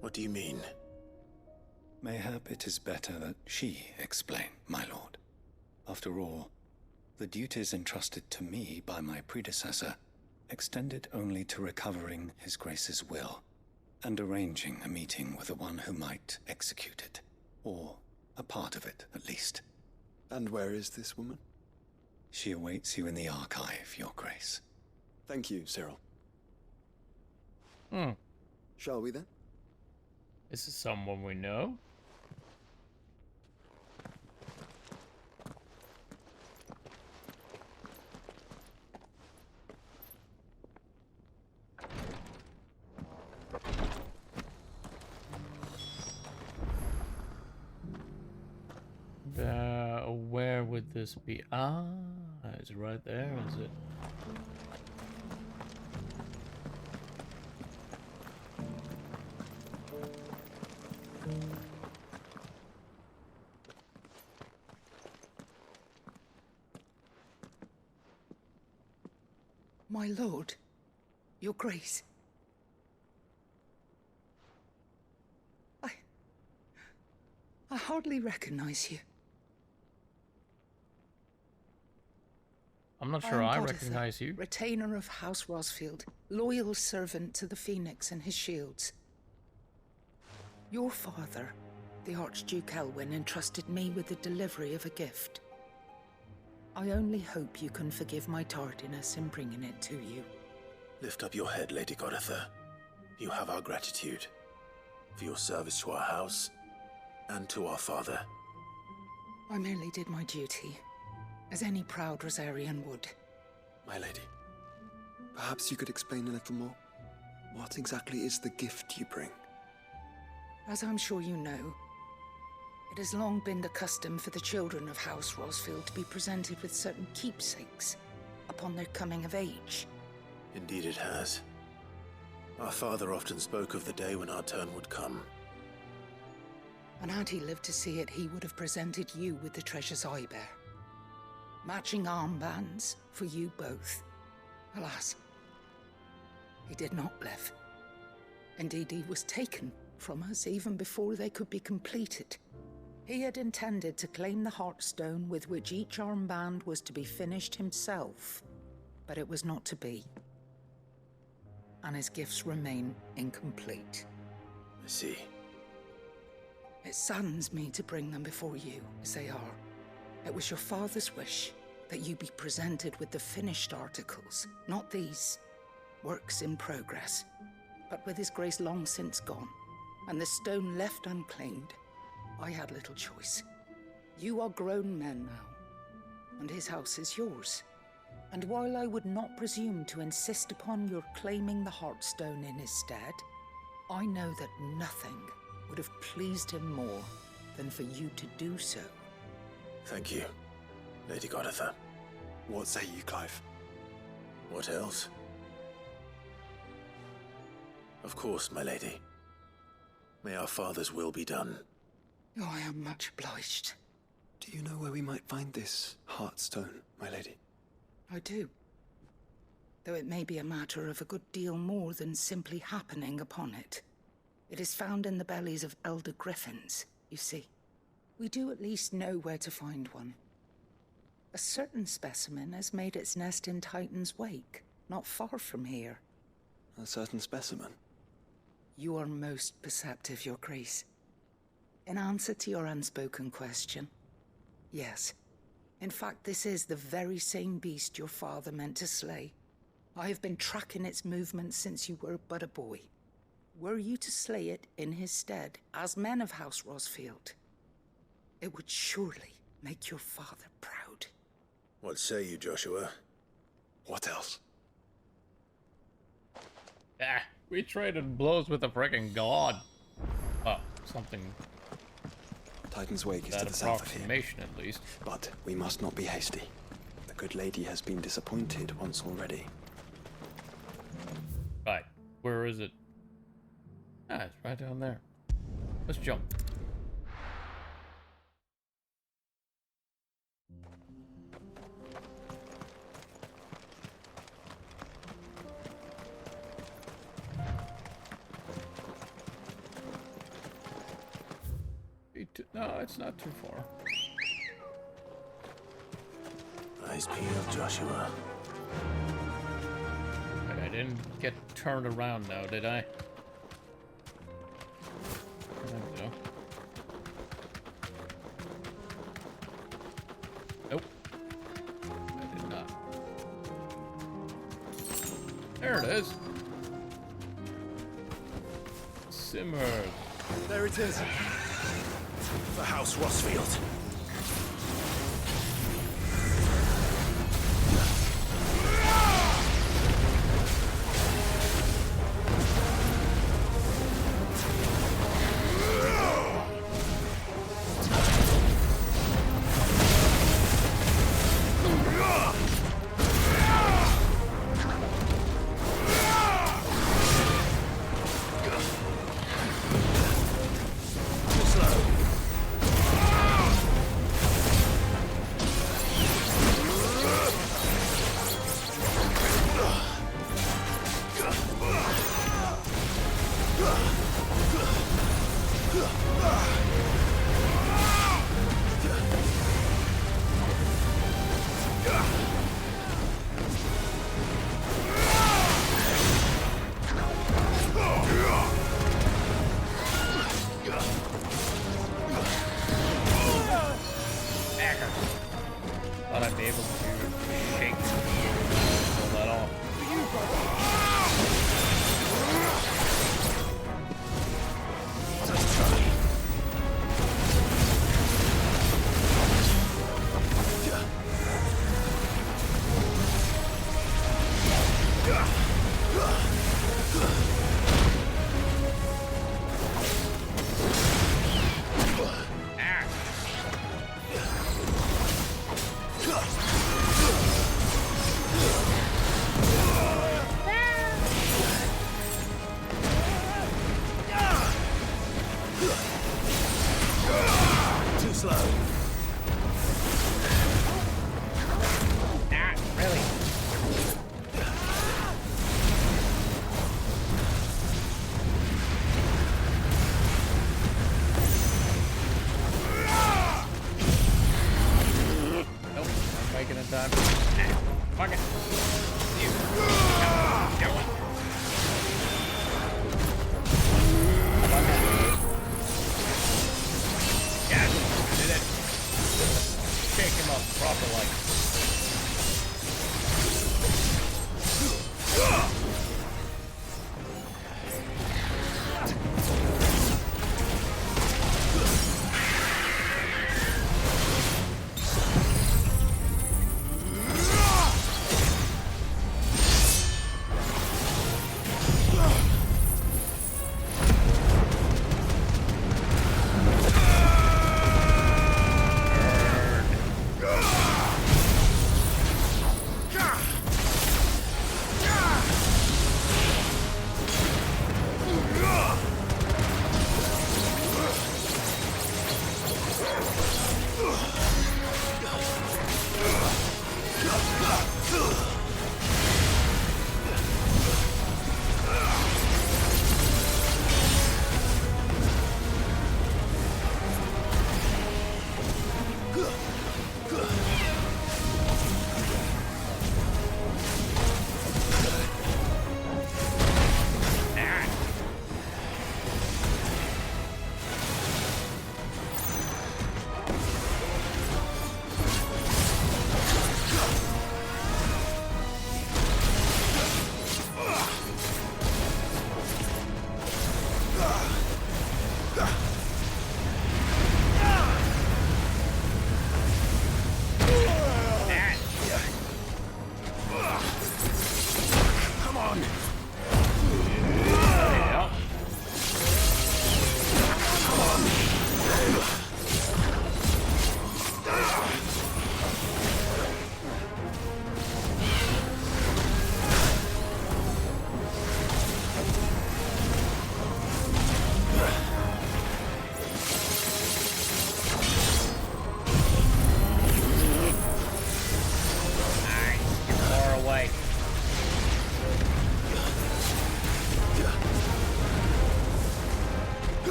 What do you mean? Mayhap it is better that she explain, my lord. After all, the duties entrusted to me by my predecessor extended only to recovering His Grace's will and arranging a meeting with the one who might execute it, or a part of it at least. And where is this woman? She awaits you in the archive, Your Grace. Thank you, Cyril. Shall we then? This is someone we know. Where would this be? Ah, it's right there, is it? My lord, your grace. I hardly recognize you. I'm not sure I recognize you. Retainer of House Rosfield, loyal servant to the Phoenix and his shields. Your father, the Archduke Elwyn, entrusted me with the delivery of a gift. I only hope you can forgive my tardiness in bringing it to you. Lift up your head, Lady Goditha. You have our gratitude for your service to our house and to our father. I merely did my duty, as any proud Rosarian would. My lady, perhaps you could explain a little more. What exactly is the gift you bring? As I'm sure you know, it has long been the custom for the children of House Rosfield to be presented with certain keepsakes upon their coming of age. Indeed it has. Our father often spoke of the day when our turn would come. And had he lived to see it, he would have presented you with the treasures I bear. Matching armbands for you both. Alas, he did not live. Indeed, he was taken from us even before they could be completed. He had intended to claim the Heartstone with which each armband was to be finished himself, but it was not to be. And his gifts remain incomplete. I see. It saddens me to bring them before you, as they are. It was your father's wish that you be presented with the finished articles, not these works in progress. But with his grace long since gone, and the stone left unclaimed, I had little choice. You are grown men now, and his house is yours. And while I would not presume to insist upon your claiming the Heartstone in his stead, I know that nothing would have pleased him more than for you to do so. Thank you, Lady Goditha. What say you, Clive? What else? Of course, my lady. May our father's will be done. Oh, I am much obliged. Do you know where we might find this Heartstone, my lady? I do. Though it may be a matter of a good deal more than simply happening upon it. It is found in the bellies of elder griffins, you see. We do at least know where to find one. A certain specimen has made its nest in Titan's Wake, not far from here. A certain specimen? You are most perceptive, Your Grace. In answer to your unspoken question, yes. In fact, this is the very same beast your father meant to slay. I have been tracking its movements since you were but a boy. Were you to slay it in his stead, as men of House Rosfield, it would surely make your father proud. What say you, Joshua? What else? Ah, we traded blows with a freaking god. Oh, something. Titan's Wake is that to the south of here. Approximation, at least. But we must not be hasty. The good lady has been disappointed once already. Right, where is it? Ah, it's right down there. Let's jump. No, it's not too far. Eyes peeled, Joshua. I didn't get turned around now, did I? I think so. Nope. I did not. There it is. Simmered. There it is. For House Rosfield. Thought I'd be able to shake pull that off. Too slow. Really? time. Fuck it. You. Go. Yeah, I did it. Shake him up properly.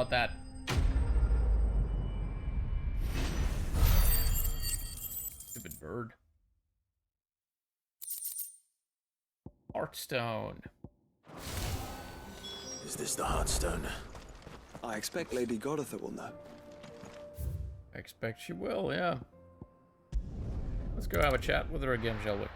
That. Stupid bird. Heartstone. Is this the Heartstone? I expect Lady Goditha will know. I expect she will, yeah. Let's go have a chat with her again, shall we?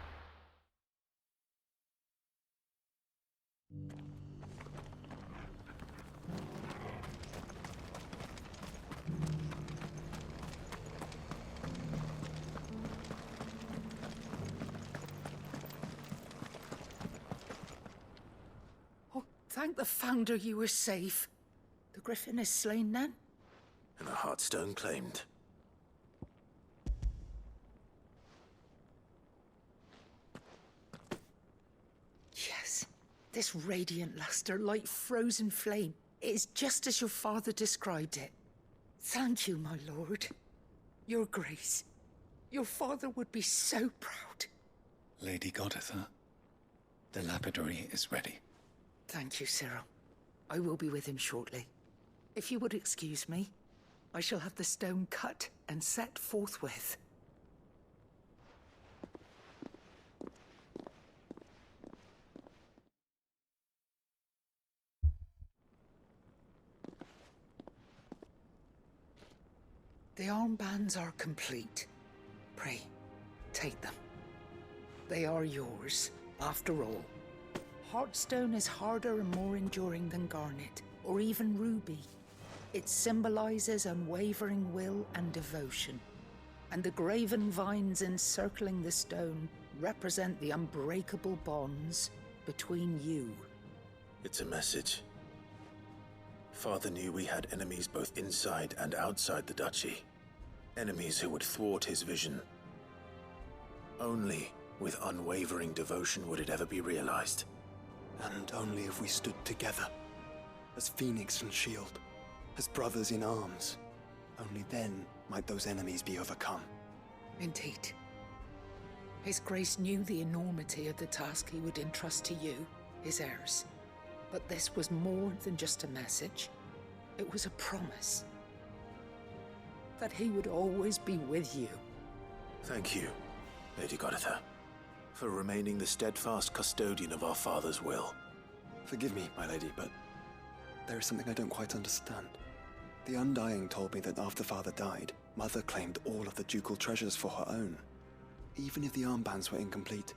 Thank the Founder you were safe. The Griffin is slain then? And a Heartstone claimed. Yes. This radiant luster, like frozen flame. It is just as your father described it. Thank you, my lord. Your Grace. Your father would be so proud. Lady Goditha, the lapidary is ready. Thank you, Cyril. I will be with him shortly. If you would excuse me, I shall have the stone cut and set forthwith. The armbands are complete. Pray, take them. They are yours, after all. Heartstone is harder and more enduring than garnet, or even ruby. It symbolizes unwavering will and devotion, and the graven vines encircling the stone represent the unbreakable bonds between you. It's a message. Father knew we had enemies both inside and outside the duchy. Enemies who would thwart his vision. Only with unwavering devotion would it ever be realized. And only if we stood together, as Phoenix and Shield, as brothers in arms. Only then might those enemies be overcome. Indeed. His Grace knew the enormity of the task he would entrust to you, his heirs. But this was more than just a message. It was a promise. That he would always be with you. Thank you, Lady Goditha, for remaining the steadfast custodian of our father's will. Forgive me, my lady, but there is something I don't quite understand. The Undying told me that after Father died, Mother claimed all of the ducal treasures for her own. Even if the armbands were incomplete,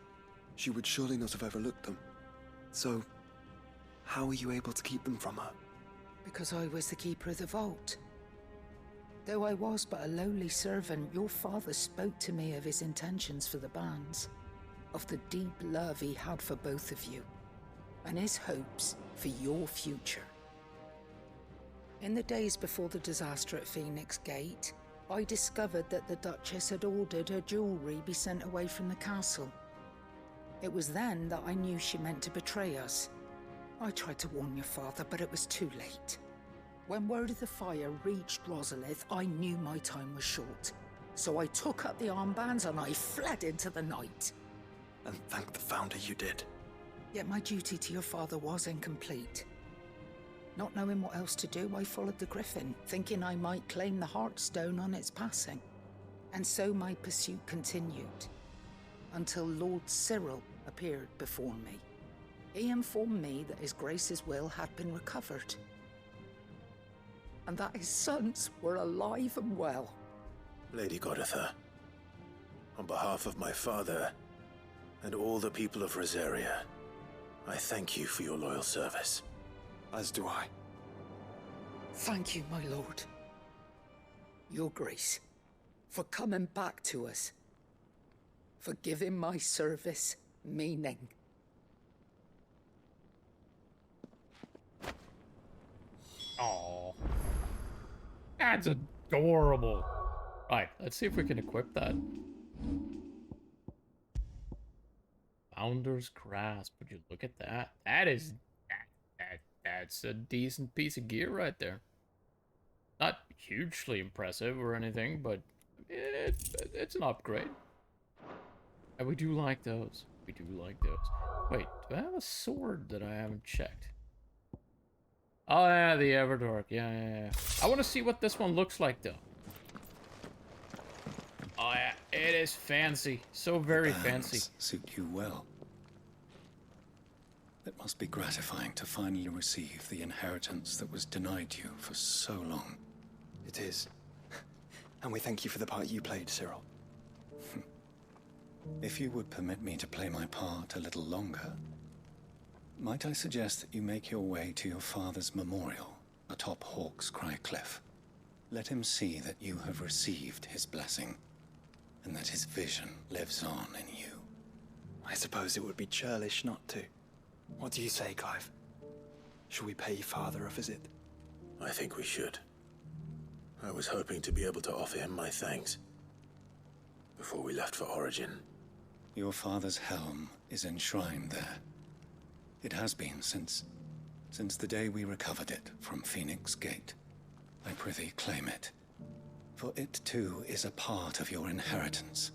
she would surely not have overlooked them. So, how were you able to keep them from her? Because I was the keeper of the vault. Though I was but a lowly servant, your father spoke to me of his intentions for the bands, of the deep love he had for both of you, and his hopes for your future. In the days before the disaster at Phoenix Gate, I discovered that the Duchess had ordered her jewelry be sent away from the castle. It was then that I knew she meant to betray us. I tried to warn your father, but it was too late. When word of the fire reached Rosalith, I knew my time was short. So I took up the armbands and I fled into the night. And thank the Founder you did. Yet my duty to your father was incomplete. Not knowing what else to do, I followed the Griffin, thinking I might claim the Heartstone on its passing. And so my pursuit continued, until Lord Cyril appeared before me. He informed me that His Grace's will had been recovered, and that his sons were alive and well. Lady Goditha, on behalf of my father and all the people of Rosaria, I thank you for your loyal service. As do I. Thank you, my lord. Your Grace, for coming back to us, for giving my service meaning. Aww. That's adorable. Right, let's see if we can equip that. Founder's Grasp. Would you look at that? That's a decent piece of gear right there. Not hugely impressive or anything, but it's an upgrade. And we do like those. We do like those. Wait, do I have a sword that I haven't checked? Oh yeah, the Everdark. Yeah. I want to see what this one looks like though. Oh yeah, it is fancy. So very fancy. Suit you well. It must be gratifying to finally receive the inheritance that was denied you for so long. It is. And we thank you for the part you played, Cyril. If you would permit me to play my part a little longer, might I suggest that you make your way to your father's memorial atop Hawk's Cry Cliff? Let him see that you have received his blessing, and that his vision lives on in you. I suppose it would be churlish not to. What do you say, Clive? Shall we pay Father a visit? I think we should. I was hoping to be able to offer him my thanks before we left for Origin. Your father's helm is enshrined there. It has been since the day we recovered it from Phoenix Gate. I prithee claim it, for it too is a part of your inheritance,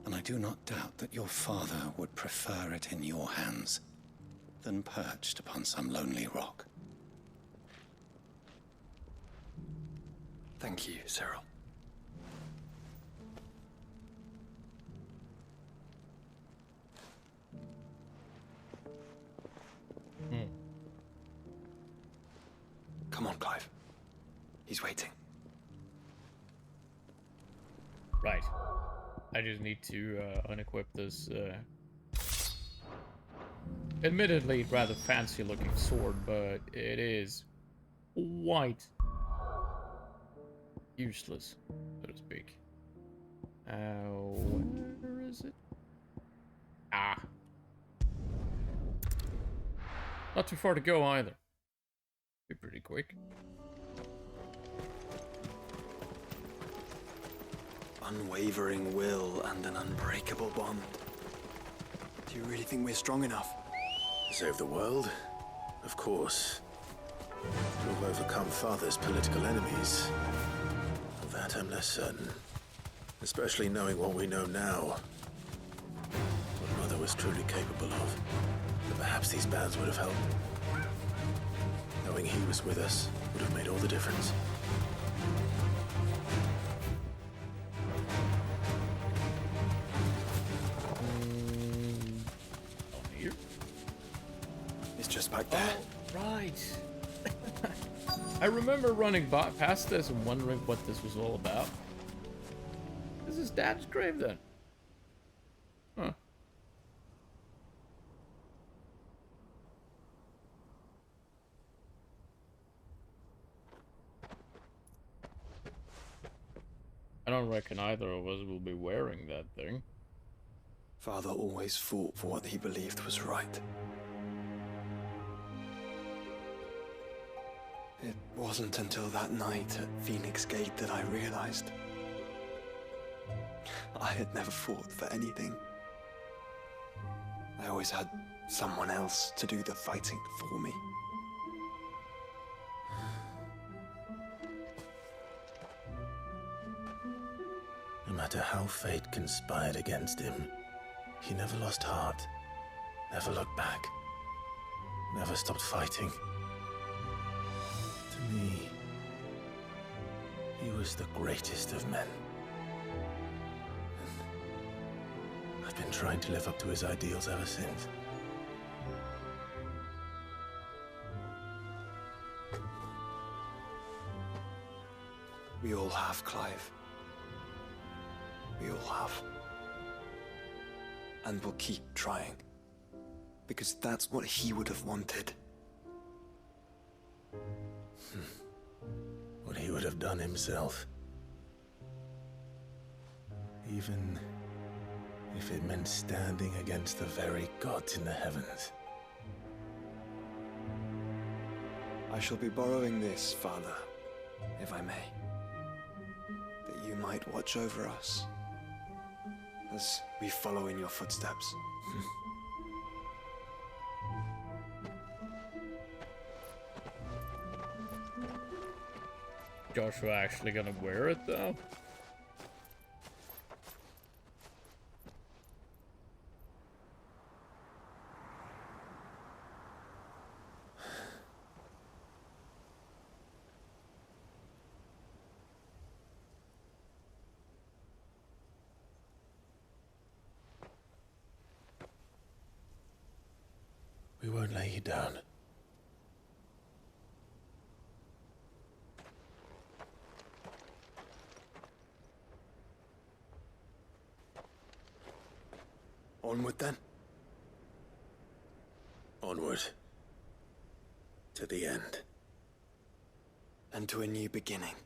and I do not doubt that your father would prefer it in your hands than perched upon some lonely rock. Thank you, Cyril. Come on, Clive. He's waiting. Right. I just need to unequip this admittedly rather fancy looking sword, but it is quite useless, so to speak. Where is it? Ah. Not too far to go either. Be pretty quick. Unwavering will and an unbreakable bond. Do you really think we're strong enough? To save the world? Of course. To have overcome Father's political enemies. Of that I'm less certain. Especially knowing what we know now. What Mother was truly capable of. But perhaps these bands would have helped. Knowing he was with us would have made all the difference. Here? It's just back there. Oh, right. I remember running past this and wondering what this was all about. This is Dad's grave then. Huh. I don't reckon either of us will be wearing that thing. Father always fought for what he believed was right. It wasn't until that night at Phoenix Gate that I realized I had never fought for anything. I always had someone else to do the fighting for me. No matter how fate conspired against him, he never lost heart, never looked back, never stopped fighting. To me, he was the greatest of men. And I've been trying to live up to his ideals ever since. We all have, Clive. We all have. And we'll keep trying. Because that's what he would have wanted. What he would have done himself. Even if it meant standing against the very gods in the heavens. I shall be borrowing this, Father, if I may. That you might watch over us as we follow in your footsteps. Joshua actually gonna wear it though? We won't lay you down. Onward then? Onward. To the end. And to a new beginning.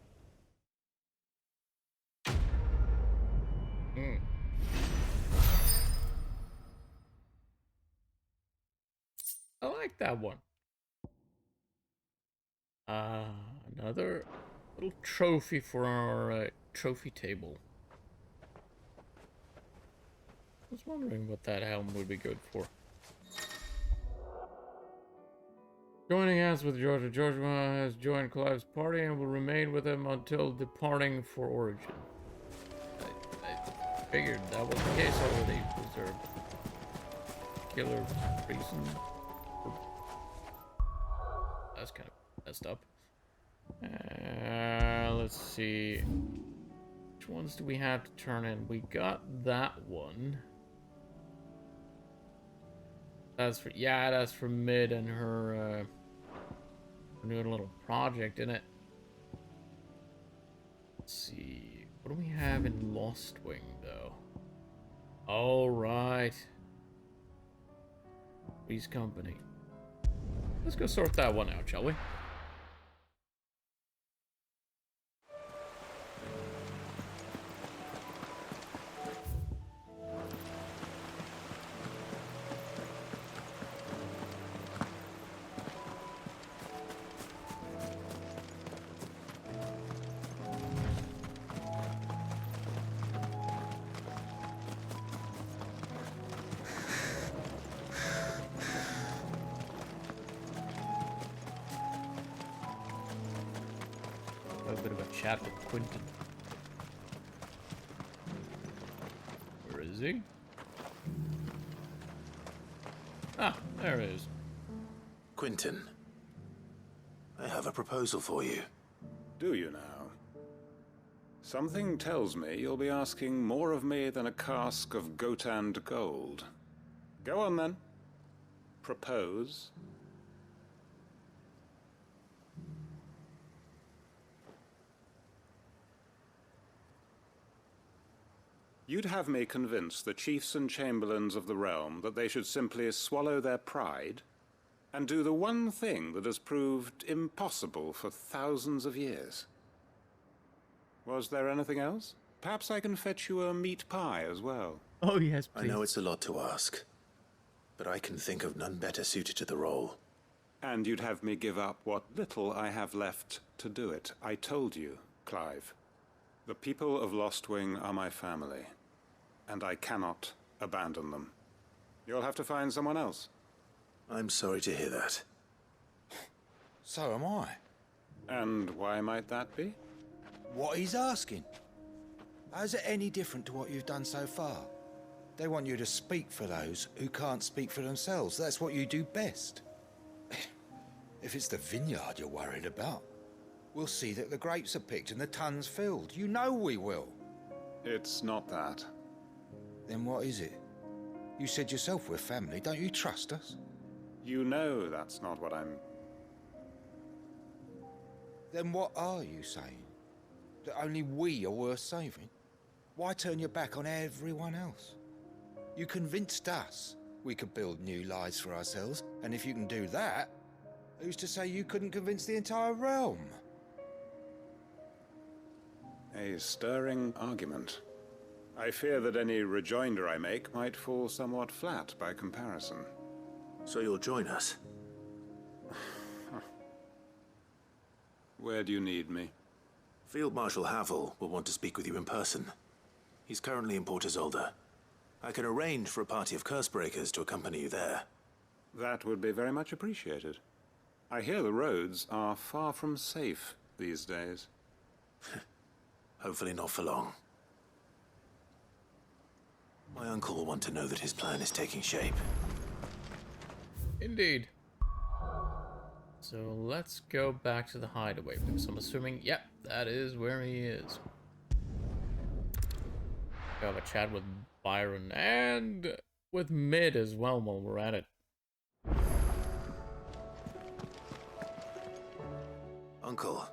I like that one. Another little trophy for our trophy table. I was wondering what that helm would be good for. Joining hands with Georgia. Georgia has joined Clive's party and will remain with him until departing for Origin. I figured that was the case already. Was there a particular reason? That's kind of messed up. Let's see. Which ones do we have to turn in? We got that one. That's for, yeah, that's for Mid and her, we're doing a little project in it. Let's see. What do we have in Lost Wing, though? All right. Three's Company. Let's go sort that one out, shall we? Have a bit of a chat with Quentin. Where is he? Ah, there he is. Quentin, I have a proposal for you. Do you now? Something tells me you'll be asking more of me than a cask of Gotand gold. Go on then. Propose. You'd have me convince the chiefs and chamberlains of the realm that they should simply swallow their pride and do the one thing that has proved impossible for thousands of years. Was there anything else? Perhaps I can fetch you a meat pie as well. Oh yes, please. I know it's a lot to ask, but I can think of none better suited to the role. And you'd have me give up what little I have left to do it. I told you, Clive. The people of Lostwing are my family, and I cannot abandon them. You'll have to find someone else. I'm sorry to hear that. So am I. And why might that be? What he's asking. How's it any different to what you've done so far? They want you to speak for those who can't speak for themselves. That's what you do best. If it's the vineyard you're worried about, we'll see that the grapes are picked and the tons filled. You know we will. It's not that. Then what is it? You said yourself we're family. Don't you trust us? You know that's not what I'm... Then what are you saying? That only we are worth saving? Why turn your back on everyone else? You convinced us we could build new lives for ourselves, and if you can do that, who's to say you couldn't convince the entire realm? A stirring argument. I fear that any rejoinder I make might fall somewhat flat by comparison. So you'll join us? Where do you need me? Field Marshal Havel will want to speak with you in person. He's currently in Port Isolde. I can arrange for a party of Cursebreakers to accompany you there. That would be very much appreciated. I hear the roads are far from safe these days. Hopefully not for long. My uncle will want to know that his plan is taking shape. Indeed. So let's go back to the hideaway, because I'm assuming, yep, that is where he is. Go have a chat with Byron and with Mid as well while we're at it. Uncle,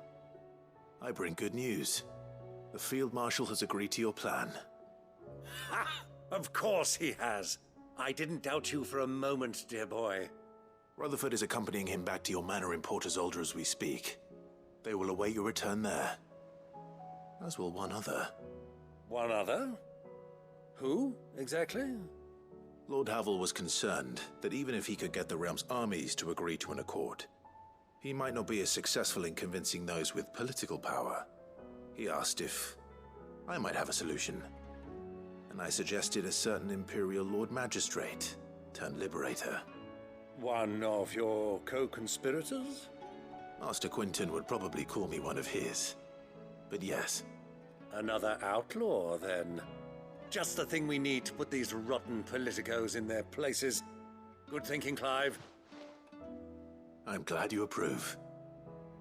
I bring good news. The Field Marshal has agreed to your plan. Ha! Of course he has. I didn't doubt you for a moment, dear boy. Rutherford is accompanying him back to your manor in Port Isolde as we speak. They will await your return there. As will one other. One other? Who, exactly? Lord Havel was concerned that even if he could get the realm's armies to agree to an accord, he might not be as successful in convincing those with political power. He asked if I might have a solution, and I suggested a certain Imperial Lord Magistrate turned Liberator. One of your co-conspirators? Master Quentin would probably call me one of his, but yes. Another outlaw, then. Just the thing we need to put these rotten politicos in their places. Good thinking, Clive. I'm glad you approve.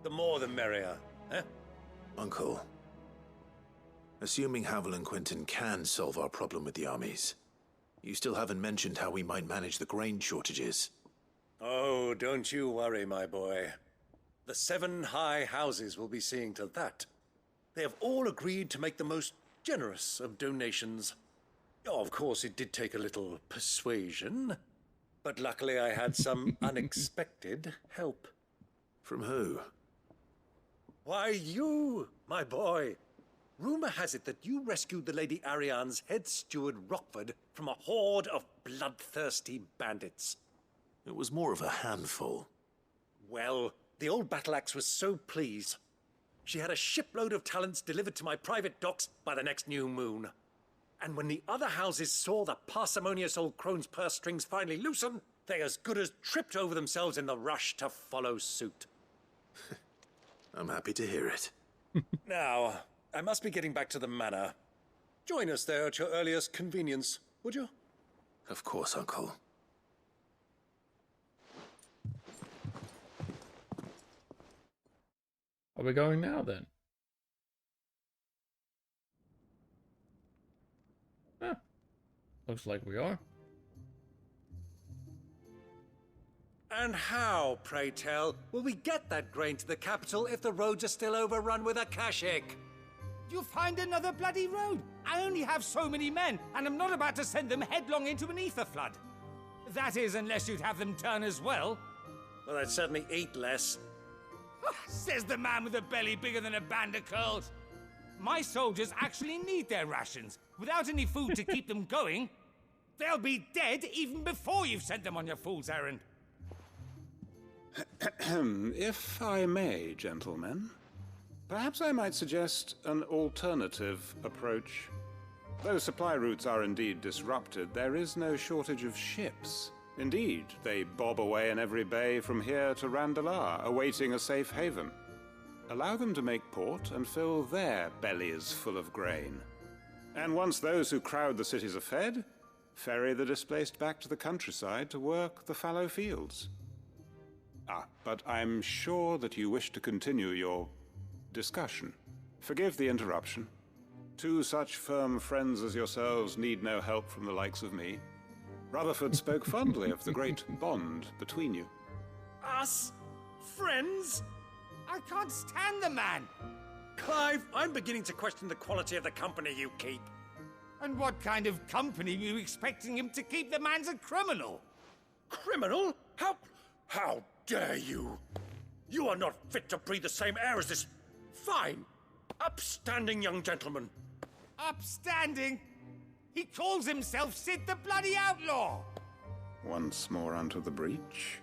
The more the merrier, eh? Uncle, assuming Havel and Quentin can solve our problem with the armies, you still haven't mentioned how we might manage the grain shortages. Oh, don't you worry, my boy. The 7 high houses will be seeing to that. They have all agreed to make the most generous of donations. Oh, of course, it did take a little persuasion, but luckily I had some unexpected help. From who? Why, you, my boy. Rumor has it that you rescued the Lady Ariane's head steward Rockford from a horde of bloodthirsty bandits. It was more of a handful. Well, the old battle axe was so pleased. She had a shipload of talents delivered to my private docks by the next new moon. And when the other houses saw the parsimonious old crone's purse strings finally loosen, they as good as tripped over themselves in the rush to follow suit. I'm happy to hear it. Now, I must be getting back to the manor. Join us there at your earliest convenience, would you? Of course, Uncle. Are we going now then? Huh. Looks like we are. And how, pray tell, will we get that grain to the capital if the roads are still overrun with Akashic? You'll find another bloody road. I only have so many men, and I'm not about to send them headlong into an ether flood. That is, unless you'd have them turn as well. Well, I'd certainly eat less. Says the man with a belly bigger than a band of curls. My soldiers actually need their rations. Without any food to keep them going, they'll be dead even before you've sent them on your fool's errand. If I may, gentlemen, perhaps I might suggest an alternative approach. Though supply routes are indeed disrupted, there is no shortage of ships. Indeed, they bob away in every bay from here to Randalar, awaiting a safe haven. Allow them to make port and fill their bellies full of grain. And once those who crowd the cities are fed, ferry the displaced back to the countryside to work the fallow fields. But I'm sure that you wish to continue your discussion. Forgive the interruption. Two such firm friends as yourselves need no help from the likes of me. Rutherford spoke fondly of the great bond between you. Us? Friends? I can't stand the man! Clive, I'm beginning to question the quality of the company you keep. And what kind of company were you expecting him to keep? The man's a criminal! Criminal? How dare you? You are not fit to breathe the same air as this fine, upstanding young gentleman. Upstanding? He calls himself Sid the Bloody Outlaw! Once more onto the breach.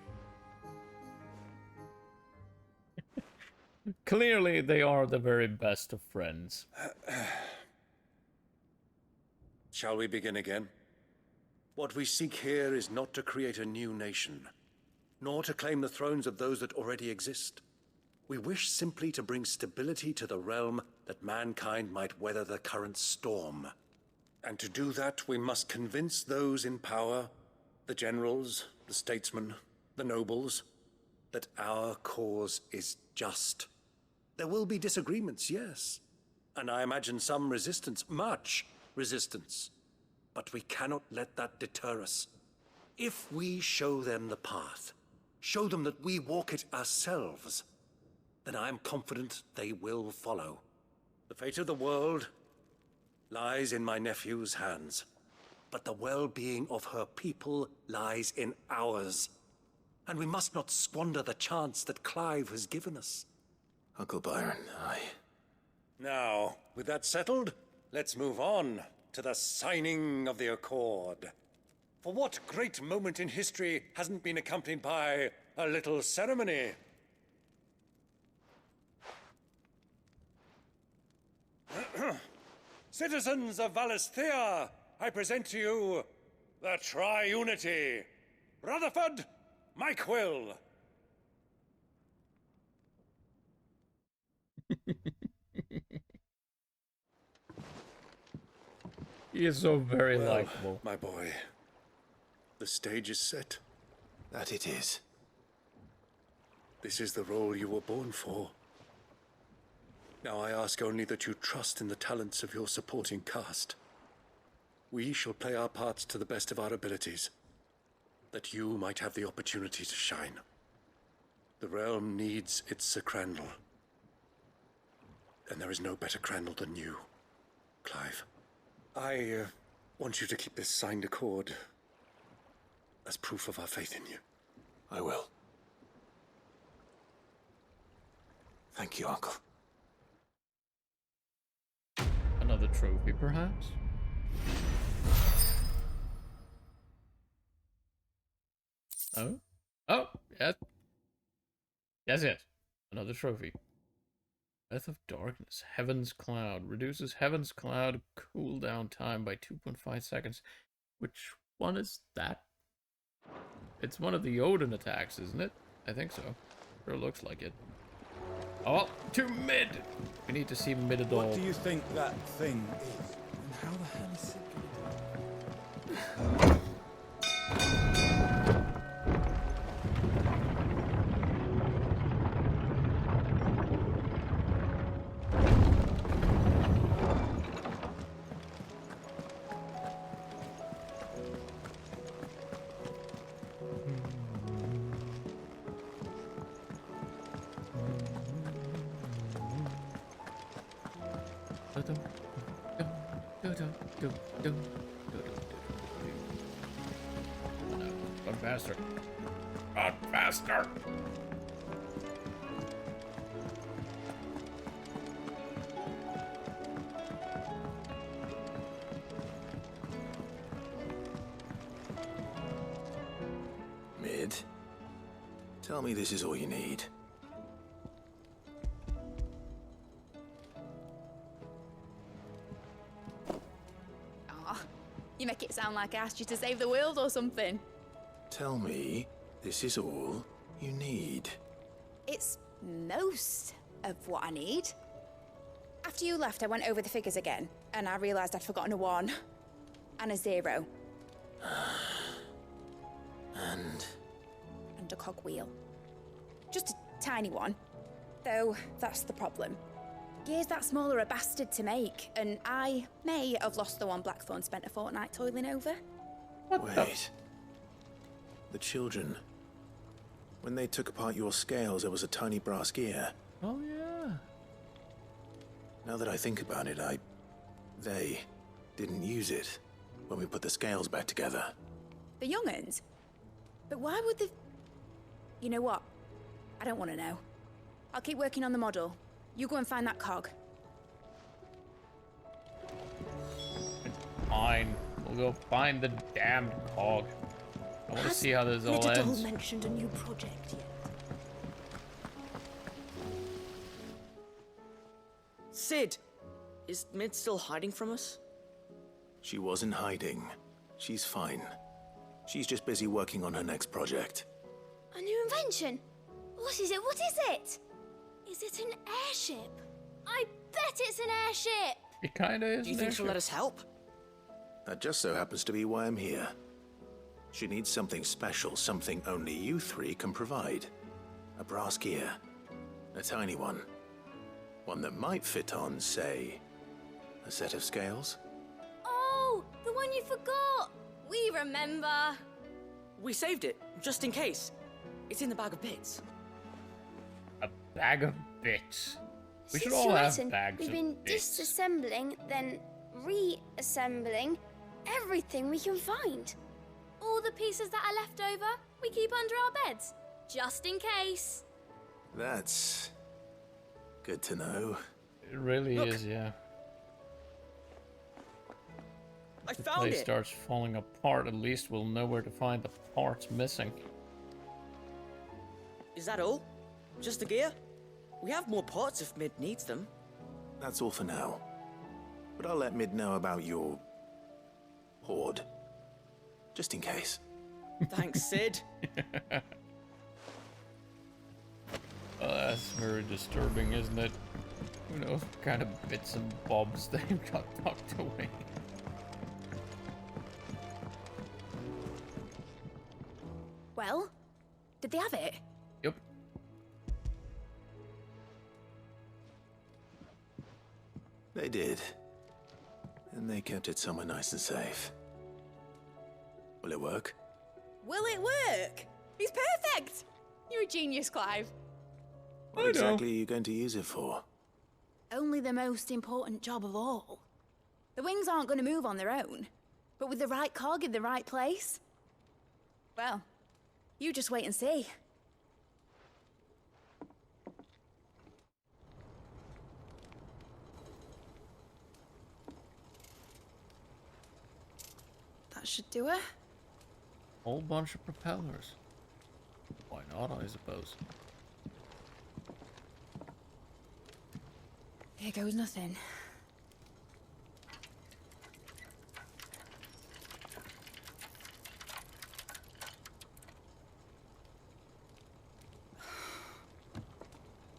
Clearly, they are the very best of friends. Shall we begin again? What we seek here is not to create a new nation, nor to claim the thrones of those that already exist. We wish simply to bring stability to the realm that mankind might weather the current storm. And to do that, we must convince those in power, the generals, the statesmen, the nobles, that our cause is just. There will be disagreements, yes. And I imagine some resistance, much resistance. But we cannot let that deter us. If we show them the path, show them that we walk it ourselves, then I am confident they will follow. The fate of the world lies in my nephew's hands, but the well-being of her people lies in ours. And we must not squander the chance that Clive has given us. Uncle Byron, Now, with that settled, let's move on to the signing of the Accord. For what great moment in history hasn't been accompanied by a little ceremony? Citizens of Valisthea, I present to you the Tri-Unity. Rutherford, Mike Will. He is so very likable. My boy, the stage is set. That it is. This is the role you were born for. Now I ask only that you trust in the talents of your supporting cast. We shall play our parts to the best of our abilities, that you might have the opportunity to shine. The realm needs its Sir Crandall. And there is no better Crandall than you, Clive. I want you to keep this signed accord as proof of our faith in you. I will. Thank you, Uncle. Another trophy, perhaps? Oh? Oh, yes. Yes. Another trophy. Breath of Darkness. Heaven's Cloud. Reduces Heaven's Cloud cooldown time by 2.5 seconds. Which one is that? It's one of the Odin attacks, isn't it? I think so. Sure looks like it. Oh, to mid! We need to see Midadol. What do you think that thing is? And how the hell is it gonna... Run faster. Run faster. Mid, tell me this is all you need. You make it sound like I asked you to save the world or something. Tell me this is all you need. It's most of what I need. After you left, I went over the figures again, and I realized I'd forgotten a 1 and a 0. And a cogwheel. Just a tiny one. Though, that's the problem. Gears that small are a bastard to make, and I may have lost the one Blackthorn spent a fortnight toiling over. Wait. The children. When they took apart your scales, there was a tiny brass gear. Oh, yeah. Now that I think about it, they didn't use it when we put the scales back together. The young'uns? But why would the... You know what? I don't want to know. I'll keep working on the model. You go and find that cog. Fine. We'll go find the damned cog. I want to see how this all ends. Mentioned a new project yet? Sid! Is Mid still hiding from us? She wasn't hiding. She's fine. She's just busy working on her next project. A new invention? What is it? What is it? Is it an airship? I bet it's an airship! It kinda is. Do you think she'll let us help? That just so happens to be why I'm here. She needs something special, something only you three can provide. A brass gear. A tiny one. One that might fit on, say, a set of scales? Oh, the one you forgot! We remember! We saved it, just in case. It's in the bag of bits. A bag of bits. We Since should all you have listen, bags we've of been bits. disassembling, then reassembling everything we can find. All the pieces that are left over, we keep under our beds, just in case. That's good to know. It really Look. is, yeah. I If the found place it! starts falling apart, at least we'll know where to find the parts missing. Is that all? Just the gear? We have more parts if Mid needs them. That's all for now. But I'll let Mid know about your hoard. Just in case. Thanks, Sid. That's very disturbing, isn't it? Who knows what kind of bits and bobs they've got tucked away. Well, did they have it? Yep. They did. And they kept it somewhere nice and safe. Will it work? Will it work? He's perfect! You're a genius, Clive. What exactly are you going to use it for? Only the most important job of all. The wings aren't going to move on their own. But with the right cog in the right place... Well, you just wait and see. That should do it. Whole bunch of propellers. Why not, I suppose. Here goes nothing.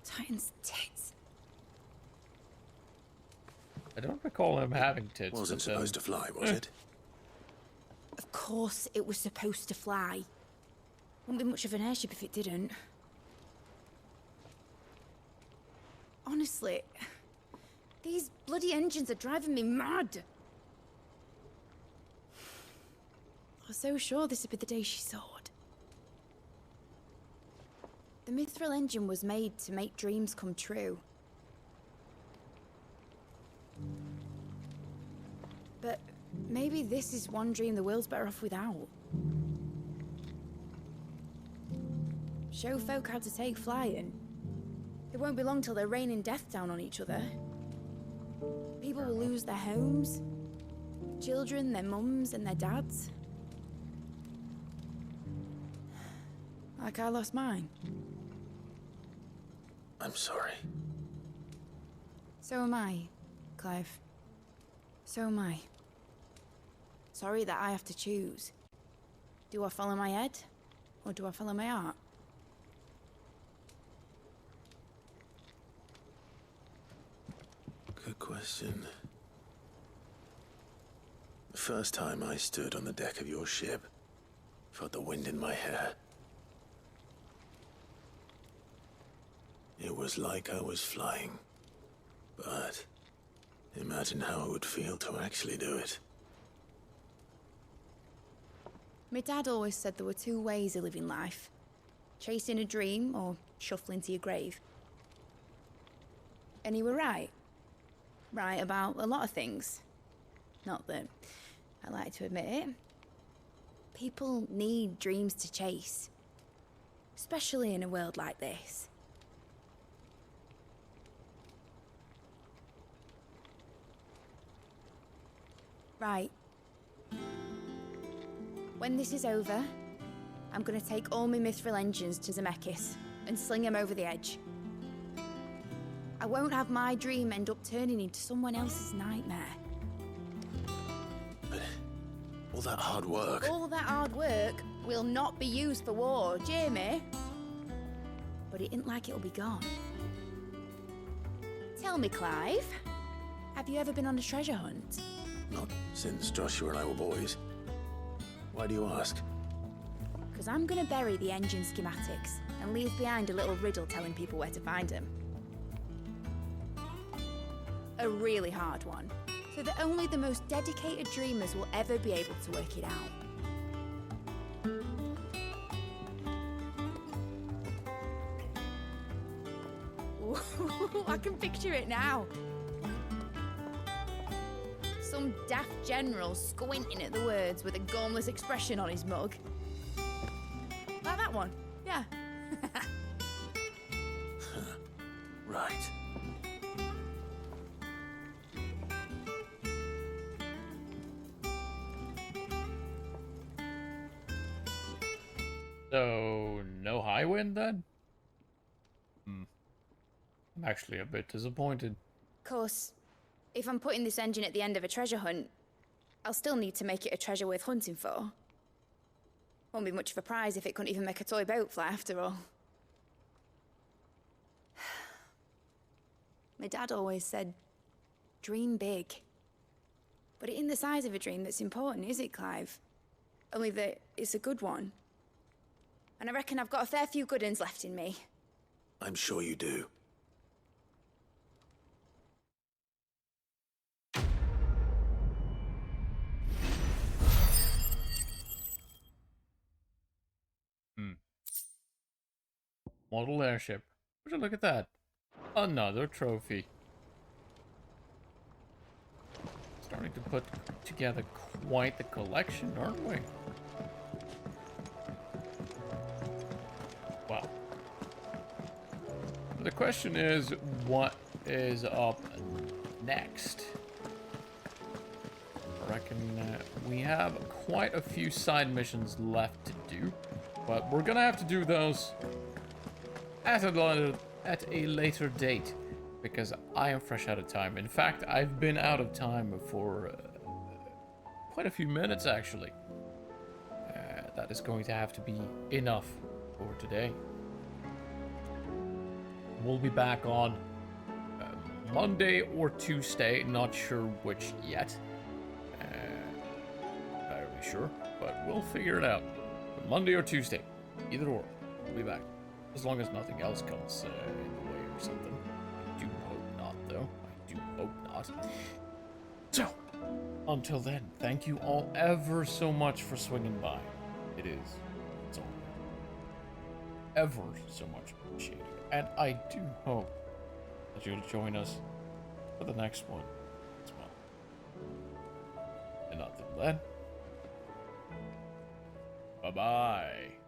Titan's tits. I don't recall him having tits. Wasn't supposed to fly, was it? Of course it was supposed to fly. Wouldn't be much of an airship if it didn't. Honestly, these bloody engines are driving me mad. I was so sure this would be the day she soared. The Mithril engine was made to make dreams come true. But maybe this is one dream the world's better off without. Show folk how to take flying. It won't be long till they're raining death down on each other. People will lose their homes, children, their mums and their dads. Like I lost mine. I'm sorry. So am I, Clive. So am I. Sorry that I have to choose. Do I follow my head, or do I follow my heart? Good question. The first time I stood on the deck of your ship, felt the wind in my hair. It was like I was flying. But imagine how it would feel to actually do it. My dad always said there were two ways of living life. Chasing a dream or shuffling to your grave. And he were right. Right about a lot of things. Not that I like to admit it. People need dreams to chase. Especially in a world like this. Right. When this is over, I'm gonna take all my Mithril engines to Zemeckis and sling them over the edge. I won't have my dream end up turning into someone else's nightmare. But all that hard work... All that hard work will not be used for war, Jamie. But it isn't like it'll be gone. Tell me, Clive, have you ever been on a treasure hunt? Not since Joshua and I were boys. Why do you ask? Because I'm gonna bury the engine schematics and leave behind a little riddle telling people where to find them. A really hard one, so that only the most dedicated dreamers will ever be able to work it out. Ooh, I can picture it now. Some daft general squinting at the words with a gormless expression on his mug. Like that one, yeah. Right. So, no high wind then? I'm actually a bit disappointed. Of course, if I'm putting this engine at the end of a treasure hunt, I'll still need to make it a treasure worth hunting for. Won't be much of a prize if it couldn't even make a toy boat fly after all. My dad always said, dream big. But it ain't the size of a dream that's important, is it, Clive? Only that it's a good one. And I reckon I've got a fair few good uns left in me. I'm sure you do. Model airship. Would you look at that? Another trophy. Starting to put together quite the collection, aren't we? Wow. The question is, what is up next? I reckon we have quite a few side missions left to do, but we're gonna have to do those at a later date, because I am fresh out of time. In fact, I've been out of time for quite a few minutes, actually. That is going to have to be enough for today. We'll be back on Monday or Tuesday, not sure which yet. Entirely sure, but we'll figure it out. But Monday or Tuesday, either or, we'll be back. As long as nothing else comes in the way or something. I do hope not, though. I do hope not. So, until then, thank you all ever so much for swinging by. It's all ever so much appreciated. And I do hope that you'll join us for the next one as well. And until then, bye-bye.